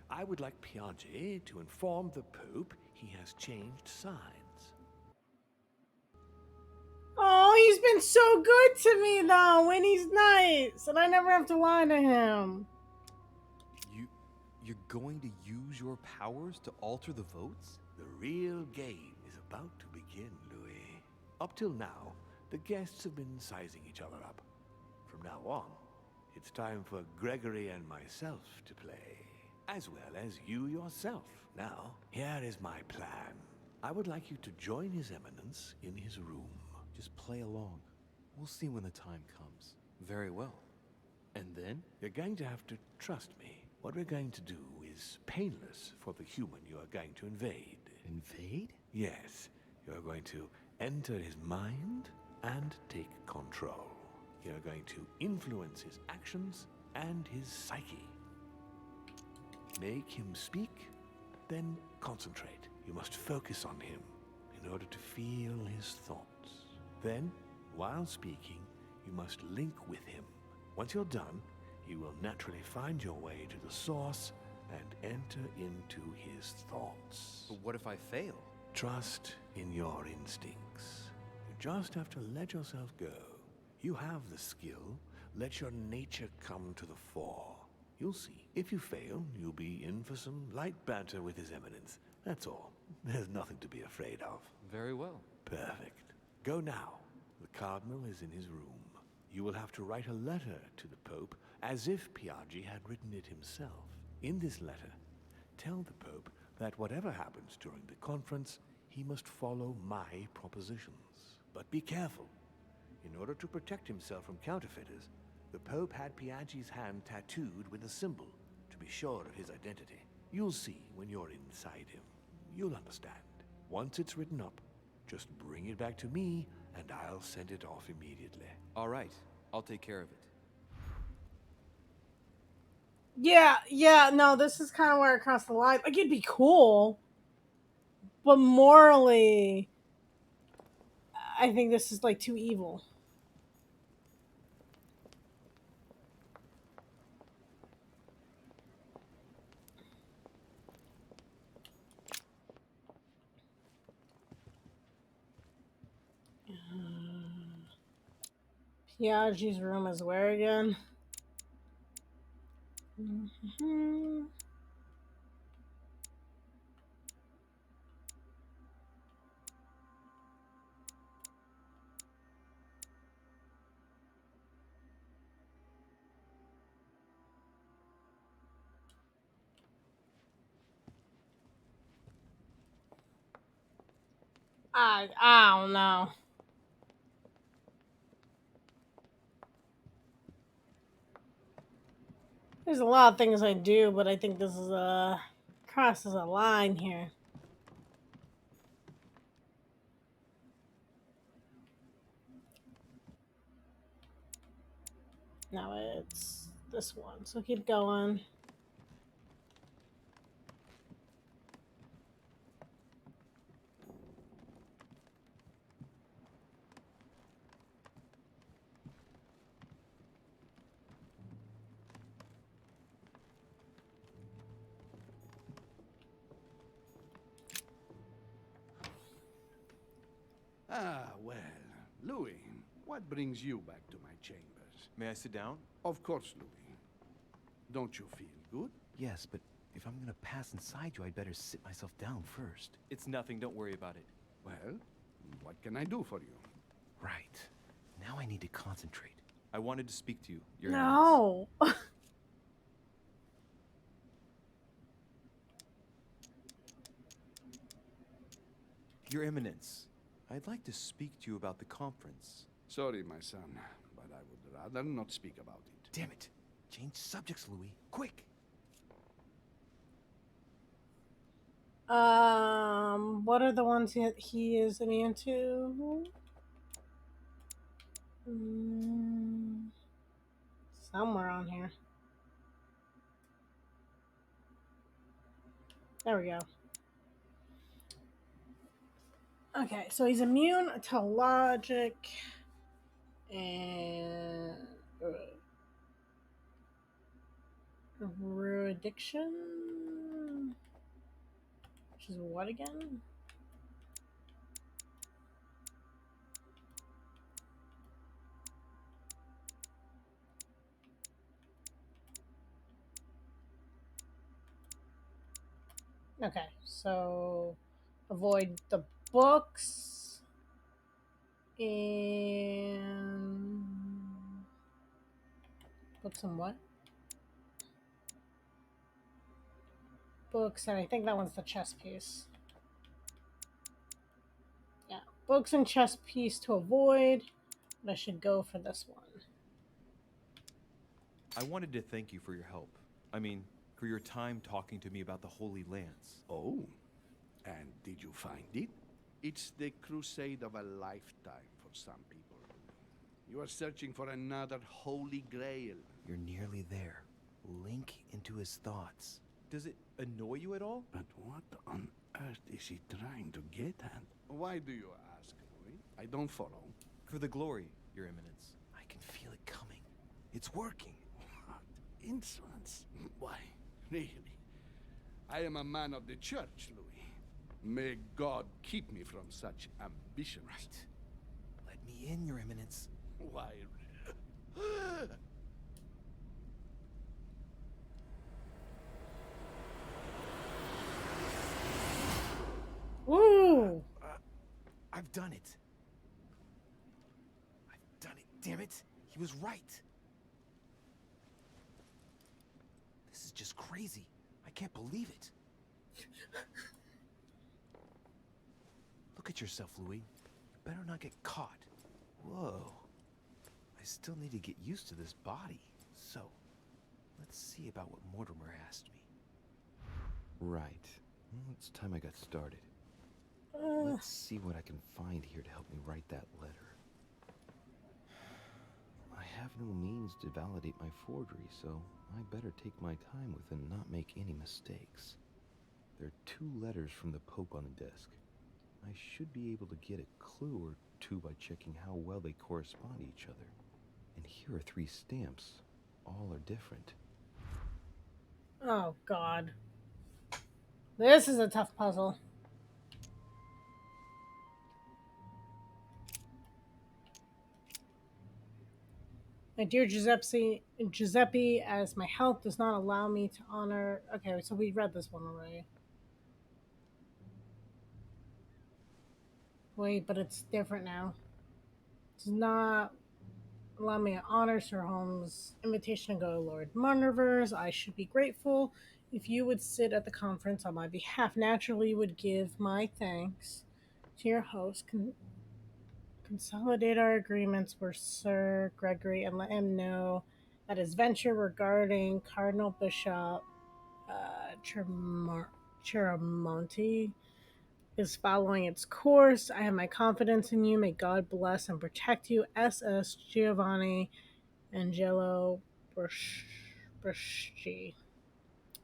I would like Piaget to inform the Pope he has changed sides. Oh, he's been so good to me though when he's nice, and I never have to lie to him. You're going to use your powers to alter the votes? The real game is about to begin, Louis. Up till now, the guests have been sizing each other up. From now on, it's time for Gregory and myself to play, as well as you yourself. Now, here is my plan. I would like you to join His Eminence in his room. Just play along. We'll see when the time comes. Very well. And then? You're going to have to trust me. What we're going to do is painless for the human you are going to invade. Invade? Yes. You're going to enter his mind and take control. You're going to influence his actions and his psyche. Make him speak, then concentrate. You must focus on him in order to feel his thoughts. Then, while speaking, you must link with him. Once you're done, you will naturally find your way to the source and enter into his thoughts. But what if I fail? Trust in your instincts. You just have to let yourself go. You have the skill. Let your nature come to the fore. You'll see. If you fail, you'll be in for some light banter with His Eminence. That's all. There's nothing to be afraid of. Very well. Perfect. Go now. The Cardinal is in his room. You will have to write a letter to the Pope as if Piaggi had written it himself. In this letter, tell the Pope that whatever happens during the conference, he must follow my propositions. But be careful. In order to protect himself from counterfeiters, the Pope had Piaggi's hand tattooed with a symbol to be sure of his identity. You'll see when you're inside him. You'll understand. Once it's written up, just bring it back to me, and I'll send it off immediately. All right. I'll take care of it. Yeah, no, this is kind of where I crossed the line. Like, it'd be cool, but morally, I think this is, like, too evil. Piaggi's room is where again? Mm-hmm. I don't know. There's a lot of things I do, but I think this is crosses a line here. No, it's this one. So keep going. Ah, well, Louis, what brings you back to my chambers? May I sit down? Of course, Louis. Don't you feel good? Yes, but if I'm gonna pass inside you, I'd better sit myself down first. It's nothing, don't worry about it. Well, what can I do for you? Right. Now I need to concentrate. I wanted to speak to you, Your Eminence. No. Your Eminence, I'd like to speak to you about the conference. Sorry, my son, but I would rather not speak about it. Damn it! Change subjects, Louis. Quick! What are the ones he is immune to? Somewhere on here. There we go. Okay, so he's immune to logic and erudition, which is what again? Okay, so avoid the books and books and what? Books, and I think that one's the chess piece. Yeah, books and chess piece to avoid, but I should go for this one. I wanted to thank you for your help. I mean, for your time talking to me about the Holy Lance. Oh, and did you find it? It's the crusade of a lifetime for some people. You are searching for another holy grail. You're nearly there. Link into his thoughts. Does it annoy you at all? But what on earth is he trying to get at? Why do you ask, Louis? I don't follow. For the glory, Your Eminence. I can feel it coming. It's working. What insolence. Why, really? I am a man of the church, Louis. May God keep me from such ambitions. Right. Let me in, Your Eminence. Why? Ooh! I've done it. I've done it, damn it. He was right. This is just crazy. I can't believe it. Look at yourself, Louis. You better not get caught. Whoa. I still need to get used to this body. So, let's see about what Mortimer asked me. Right. Well, it's time I got started. Let's see what I can find here to help me write that letter. I have no means to validate my forgery, so I better take my time with it and not make any mistakes. There are 2 letters from the Pope on the desk. I should be able to get a clue or 2 by checking how well they correspond to each other. And here are 3 stamps. All are different. Oh, God. This is a tough puzzle. My dear Giuseppe, as my health does not allow me to honor... Okay, so we read this one already. Wait, but it's different now. Does not allow me to honor Sir Holmes' invitation to go to Lord Marniver's. I should be grateful if you would sit at the conference on my behalf. Naturally, would give my thanks to your host. Consolidate our agreements with Sir Gregory and let him know that his venture regarding Cardinal Bishop Chiramonti is following its course. I have my confidence in you. May God bless and protect you. SS Giovanni Angelo Bruschi.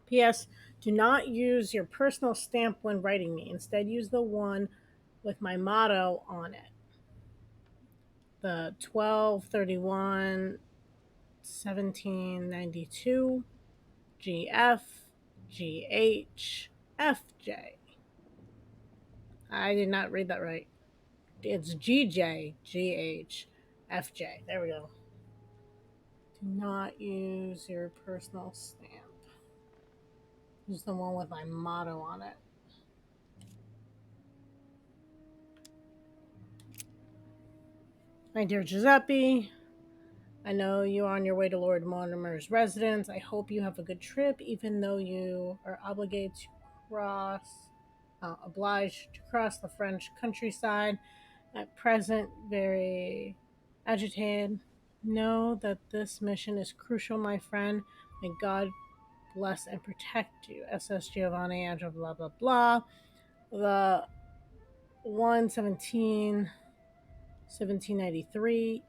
P.S. Do not use your personal stamp when writing me. Instead, use the one with my motto on it. The 12/31 1792 GF GH FJ. I did not read that right. It's GJGHFJ. There we go. Do not use your personal stamp. Use the one with my motto on it. My dear Giuseppe, I know you are on your way to Lord Mortimer's residence. I hope you have a good trip, even though you are obliged to cross the French countryside. At present, very agitated. Know that this mission is crucial, my friend. May God bless and protect you. SS Giovanni, Angela, blah, blah, blah. The 117 1793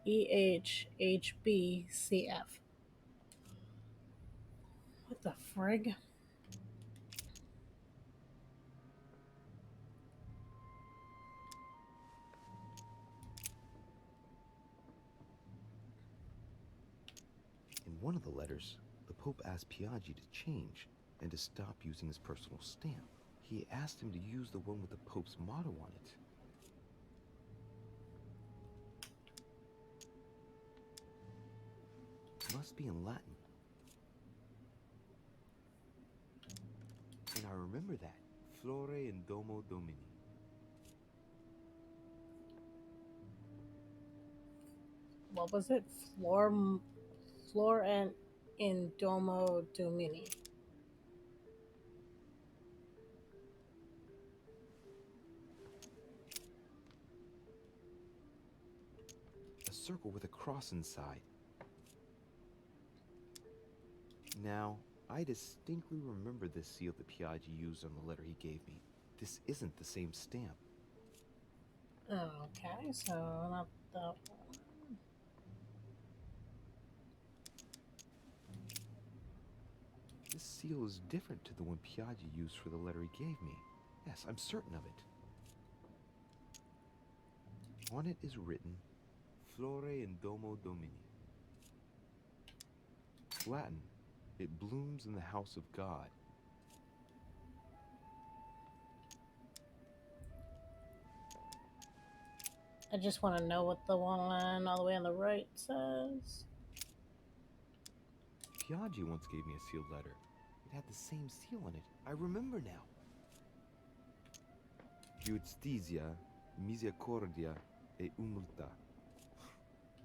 EHHBCF. What the frig? In one of the letters, the Pope asked Piaggi to change and to stop using his personal stamp. He asked him to use the one with the Pope's motto on it. Must be in Latin. And I remember that. Flore in domo domini. What was it? Flor and in Domo Domini. A circle with a cross inside. Now, I distinctly remember this seal that Piaggi used on the letter he gave me. This isn't the same stamp. Okay, so not that one. This seal is different to the one Piaggi used for the letter he gave me. Yes, I'm certain of it. On it is written, Flore in domo domini. Latin, it blooms in the house of God. I just want to know what the one all the way on the right says. Piaggi once gave me a sealed letter. It had the same seal on it. I remember now. Giustizia, misericordia e umiltà.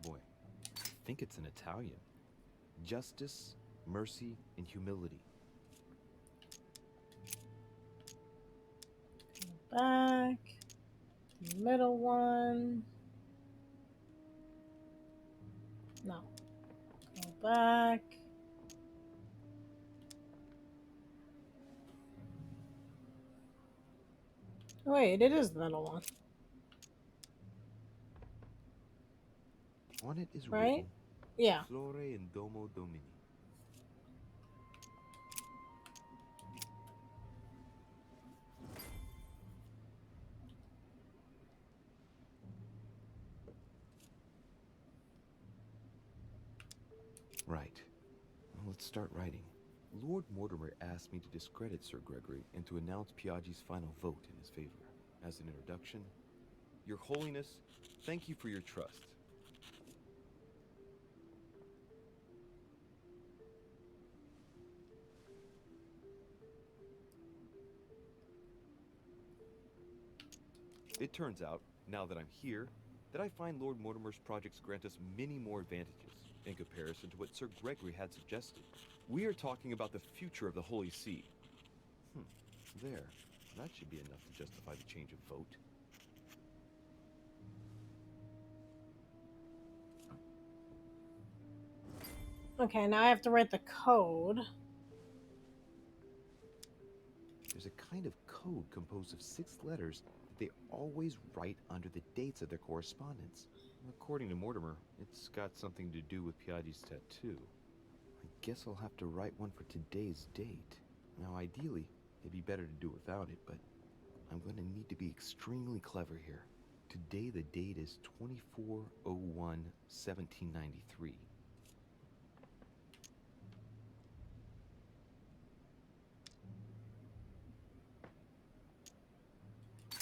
Boy, I think it's in Italian. Justice, mercy, and humility. Back. Middle one. No. Go back. Wait, it is the middle one. On it is right? written, Yeah. Flore in domo domini. Right. Well, let's start writing. Lord Mortimer asked me to discredit Sir Gregory and to announce Piaggi's final vote in his favor. As an introduction, Your Holiness, thank you for your trust. It turns out, now that I'm here, that I find Lord Mortimer's projects grant us many more advantages in comparison to what Sir Gregory had suggested. We are talking about the future of the Holy See. There. That should be enough to justify the change of vote. Okay, now I have to write the code. There's a kind of code composed of 6 letters that they always write under the dates of their correspondence. According to Mortimer, it's got something to do with Piaggi's tattoo. I guess I'll have to write one for today's date. Now, ideally, it'd be better to do without it, but I'm going to need to be extremely clever here. Today, the date is 24/01/1793.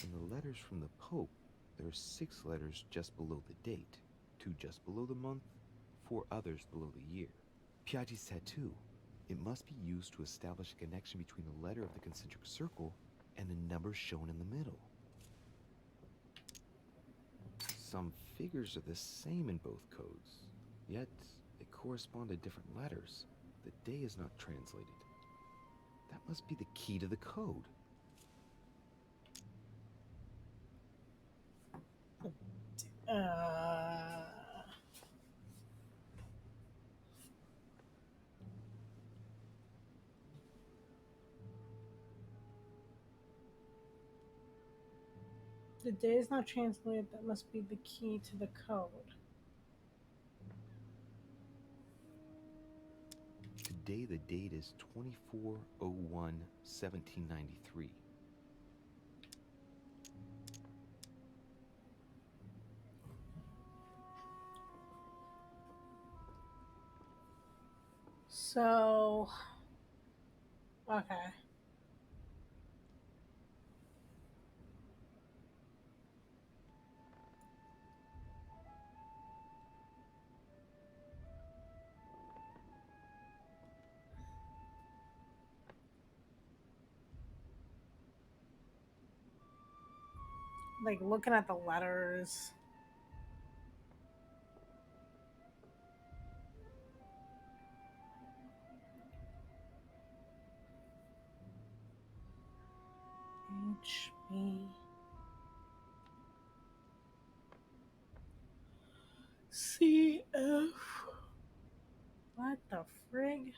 In the letters from the Pope, There are 6 letters just below the date, 2 just below the month, 4 others below the year. Piaggi's tattoo. It must be used to establish a connection between the letter of the concentric circle and the number shown in the middle. Some figures are the same in both codes, yet they correspond to different letters. The day is not translated. That must be the key to the code. The day is not translated. That must be the key to the code. Today the date is 24/01/1793. So, okay. Like looking at the letters. HB CF. What the frig?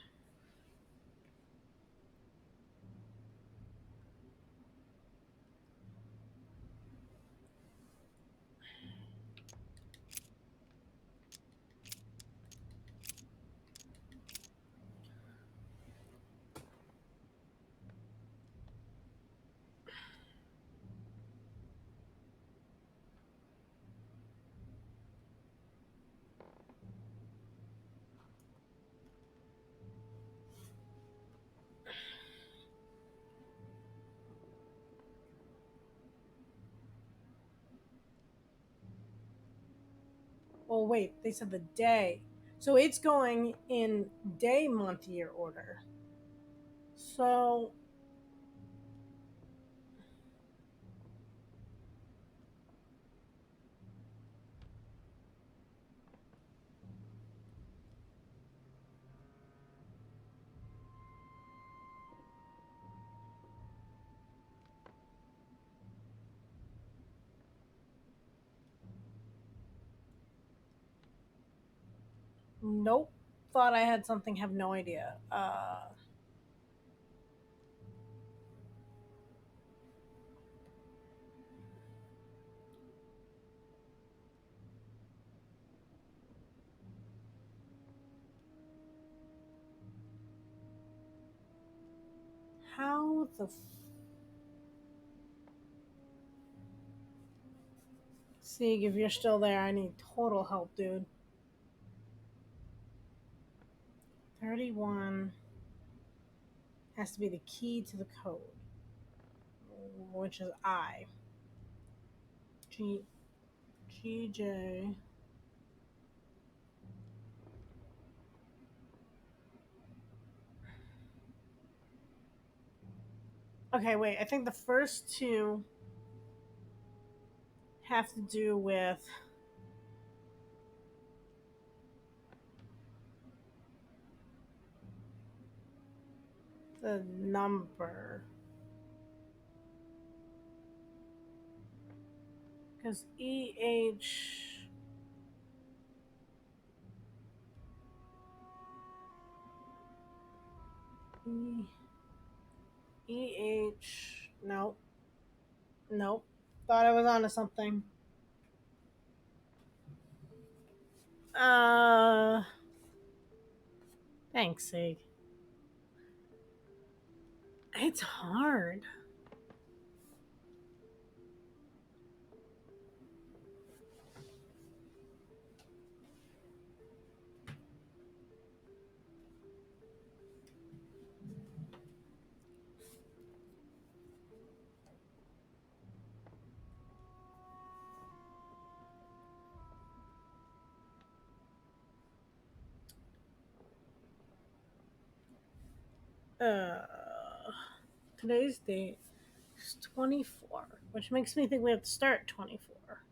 Oh wait, they said the day. So it's going in day, month, year order. So nope. Thought I had something, have no idea. How the Sieg, if you're still there, I need total help, dude. 31 has to be the key to the code, which is I. G. GJ. Okay, wait. I think the first two have to do with the number. Because EH. EH. Nope. Nope. Thought I was onto something. Thanks, Sig. It's hard. Uh, today's date is 24, which makes me think we have to start 24.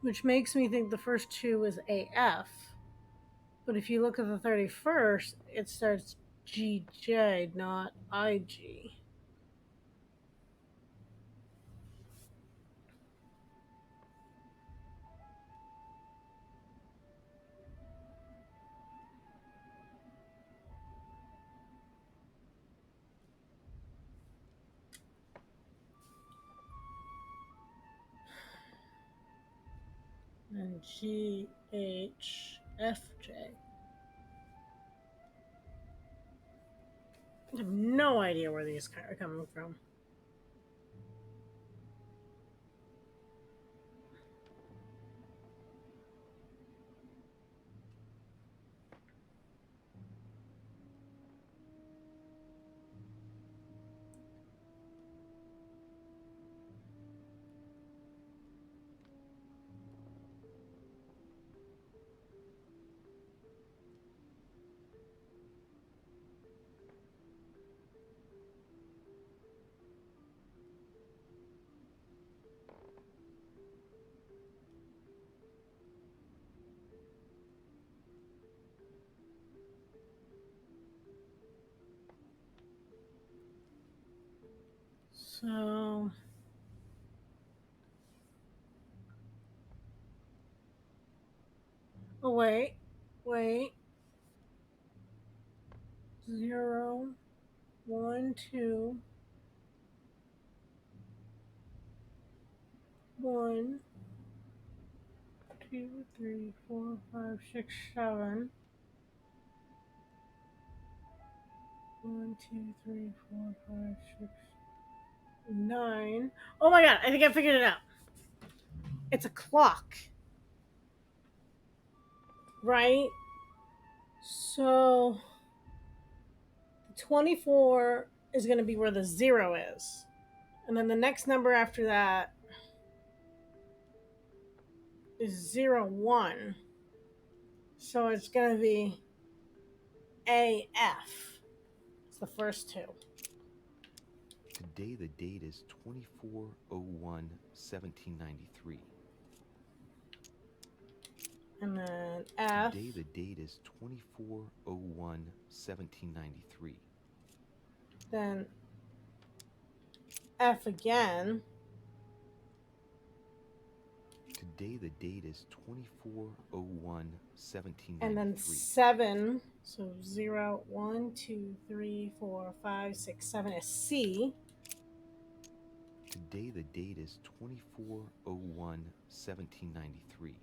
Which makes me think the first two is AF. But if you look at the 31st, it starts GJ, not IG. And GHFJ. I have no idea where these are coming from. So oh wait. 0, 1, 2, 1, 2, 3, 4, 5, 6, 7. 1, 2, 3, 4, 5, 6, 9. Oh my god, I think I figured it out. It's a clock. Right? So 24 is going to be where the 0 is. And then the next number after that is 0, 1. So it's going to be AF. It's the first two. Today the date is 24/01/1793. And then F. Today the date is 24/01/1793. Then F again. Today the date is 24/01/1793. And then 7. So 0, 1, 2, 3, 4, 5, 6, 7 is C. Today the date is 24/01/1793.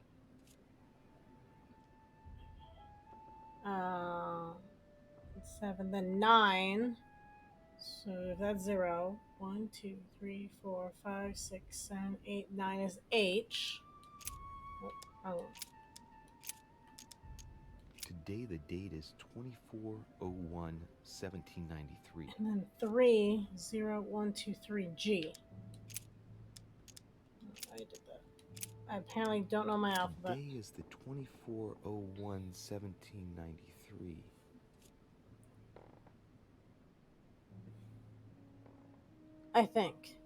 7, then 9. So if that's 0, 1, 2, 3, 4, 5, 6, 7, 8, 9 is H. Oh. Today the date is 24/01/1793. And then 3, 0, 1, 2, 3, G. I did that. I apparently don't know my alphabet. Today is the 24/01/1793. I think.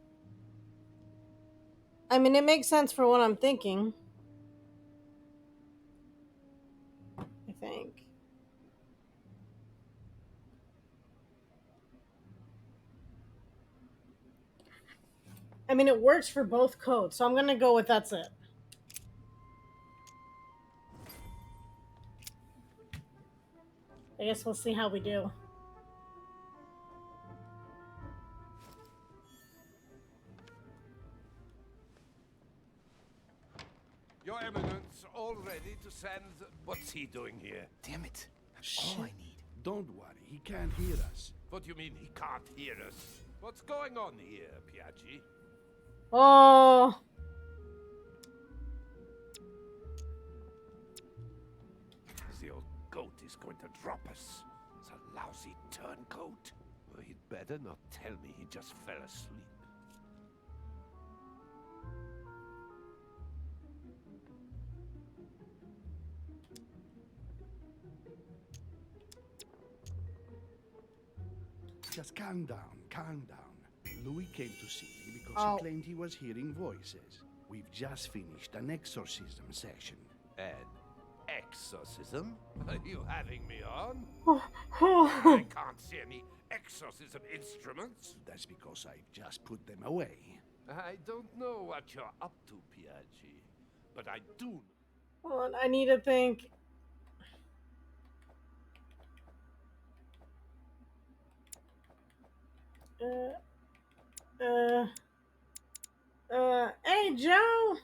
I mean, it makes sense for what I'm thinking. I think. I mean, it works for both codes, so I'm going to go with that's it. I guess we'll see how we do. Your Eminence, all ready to send... What's he doing here? Damn it. That's Shit. all I need. Don't worry, he can't hear us. What do you mean he can't hear us? What's going on here, Piaggi? Oh. The old goat is going to drop us. The lousy turncoat. Well, he'd better not tell me he just fell asleep. Just calm down, calm down. Louis came to see me because Oh. he claimed he was hearing voices. We've just finished an exorcism session. An exorcism? Are you having me on? Oh, I can't see any exorcism instruments. That's because I've just put them away. I don't know what you're up to, Piaggi, but I do. Hold on, I need to think. Hey, Joe!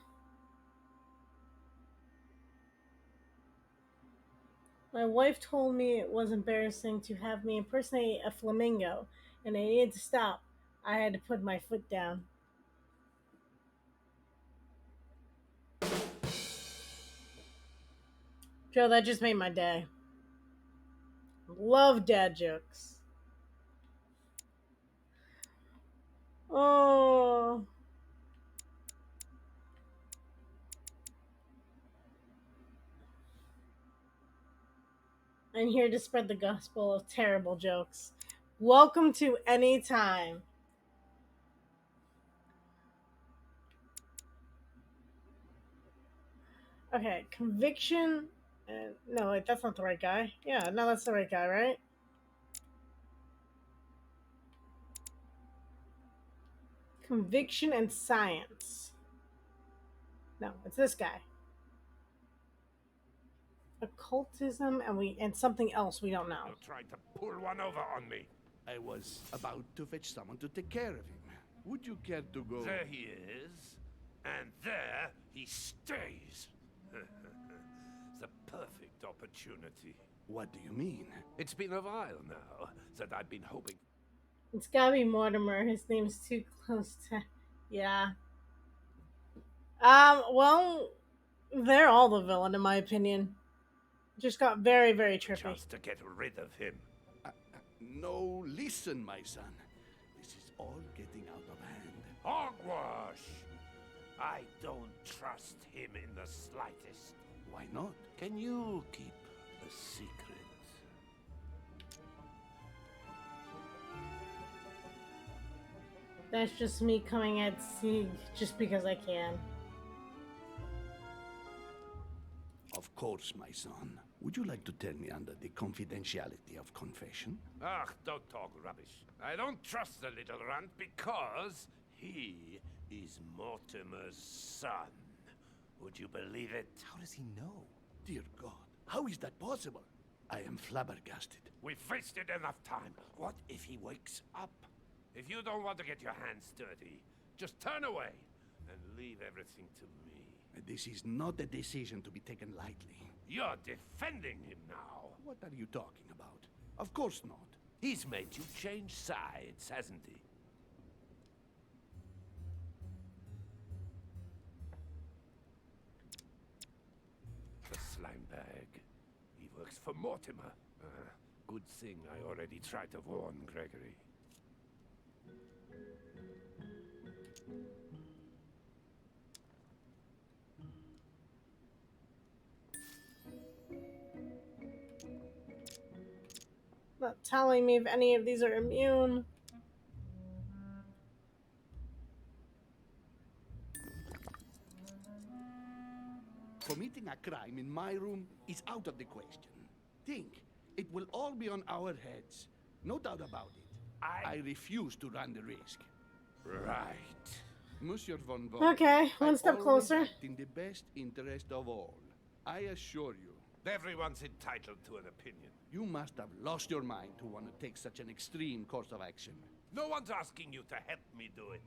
My wife told me it was embarrassing to have me impersonate a flamingo, and I needed to stop. I had to put my foot down. Joe, that just made my day. Love dad jokes. Oh. I'm here to spread the gospel of terrible jokes. Welcome to any time. Okay, conviction. No, wait, that's not the right guy. Yeah, no, that's the right guy, right? Conviction and science. No, it's this guy. Occultism and something else we don't know. You're trying to pull one over on me. I was about to fetch someone to take care of him. Would you care to go? There he is, and there he stays. The perfect opportunity. What do you mean? It's been a while now that I've been hoping. It's gotta be Mortimer. His name's too close to. Yeah. Well, they're all the villain, in my opinion. Just got very, very trippy. Chance to get rid of him. No, listen, my son. This is all getting out of hand. Hogwash! I don't trust him in the slightest. Why not? Can you keep a secret? That's just me coming at Sieg just because I can. Of course, my son. Would you like to tell me under the confidentiality of confession? Ach, don't talk rubbish. I don't trust the little runt because he is Mortimer's son. Would you believe it? How does he know? Dear God, how is that possible? I am flabbergasted. We've wasted enough time. What if he wakes up? If you don't want to get your hands dirty, just turn away and leave everything to me. This is not a decision to be taken lightly. You're defending him now. What are you talking about? Of course not. He's made you change sides, hasn't he? The slime bag. He works for Mortimer. Good thing I already tried to warn Gregory. Not telling me if any of these are immune. Committing a crime in my room is out of the question. Think, it will all be on our heads. No doubt about it. I refuse to run the risk. Right. Monsieur von Von. Okay, one step closer. In the best interest of all. I assure you. Everyone's entitled to an opinion. You must have lost your mind to want to take such an extreme course of action. No one's asking you to help me do it.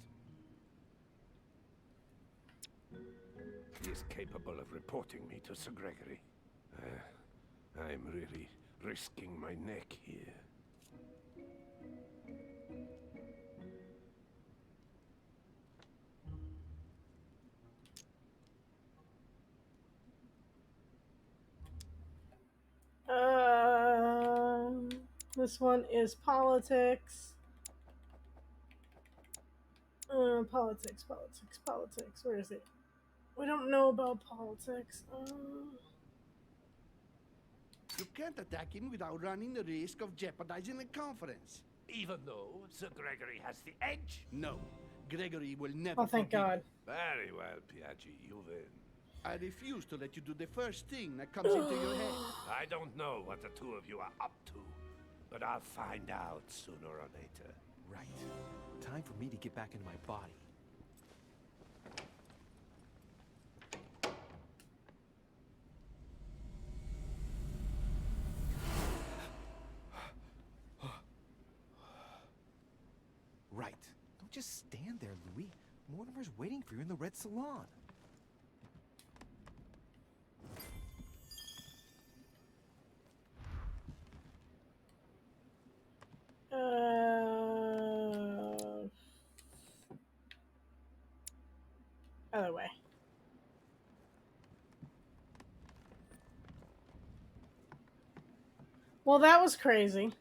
He is capable of reporting me to Sir Gregory. I'm really risking my neck here. This one is politics. Politics. Where is it? We don't know about politics. You can't attack him without running the risk of jeopardizing the conference. even though Sir Gregory has the edge? No, Gregory will never Oh, thank forgive you. God. Very well, Piaggi, you win. I refuse to let you do the first thing that comes into your head. I don't know what the two of you are up to, but I'll find out sooner or later. Right. Time for me to get back into my body. Right. Don't just stand there, Louis. Mortimer's waiting for you in the Red Salon. Other way. Well, that was crazy.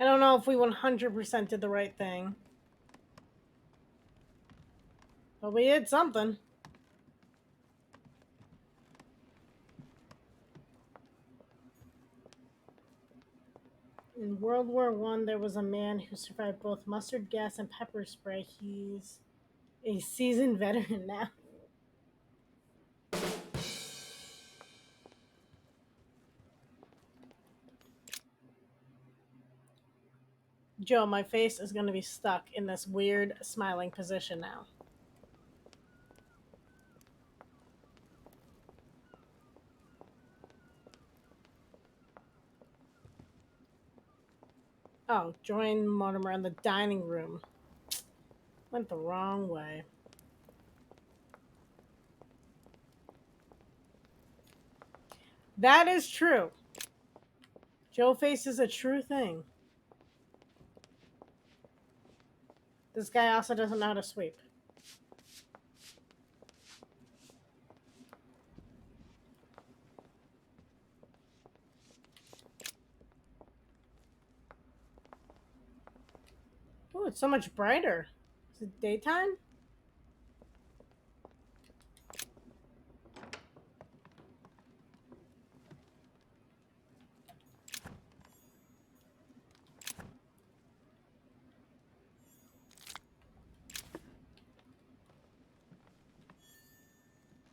I don't know if we 100% did the right thing. But we did something. In World War I, there was a man who survived both mustard gas and pepper spray. He's a seasoned veteran now. Joe, my face is going to be stuck in this weird smiling position now. Oh, join Mortimer in the dining room. Went the wrong way. That is true. Joe face is a true thing. This guy also doesn't know how to sweep. Oh, it's so much brighter. Is it daytime?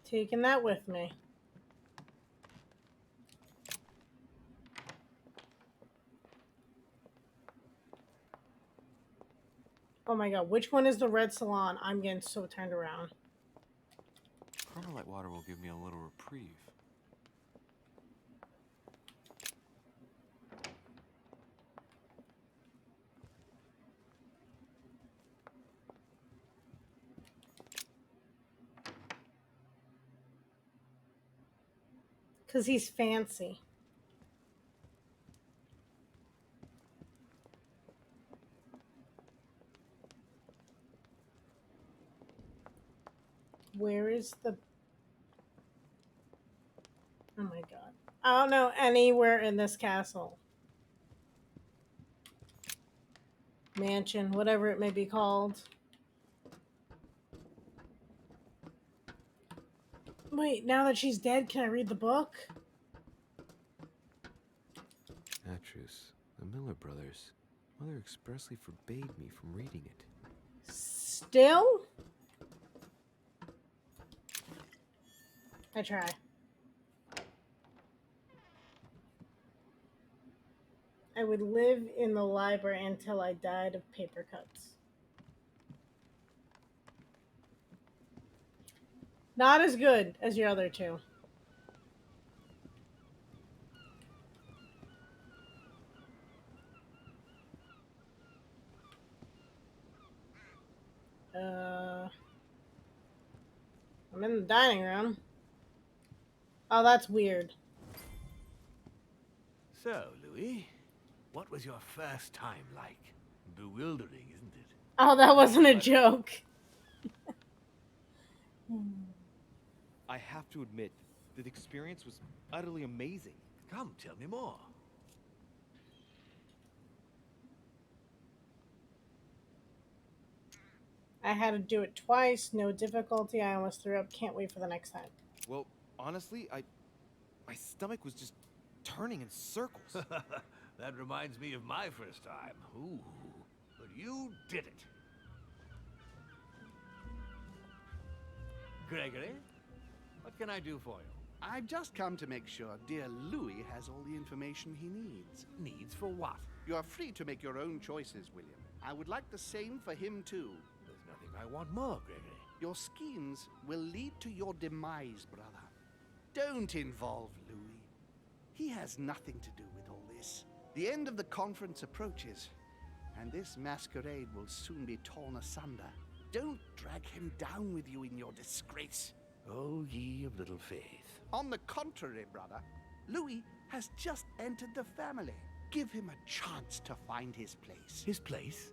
Taking that with me. Oh my god, which one is the Red Salon? I'm getting so turned around. Carmelite water will give me a little reprieve. Because he's fancy. Where is the... Oh my god. I don't know anywhere in this castle. Mansion, whatever it may be called. Wait, now that she's dead, can I read the book? Atrus, the Miller brothers. Mother expressly forbade me from reading it. Still? I try. I would live in the library until I died of paper cuts. Not as good as your other two. I'm in the dining room. Oh, that's weird. So, Louis, what was your first time like? Bewildering, isn't it? Oh, that wasn't a joke. I have to admit, the experience was utterly amazing. Come, tell me more. I had to do it twice, no difficulty. I almost threw up. Can't wait for the next time. Well, honestly, My stomach was just turning in circles. That reminds me of my first time. Ooh, but you did it. Gregory, what can I do for you? I've just come to make sure dear Louis has all the information he needs. Needs for what? You are free to make your own choices, William. I would like the same for him, too. There's nothing I want more, Gregory. Your schemes will lead to your demise, brother. Don't involve Louis. He has nothing to do with all this. The end of the conference approaches, and this masquerade will soon be torn asunder. Don't drag him down with you in your disgrace. Oh, ye of little faith. On the contrary, brother, Louis has just entered the family. Give him a chance to find his place. His place?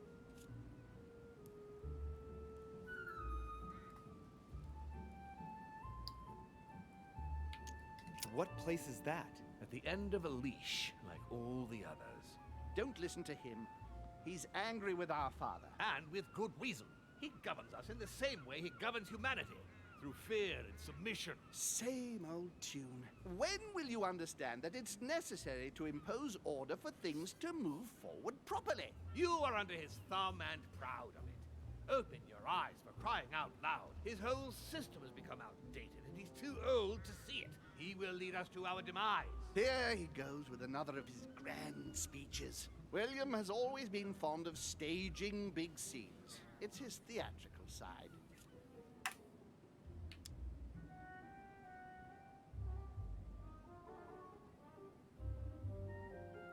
What place is that? At the end of a leash, like all the others. Don't listen to him. He's angry with our father. And with good reason. He governs us in the same way he governs humanity. Through fear and submission. Same old tune. When will you understand that it's necessary to impose order for things to move forward properly? You are under his thumb and proud of it. Open your eyes, for crying out loud. His whole system has become outdated, and he's too old to see it. He will lead us to our demise. Here he goes with another of his grand speeches. William has always been fond of staging big scenes. It's his theatrical side.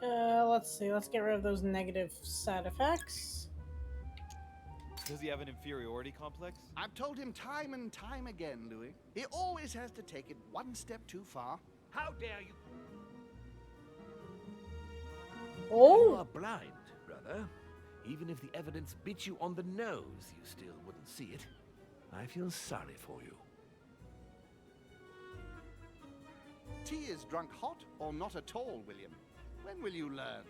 Let's see. Let's get rid of those negative side effects. Does he have an inferiority complex? I've told him time and time again, Louis. He always has to take it one step too far. How dare you? Oh! You are blind, brother. Even if the evidence bit you on the nose, you still wouldn't see it. I feel sorry for you. Tea is drunk hot or not at all, William. When will you learn?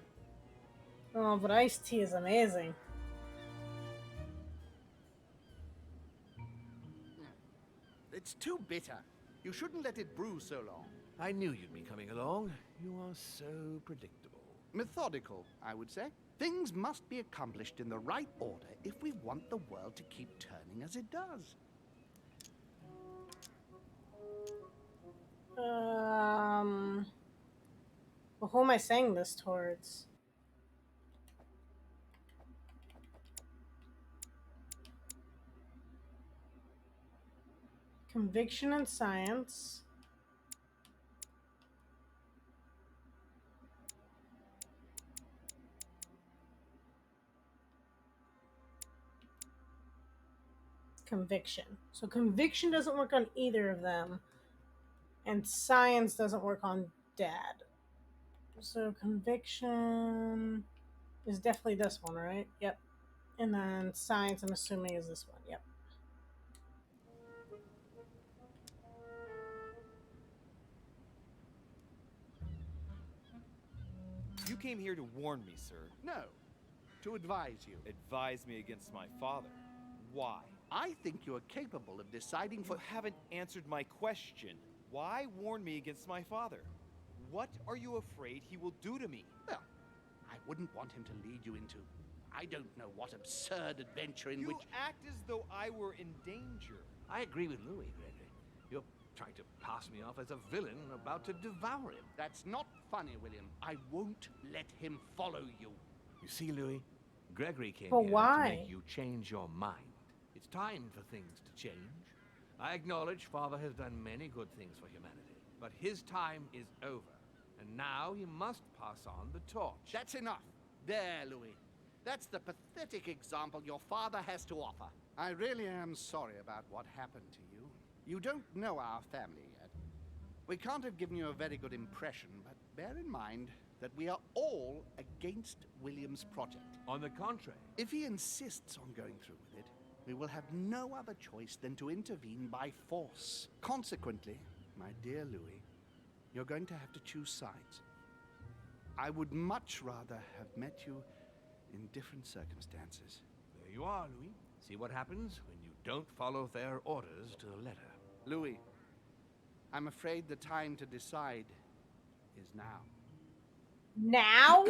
Oh, but iced tea is amazing. It's too bitter. You shouldn't let it brew so long. I knew you'd be coming along. You are so predictable. Methodical, I would say. Things must be accomplished in the right order if we want the world to keep turning as it does. Well, who am I saying this towards? Conviction and science. Conviction. So conviction doesn't work on either of them. And science doesn't work on dad. So conviction is definitely this one, right? Yep. And then science, I'm assuming, is this one. Yep. You came here to warn me, sir. No, to advise you. Advise me against my father. Why? I think you are capable of deciding for... You haven't answered my question. Why warn me against my father? What are you afraid he will do to me? Well, I wouldn't want him to lead you into... I don't know what absurd adventure in which... You act as though I were in danger. I agree with Louis, Gregory. You're trying to pass me off as a villain about to devour him. That's not funny, William. I won't let him follow you. You see, Louis? Gregory came But here why? to make you change your mind. It's time for things to change. I acknowledge Father has done many good things for humanity, but his time is over, and now he must pass on the torch. That's enough. There, Louis. That's the pathetic example your father has to offer. I really am sorry about what happened to you. You don't know our family yet. We can't have given you a very good impression, but bear in mind that we are all against William's project. On the contrary. If he insists on going through with it, we will have no other choice than to intervene by force. Consequently, my dear Louis, you're going to have to choose sides. I would much rather have met you in different circumstances. There you are, Louis. See what happens when you don't follow their orders to the letter. Louis, I'm afraid the time to decide is now. Now?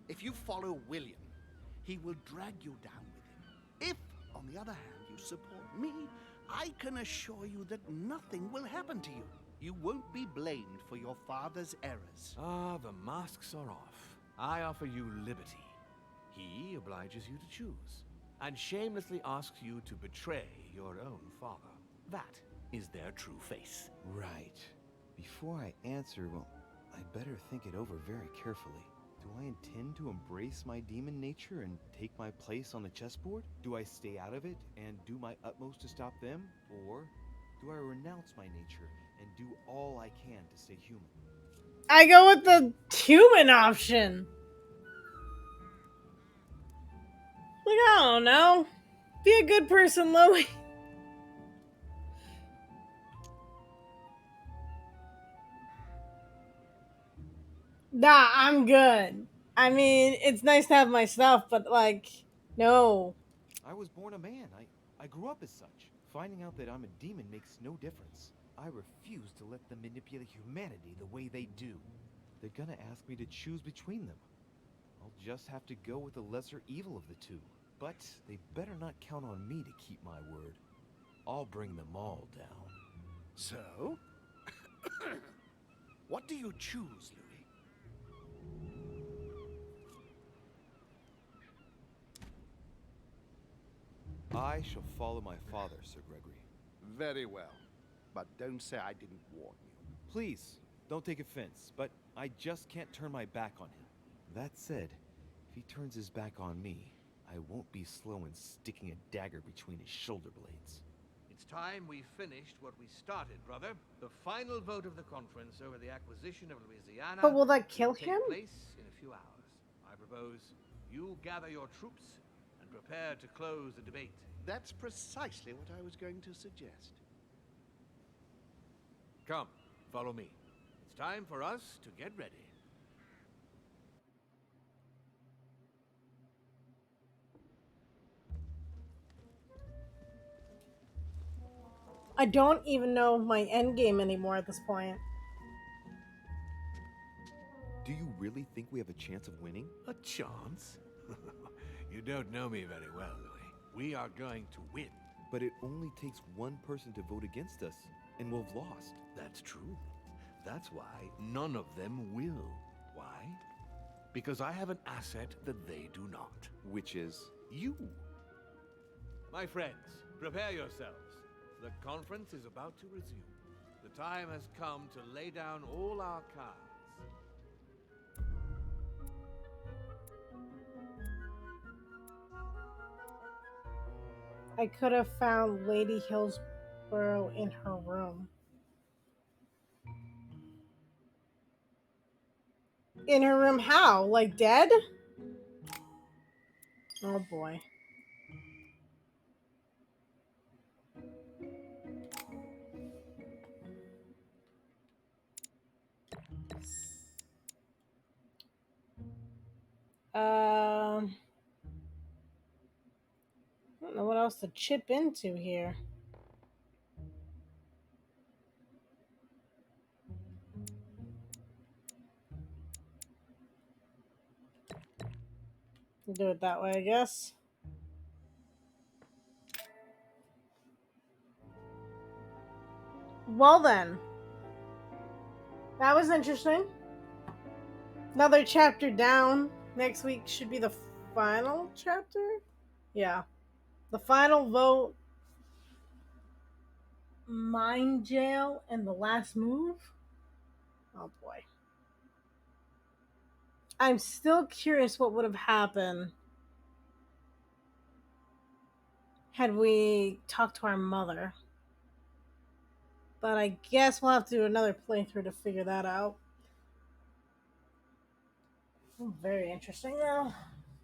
If you follow William, he will drag you down with him. If, on the other hand, you support me, I can assure you that nothing will happen to you. You won't be blamed for your father's errors. Ah, the masks are off. I offer you liberty. He obliges you to choose, and shamelessly asks you to betray your own father. That is their true face. Right. Before I answer, well, I'd better think it over very carefully. Do I intend to embrace my demon nature and take my place on the chessboard? Do I stay out of it and do my utmost to stop them? Or do I renounce my nature and do all I can to stay human? I go with the human option. Like, I don't know. Be a good person, Louie. Nah, I'm good. I mean, it's nice to have my stuff, but like, no. I was born a man. I grew up as such. Finding out that I'm a demon makes no difference. I refuse to let them manipulate humanity the way they do. They're gonna ask me to choose between them. I'll just have to go with the lesser evil of the two. But they better not count on me to keep my word. I'll bring them all down. So? What do you choose, Louis? I shall follow my father, Sir Gregory. Very well. But don't say I didn't warn you. Please, don't take offense, but I just can't turn my back on him. That said, if he turns his back on me, I won't be slow in sticking a dagger between his shoulder blades. It's time we finished what we started, brother. The final vote of the conference over the acquisition of Louisiana. But will that kill will take him? place in a few hours. I propose you gather your troops and prepare to close the debate. That's precisely what I was going to suggest. Come, follow me. It's time for us to get ready. I don't even know my end game anymore at this point. Do you really think we have a chance of winning? A chance? You don't know me very well, Louis. We are going to win. But it only takes one person to vote against us, and we'll have lost. That's true. That's why none of them will. Why? Because I have an asset that they do not. Which is? You. My friends, prepare yourselves. The conference is about to resume. The time has come to lay down all our cards. I could have found Lady Hillsborough in her room. In her room how? Like dead? Oh boy. I don't know what else to chip into here. Do it that way, I guess. Well then. That was interesting. Another chapter down. Next week should be the final chapter? Yeah. The final vote. Mind jail and the last move? Oh boy. I'm still curious what would have happened had we talked to our mother. But I guess we'll have to do another playthrough to figure that out. Very interesting though.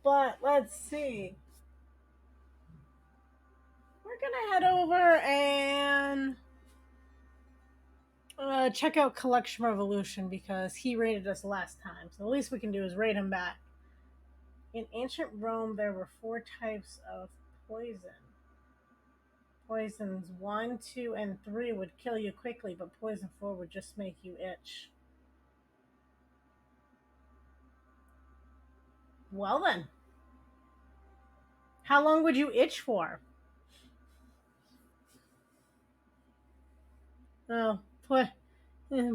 But let's see. We're gonna head over and check out Collection Revolution because he raided us last time. So the least we can do is raid him back. In ancient Rome, there were 4 types of poison. Poisons 1, 2, and 3 would kill you quickly, but poison 4 would just make you itch. Well then. How long would you itch for? Oh,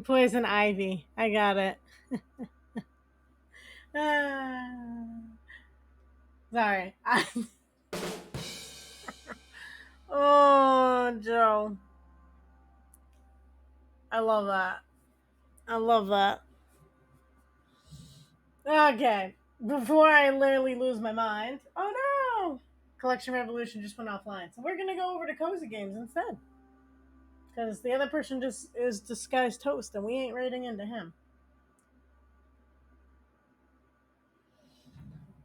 poison ivy. I got it. Sorry. Oh, Joe. I love that. I love that. Okay. Before I literally lose my mind. Oh no! Collection Revolution just went offline. So we're gonna go over to Cozy Games instead. Because the other person just is disguised toast and we ain't raiding into him.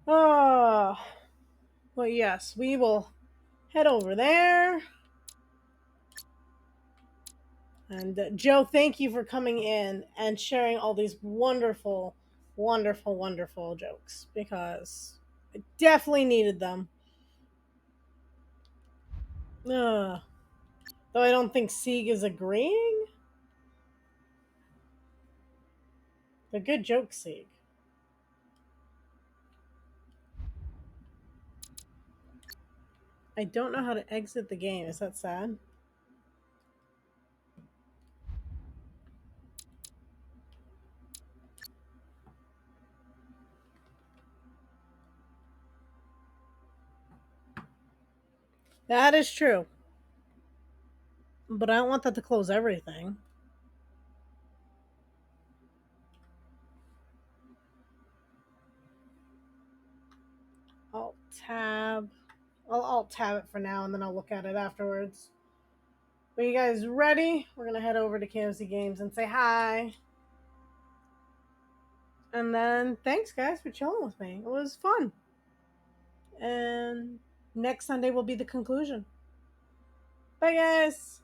Oh. Well, yes, we will head over there. And Joe, thank you for coming in and sharing all these wonderful, wonderful, wonderful jokes because I definitely needed them. Though I don't think Sieg is agreeing. They're good jokes, Sieg. I don't know how to exit the game. Is that sad? That is true. But I don't want that to close everything. Alt tab. I'll alt tab it for now and then I'll look at it afterwards. Are you guys ready? We're gonna head over to KOC Games and say hi. And then thanks guys for chilling with me. It was fun. And next Sunday will be the conclusion. Bye guys.